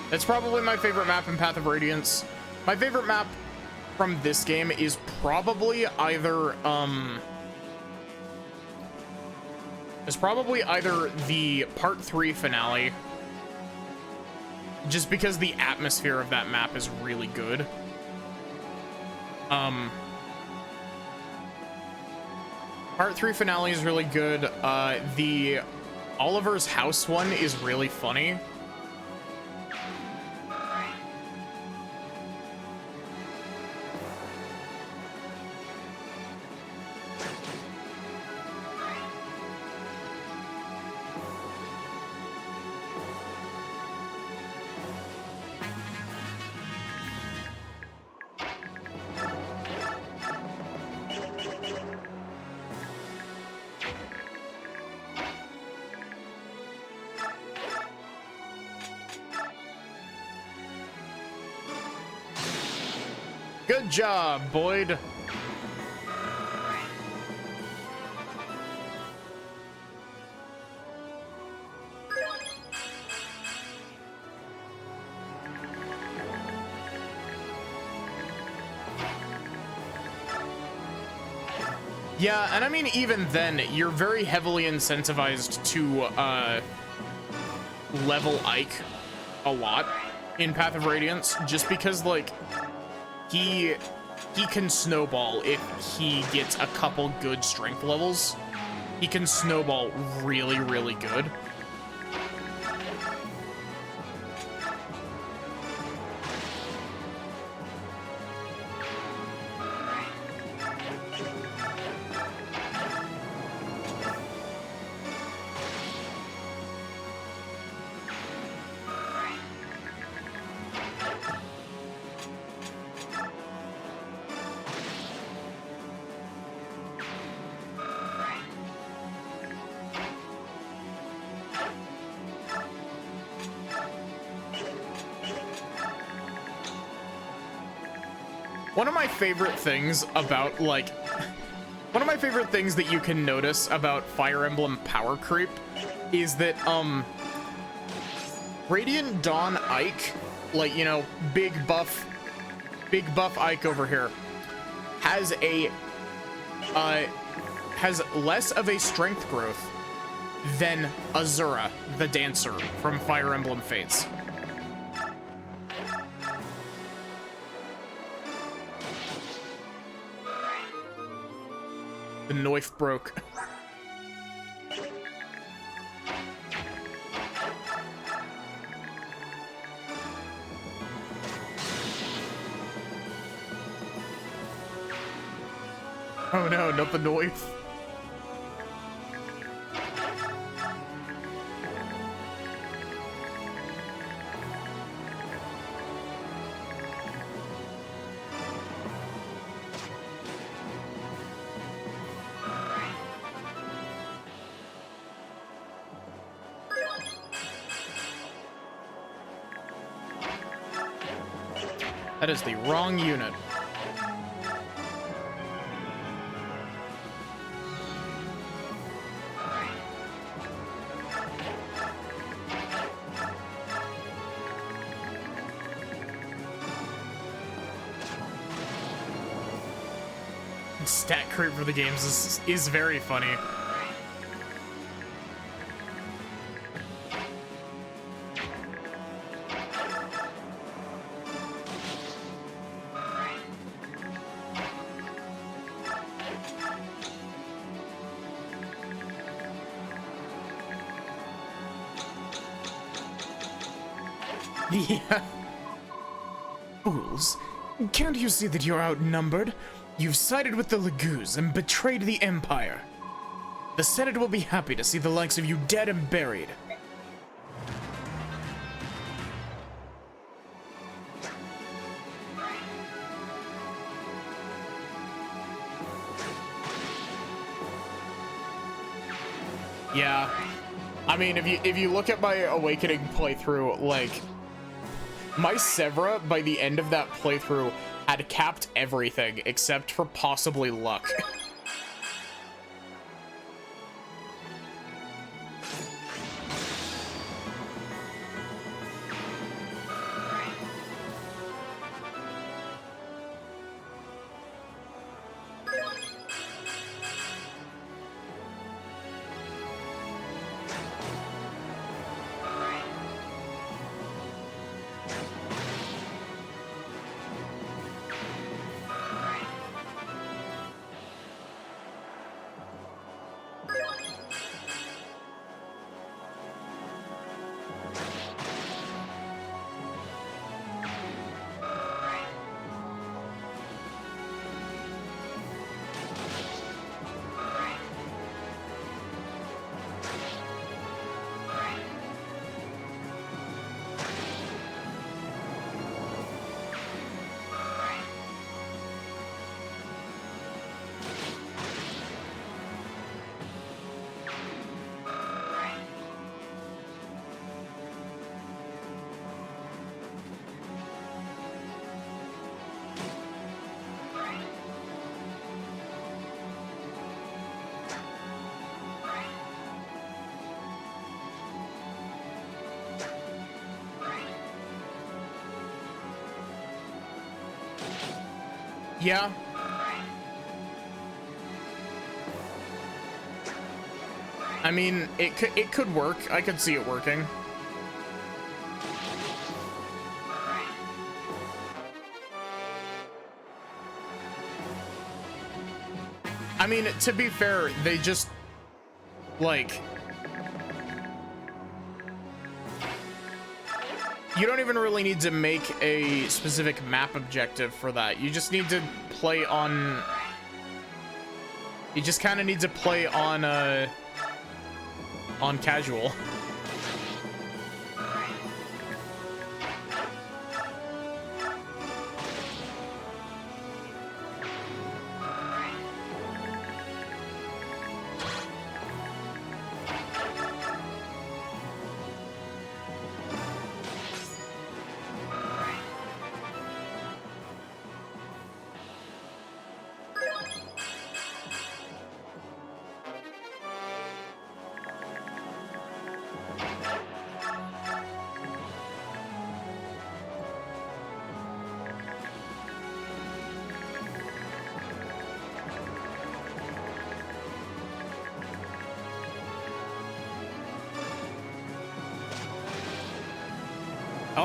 It's probably my favorite map in Path of Radiance. My favorite map from this game is probably either the Part 3 finale, just because the atmosphere of that map is really good. Part 3 finale is really good. The Oliver's house one is really funny. Good job, Boyd. Yeah, and I mean, even then, you're very heavily incentivized to level Ike a lot in Path of Radiance, just because, like, he can snowball if he gets a couple good strength levels. He can snowball really good. One of my favorite things about, like, one of my favorite things that you can notice about Fire Emblem power creep is that, Radiant Dawn Ike, like, you know, big buff Ike over here, has less of a strength growth than Azura, the dancer from Fire Emblem Fates. The knife broke. Oh no, not the knife. That is the wrong unit. Stat creep for the games is very funny. Yeah. Fools. Can't you see that you're outnumbered? You've sided with the Laguz and betrayed the Empire. The Senate will be happy to see the likes of you dead and buried. Yeah. I mean, if you look at my Awakening playthrough, like, my Severa, by the end of that playthrough, had capped everything except for possibly luck. Yeah. I mean, it could work. I could see it working. I mean, to be fair, they just, like, you don't even really need to make a specific map objective for that. You just need to play on, you just kind of need to play on casual.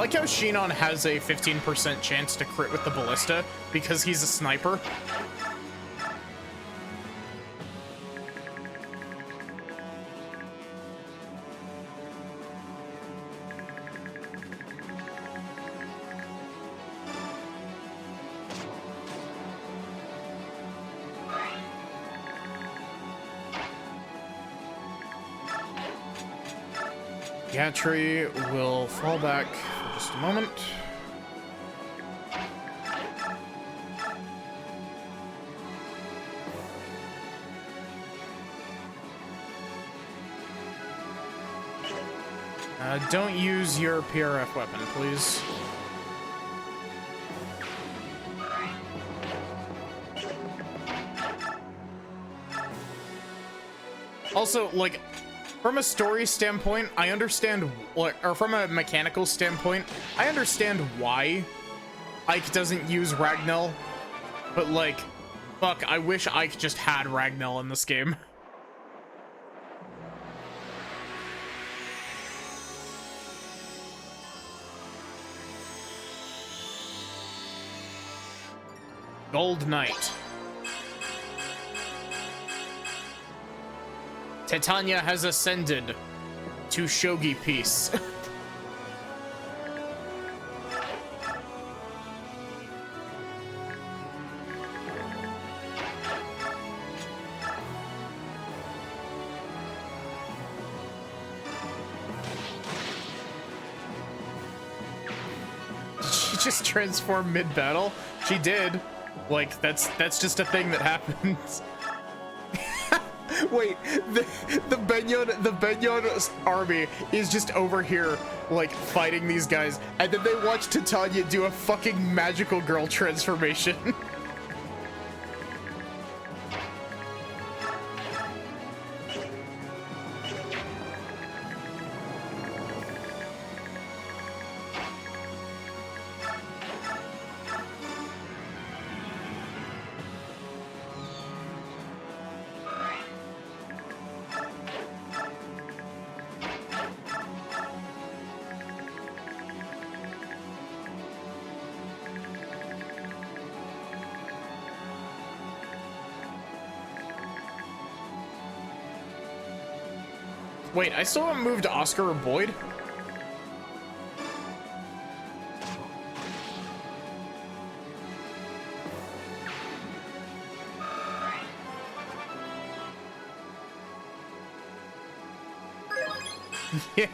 like how Shinon has a 15% chance to crit with the ballista because he's a sniper. Gatry will fall back for just a moment. Don't use your PRF weapon, please. Also, like, from a story standpoint, I understand, or from a mechanical standpoint, I understand why Ike doesn't use Ragnell, but like, fuck, I wish Ike just had Ragnell in this game. Gold Knight. Titania has ascended to Shogi Peace. She just transformed mid-battle? She did. Like, that's just a thing that happens. Wait, the Benyon army is just over here, like, fighting these guys, and then they watch Titania do a fucking magical girl transformation. Wait, I still haven't moved Oscar or Boyd? Yeah.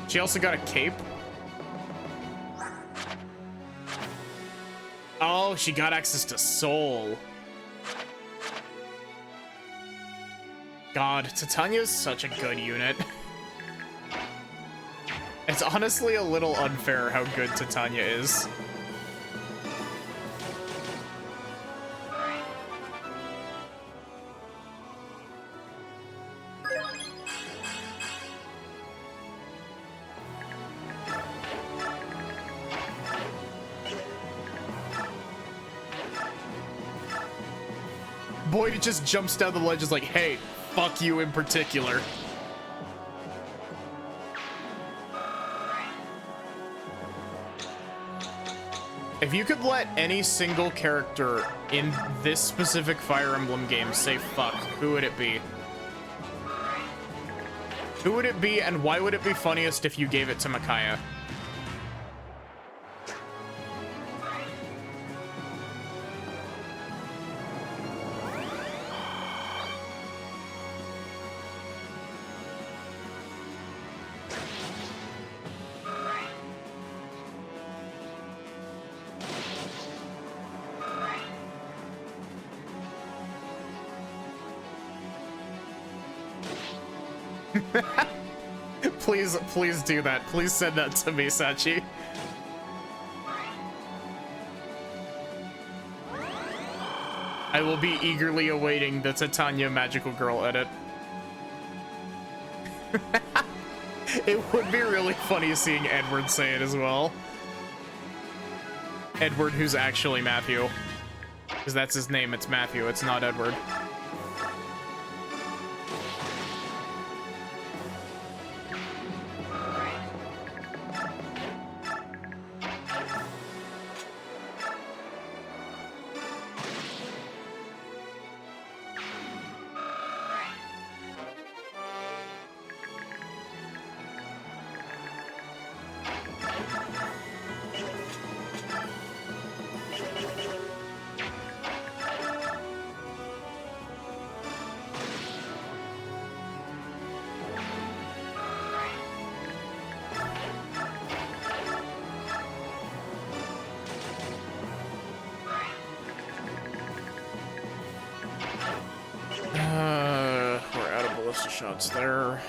She also got a cape. Oh, she got access to Soul. God, Titania's such a good unit. It's honestly a little unfair how good Titania is. Boyd just jumps down the ledge, is like, hey, fuck you in particular. If you could let any single character in this specific Fire Emblem game say fuck, who would it be? Who would it be, and why would it be funniest if you gave it to Micaiah? Please do that. Please send that to me, Sachi. I will be eagerly awaiting the Titania Magical Girl edit. It would be really funny seeing Edward say it as well. Edward, who's actually Matthew. Because that's his name, it's Matthew, it's not Edward. shots there.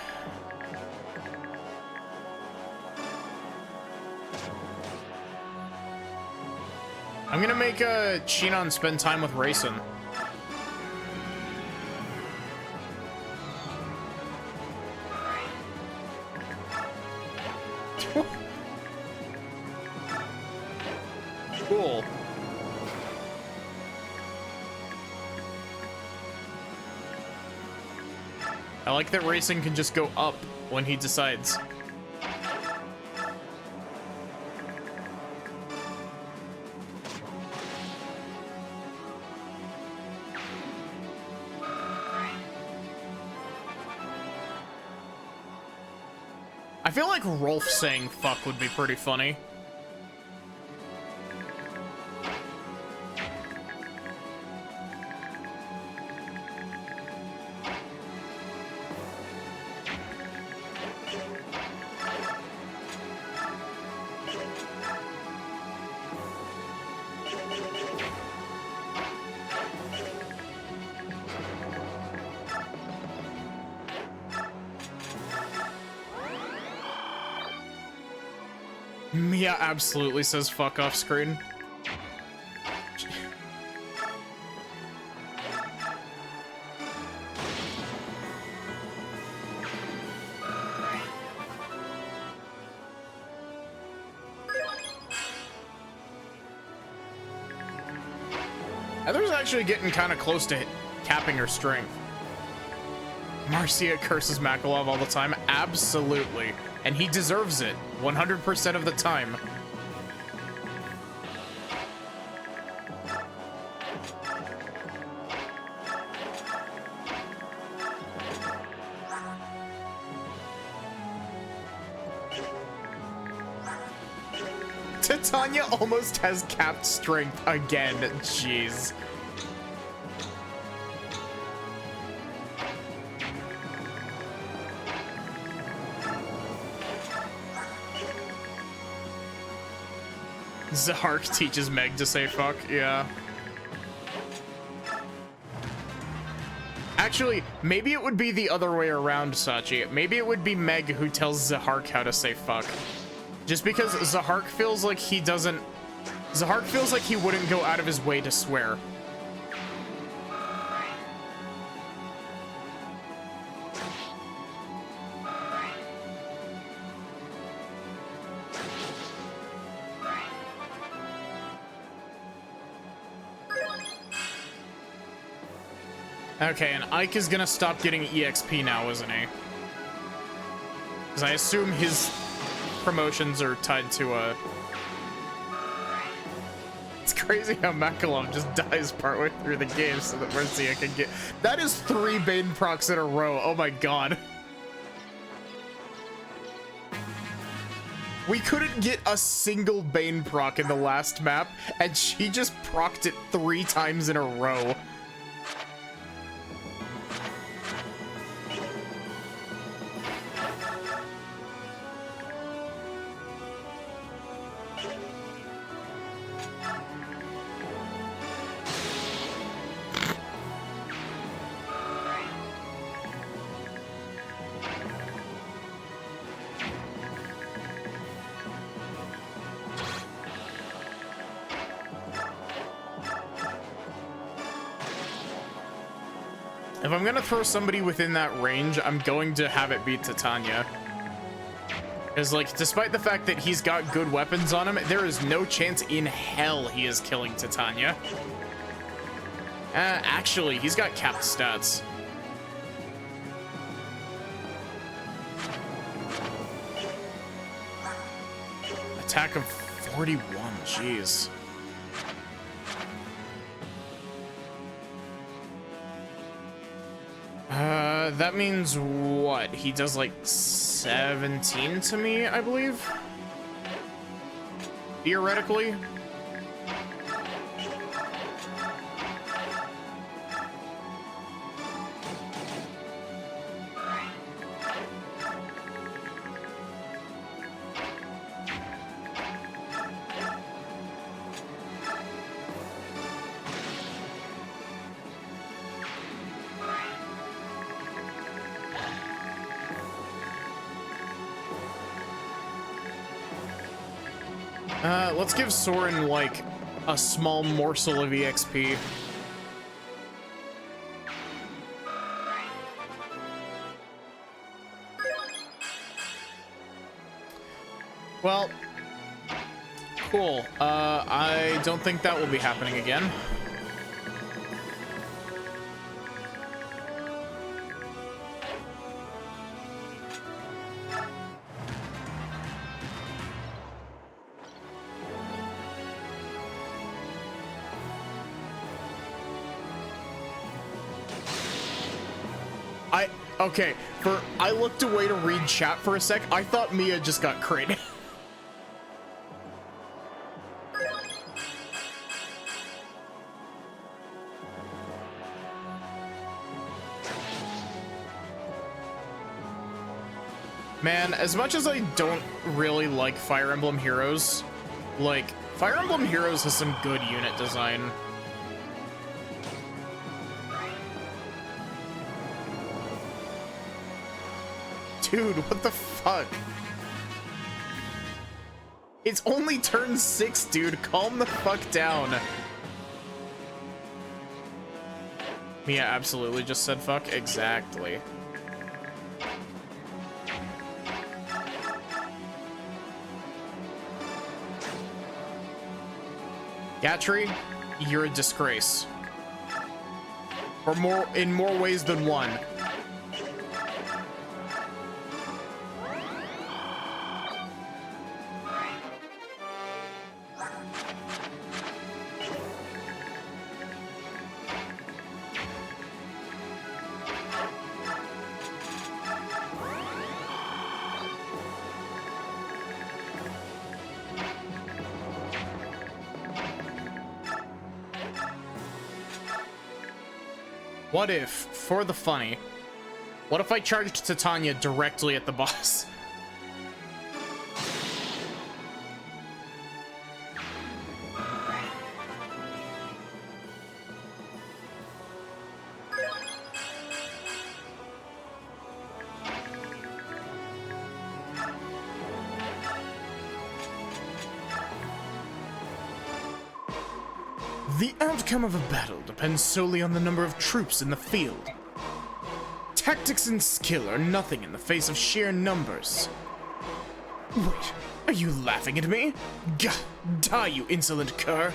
I'm gonna make Shinon spend time with Raisin. Cool. I like that Racing can just go up when he decides. I feel like Rolf saying fuck would be pretty funny. Mia absolutely says fuck off screen. Heather's actually getting kind of close to capping her strength. Marcia curses Makalov all the time. Absolutely. And he deserves it 100% of the time. Titania almost has capped strength again. Jeez. Zahark teaches Meg to say fuck, yeah. Actually, maybe it would be the other way around, Sachi. Maybe it would be Meg who tells Zahark how to say fuck. Just because Zahark feels like he doesn't... Zahark feels like he wouldn't go out of his way to swear. Okay, and Ike is gonna stop getting EXP now, isn't he? Because I assume his promotions are tied to It's crazy how Makalov just dies partway through the game so that Mercia can get... That is 3 Bane procs in a row. Oh my god. We couldn't get a single Bane proc in the last map, and she just procced it 3 times in a row. If I'm gonna throw somebody within that range, I'm going to have it beat Titania. Because, like, despite the fact that he's got good weapons on him, there is no chance in hell he is killing Titania. Actually, he's got capped stats. Attack of 41, jeez. That means what? He does like 17 to me, I believe? Theoretically? Let's give Soren, like, a small morsel of EXP. Well, cool. I don't think that will be happening again. Okay, I looked away to read chat for a sec. I thought Mia just got crit. Man, as much as I don't really like Fire Emblem Heroes, like, Fire Emblem Heroes has some good unit design. Dude, what the fuck? It's only turn 6, dude. Calm the fuck down. Mia absolutely just said fuck. Exactly. Gatry, you're a disgrace. Or in more ways than one. What if, for the funny, what if I charged Titania directly at the boss? The outcome of a battle depends solely on the number of troops in the field. Tactics and skill are nothing in the face of sheer numbers. Wait, are you laughing at me? Gah, die, you insolent cur!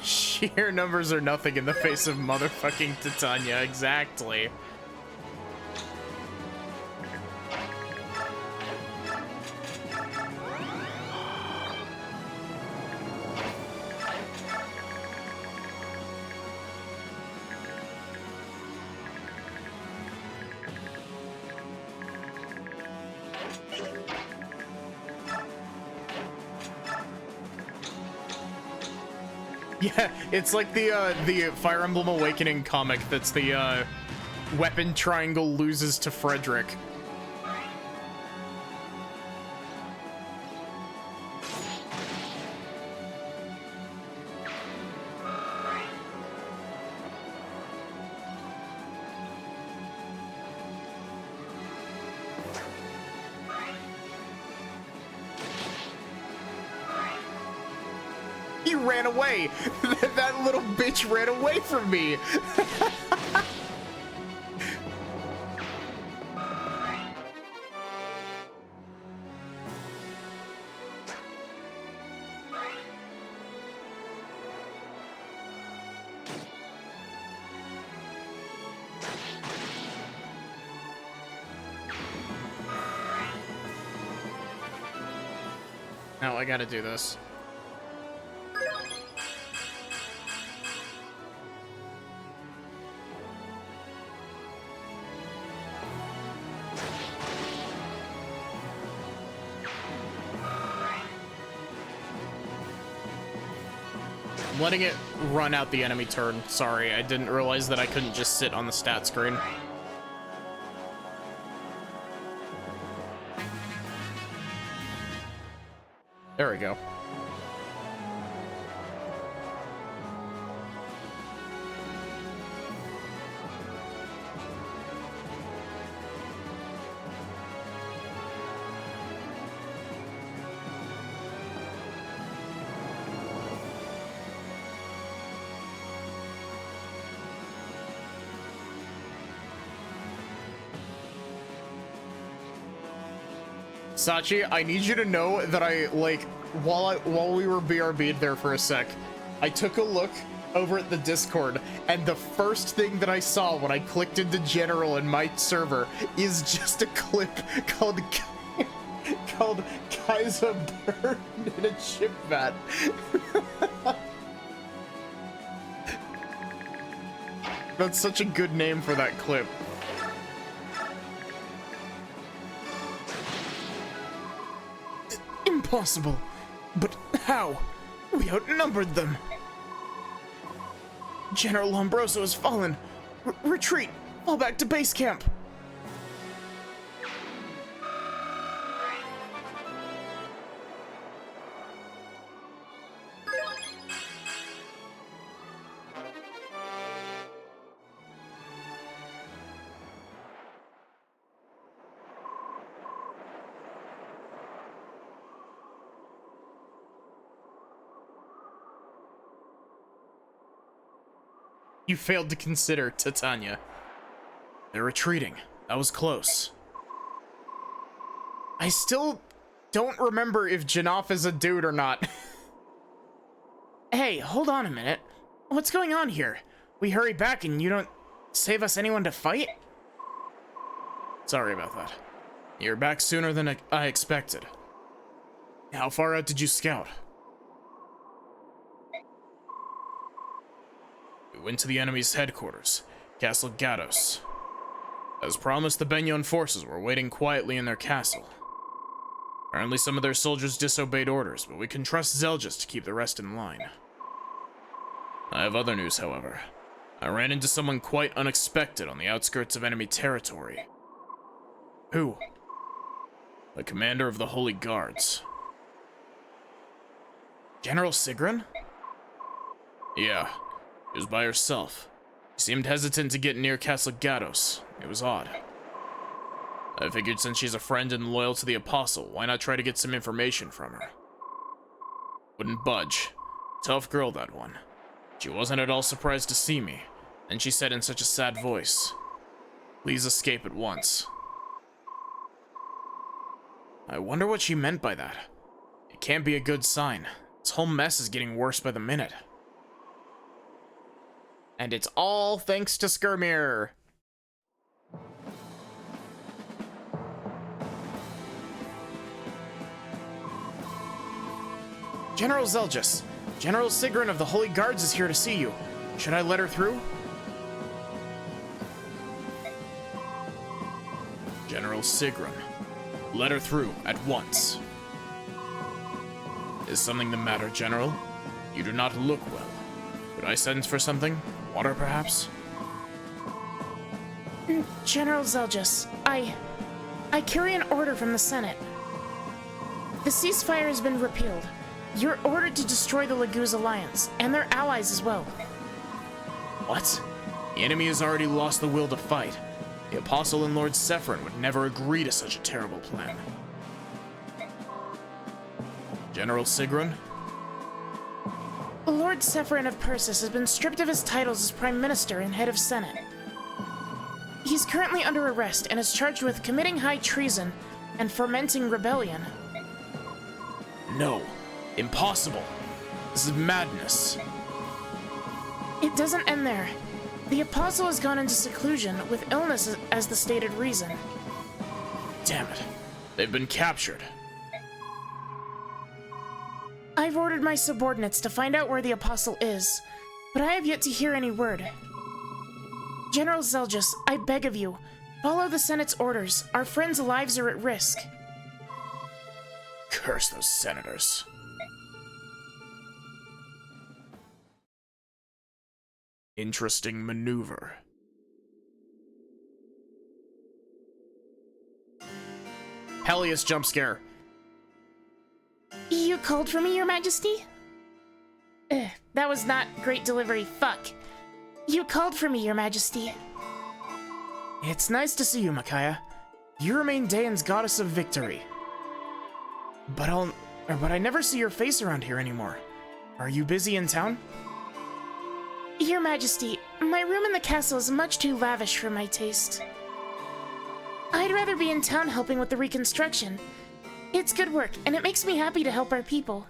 Sheer numbers are nothing in the face of motherfucking Titania, exactly. Yeah, it's like the Fire Emblem Awakening comic that's the weapon triangle loses to Frederick. He ran away! That little bitch ran away from me! Now I gotta do this. Letting it run out the enemy turn. Sorry, I didn't realize that I couldn't just sit on the stat screen. There we go. Sachi, I need you to know that I, like, while we were BRB'd there for a sec, I took a look over at the Discord, and the first thing that I saw when I clicked into General in my server is just a clip called Kaiser Burned in a chip vat. That's such a good name for that clip. Impossible. But how? We outnumbered them. General Lombroso has fallen. Retreat. Fall back to base camp. You failed to consider Titania. They're retreating. That was close. I still don't remember if Janov is a dude or not. Hey, hold on a minute. What's going on here? We hurry back and you don't save us anyone to fight? Sorry about that. You're back sooner than I expected. How far out did you scout? We went to the enemy's headquarters, Castle Gatos. As promised, the Benyon forces were waiting quietly in their castle. Apparently some of their soldiers disobeyed orders, but we can trust Zeljas to keep the rest in line. I have other news, however. I ran into someone quite unexpected on the outskirts of enemy territory. Who? The commander of the Holy Guards. General Sigrun? Yeah. She was by herself. She seemed hesitant to get near Castle Gatos. It was odd. I figured since she's a friend and loyal to the Apostle, why not try to get some information from her? Wouldn't budge. Tough girl, that one. She wasn't at all surprised to see me, and she said in such a sad voice, "Please escape at once." I wonder what she meant by that. It can't be a good sign. This whole mess is getting worse by the minute. And it's all thanks to Skirmir. General Zeljas, General Sigrun of the Holy Guards is here to see you. Should I let her through? General Sigrun, let her through at once. Is something the matter, General? You do not look well. Could I send for something? Water, perhaps? General Zeljas, I carry an order from the Senate. The ceasefire has been repealed. You're ordered to destroy the Laguz Alliance, and their allies as well. What? The enemy has already lost the will to fight. The Apostle and Lord Sephron would never agree to such a terrible plan. General Sigrun? Lord Sephron of Persis has been stripped of his titles as Prime Minister and Head of Senate. He's currently under arrest and is charged with committing high treason and fomenting rebellion. No. Impossible. This is madness. It doesn't end there. The Apostle has gone into seclusion with illness as the stated reason. Damn it. They've been captured. I've ordered my subordinates to find out where the Apostle is, but I have yet to hear any word. General Zeljas, I beg of you, follow the Senate's orders. Our friends' lives are at risk. Curse those senators. Interesting maneuver. Peleus jump scare. You called for me, Your Majesty? That was not great delivery, fuck. You called for me, Your Majesty. It's nice to see you, Micaiah. You remain Dayan's goddess of victory. But I never see your face around here anymore. Are you busy in town? Your Majesty, my room in the castle is much too lavish for my taste. I'd rather be in town helping with the reconstruction. It's good work, and it makes me happy to help our people.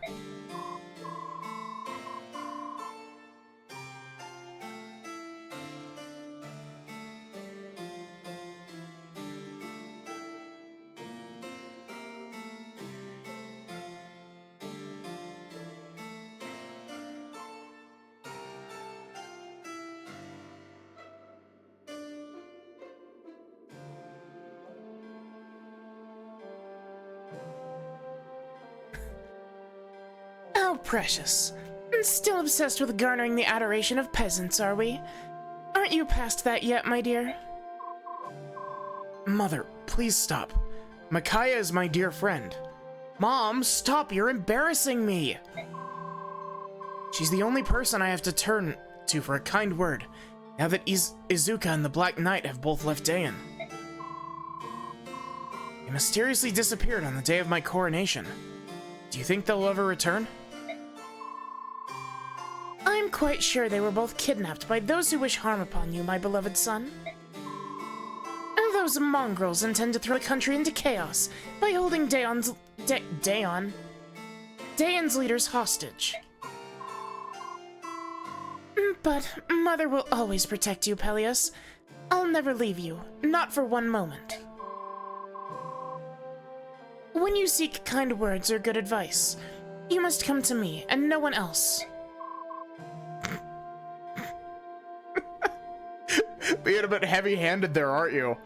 How precious. Still obsessed with garnering the adoration of peasants, are we? Aren't you past that yet, my dear? Mother, please stop. Micaiah is my dear friend. Mom, stop, you're embarrassing me. She's the only person I have to turn to for a kind word, now that Izuka and the Black Knight have both left Dayan. They mysteriously disappeared on the day of my coronation. Do you think they'll ever return? I'm quite sure they were both kidnapped by those who wish harm upon you, my beloved son. And those mongrels intend to throw the country into chaos by holding Dayan's leaders hostage. But Mother will always protect you, Peleus. I'll never leave you, not for one moment. When you seek kind words or good advice, you must come to me and no one else. Being a bit heavy-handed there, aren't you?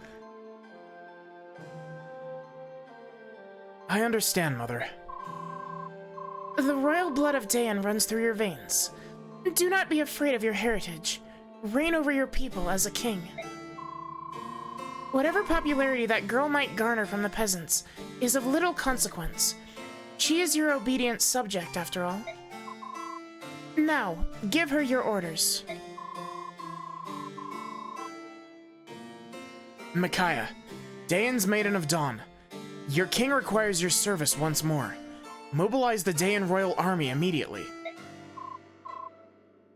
I understand, Mother. The royal blood of Dayan runs through your veins. Do not be afraid of your heritage. Reign over your people as a king. Whatever popularity that girl might garner from the peasants is of little consequence. She is your obedient subject, after all. Now, give her your orders. Micaiah, Dayan's Maiden of Dawn. Your king requires your service once more. Mobilize the Dayan Royal Army immediately.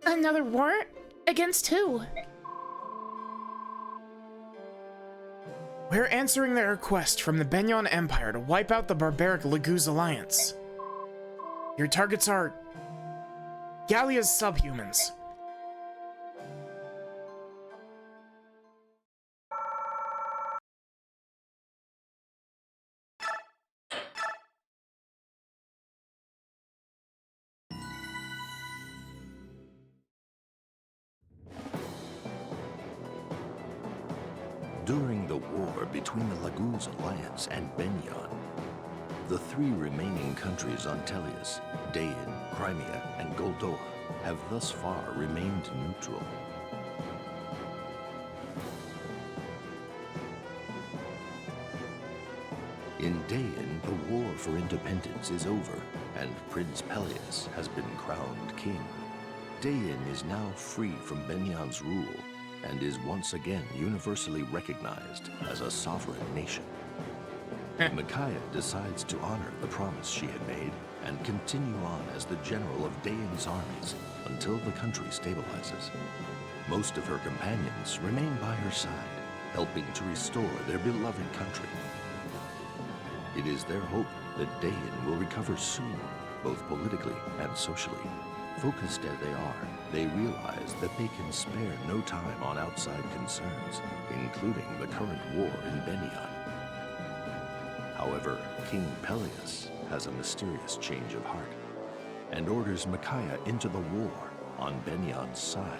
Another war? Against who? We're answering the request from the Benyon Empire to wipe out the barbaric Laguz Alliance. Your targets are Gallia's subhumans. During the war between the Laguz Alliance and Benyon, the three remaining countries on Tellius, Dayan, Crimea, and Goldoa, have thus far remained neutral. In Dayan, the war for independence is over, and Prince Peleus has been crowned king. Dayan is now free from Benyon's rule, and is once again universally recognized as a sovereign nation. Micaiah decides to honor the promise she had made and continue on as the general of Dayan's armies until the country stabilizes. Most of her companions remain by her side, helping to restore their beloved country. It is their hope that Dayan will recover soon, both politically and socially. Focused as they are, they realize that they can spare no time on outside concerns, including the current war in Benyon. However, King Peleus has a mysterious change of heart and orders Micaiah into the war on Benyon's side.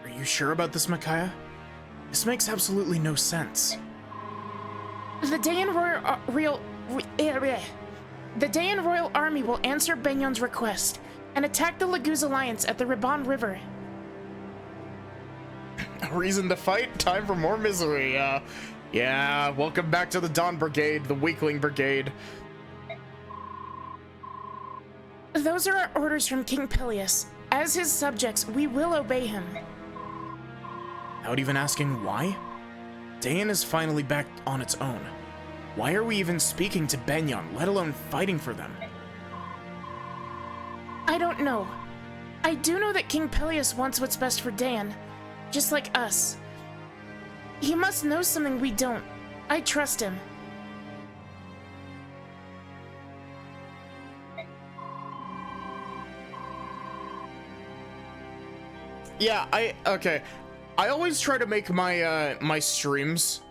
Are you sure about this, Micaiah? This makes absolutely no sense. The Dayan Royal Army will answer Benyon's request and attack the Laguz Alliance at the Riban River. A reason to fight? Time for more misery. Yeah, welcome back to the Dawn Brigade, the Weakling Brigade. Those are our orders from King Peleus. As his subjects, we will obey him. Without even asking why? Dayan is finally back on its own. Why are we even speaking to Benyon, let alone fighting for them? I don't know. I do know that King Peleus wants what's best for Dayan, just like us. He must know something we don't. I trust him. Yeah, okay. I always try to make my my streams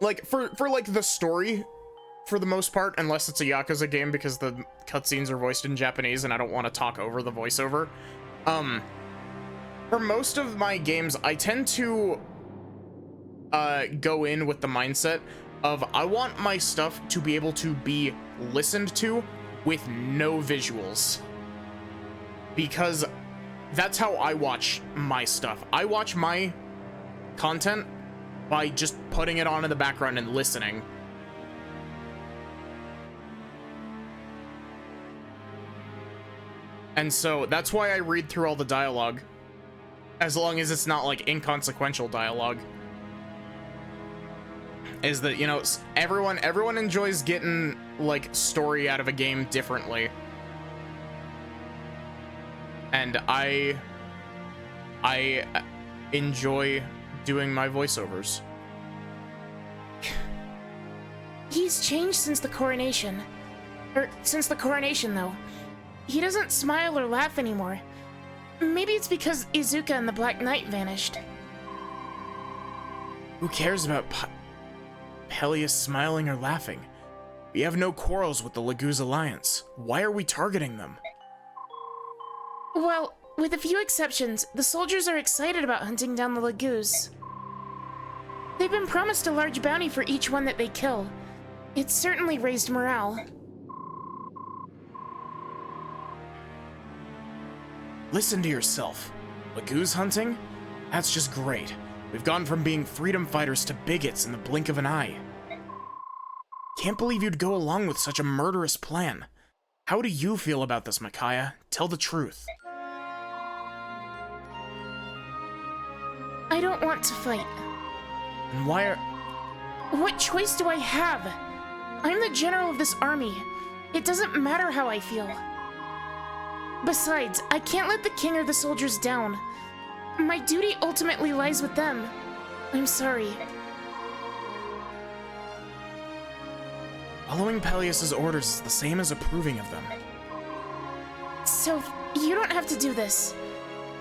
like for like the story for the most part, unless it's a Yakuza game because the cutscenes are voiced in Japanese and I don't want to talk over the voiceover. For most of my games, I tend to go in with the mindset of I want my stuff to be able to be listened to with no visuals, because that's how I watch my stuff. I watch my content by just putting it on in the background and listening. And so that's why I read through all the dialogue, as long as it's not like inconsequential dialogue. Is that, you know, everyone enjoys getting like story out of a game differently. And I enjoy doing my voiceovers. He's changed since the coronation. Since the coronation, though. He doesn't smile or laugh anymore. Maybe it's because Izuka and the Black Knight vanished. Who cares about Peleus smiling or laughing? We have no quarrels with the Laguz Alliance. Why are we targeting them? Well, with a few exceptions, the soldiers are excited about hunting down the Laguz. They've been promised a large bounty for each one that they kill. It's certainly raised morale. Listen to yourself. Laguz hunting? That's just great. We've gone from being freedom fighters to bigots in the blink of an eye. Can't believe you'd go along with such a murderous plan. How do you feel about this, Micaiah? Tell the truth. I don't want to fight. And why are... What choice do I have? I'm the general of this army. It doesn't matter how I feel. Besides, I can't let the king or the soldiers down. My duty ultimately lies with them. I'm sorry. Following Peleus' orders is the same as approving of them. So, you don't have to do this.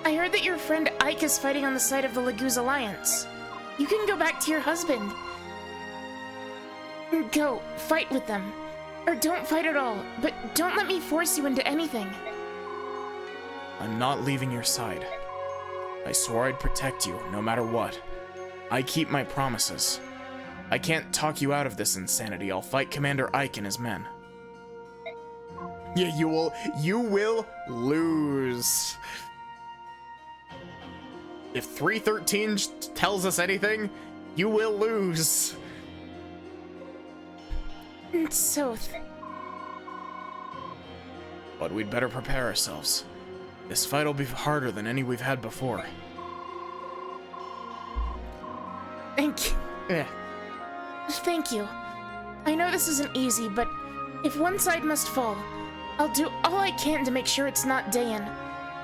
I heard that your friend Ike is fighting on the side of the Laguz Alliance. You can go back to your husband. Go, fight with them. Or don't fight at all, but don't let me force you into anything. I'm not leaving your side. I swore I'd protect you, no matter what. I keep my promises. I can't talk you out of this insanity. I'll fight Commander Ike and his men. Yeah, you will lose. If 313 tells us anything, you will lose. Soth. But we'd better prepare ourselves. This fight will be harder than any we've had before. Thank you. Yeah. Thank you. I know this isn't easy, but if one side must fall, I'll do all I can to make sure it's not Dayan.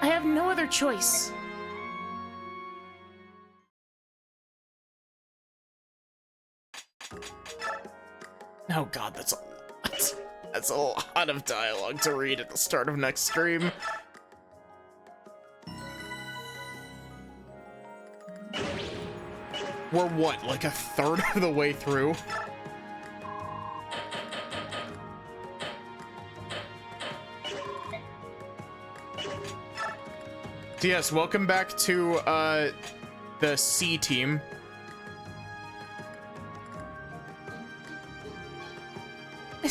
I have no other choice. Oh god, that's a lot of dialogue to read at the start of next stream. We're what, like a third of the way through? So yes, welcome back to the C team.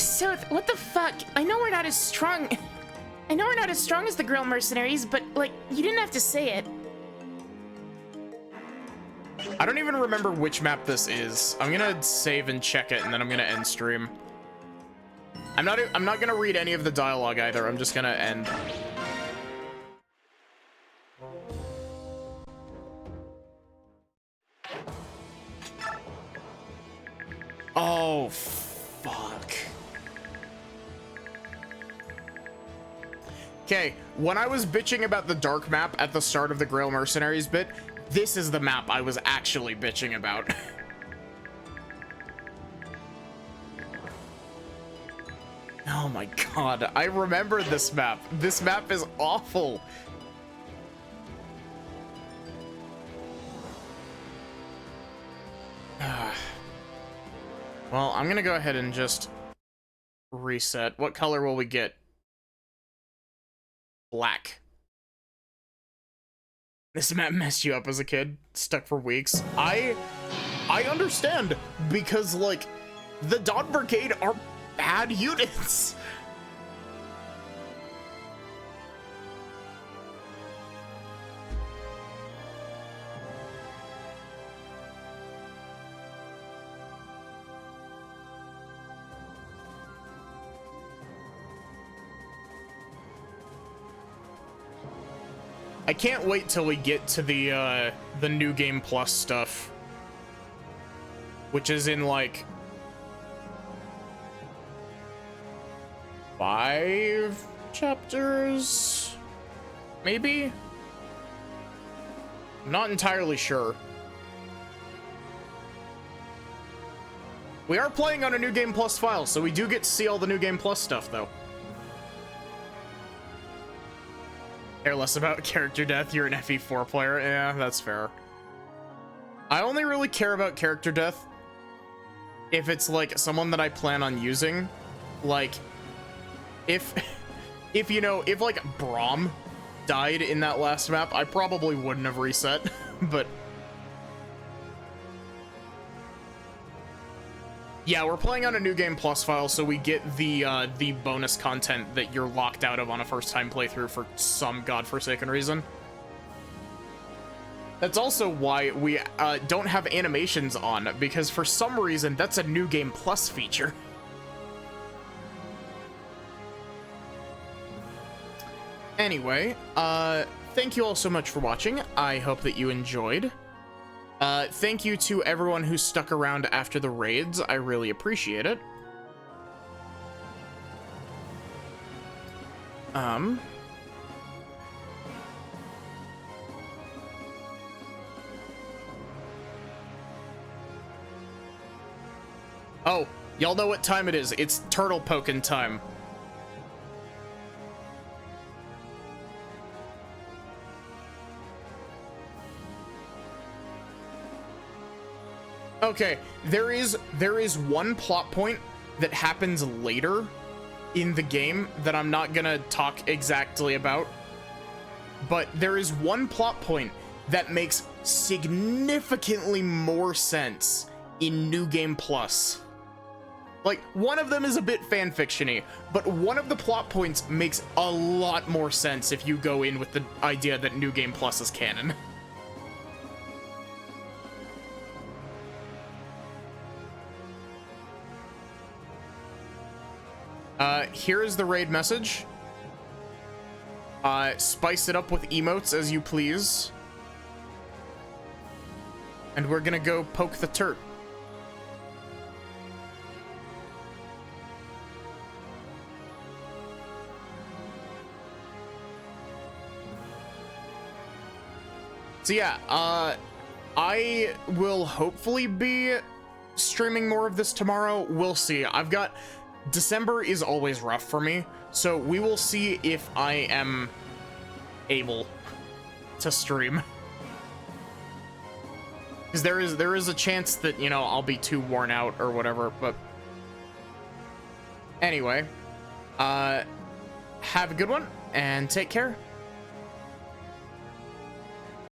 So, what the fuck? I know we're not as strong. I know we're not as strong as the Grill Mercenaries, but, like, you didn't have to say it. I don't even remember which map this is. I'm gonna save and check it, and then I'm gonna end stream. I'm not gonna read any of the dialogue either. I'm just gonna end. Oh, fuck. Okay, when I was bitching about the dark map at the start of the Grail Mercenaries bit, this is the map I was actually bitching about. Oh my god, I remember this map. This map is awful. Well, I'm gonna go ahead and just reset. What color will we get? Black. This map messed you up as a kid, stuck for weeks. I understand, because, like, the Dawn Brigade are bad units. I can't wait till we get to the New Game Plus stuff, which is in, like, 5 chapters, maybe? I'm not entirely sure. We are playing on a New Game Plus file, so we do get to see all the New Game Plus stuff, though. Care less about character death, you're an FE4 player. Yeah, that's fair. I only really care about character death if it's, like, someone that I plan on using. Like, if you know, if, like, Braum died in that last map, I probably wouldn't have reset, but... Yeah, we're playing on a New Game Plus file, so we get the bonus content that you're locked out of on a first-time playthrough for some godforsaken reason. That's also why we don't have animations on, because for some reason, that's a New Game Plus feature. Anyway, thank you all so much for watching. I hope that you enjoyed. Thank you to everyone who stuck around after the raids. I really appreciate it. Oh, y'all know what time it is. It's turtle poking time. Okay, there is one plot point that happens later in the game that I'm not gonna talk exactly about, but there is one plot point that makes significantly more sense in New Game Plus. Like, one of them is a bit fanfiction-y, but one of the plot points makes a lot more sense if you go in with the idea that New Game Plus is canon. Here is the raid message. Spice it up with emotes as you please. And we're gonna go poke the turret. So yeah, I will hopefully be streaming more of this tomorrow. We'll see. December is always rough for me, so we will see if I am able to stream. Because there is a chance that, you know, I'll be too worn out or whatever, but... Anyway, have a good one, and take care.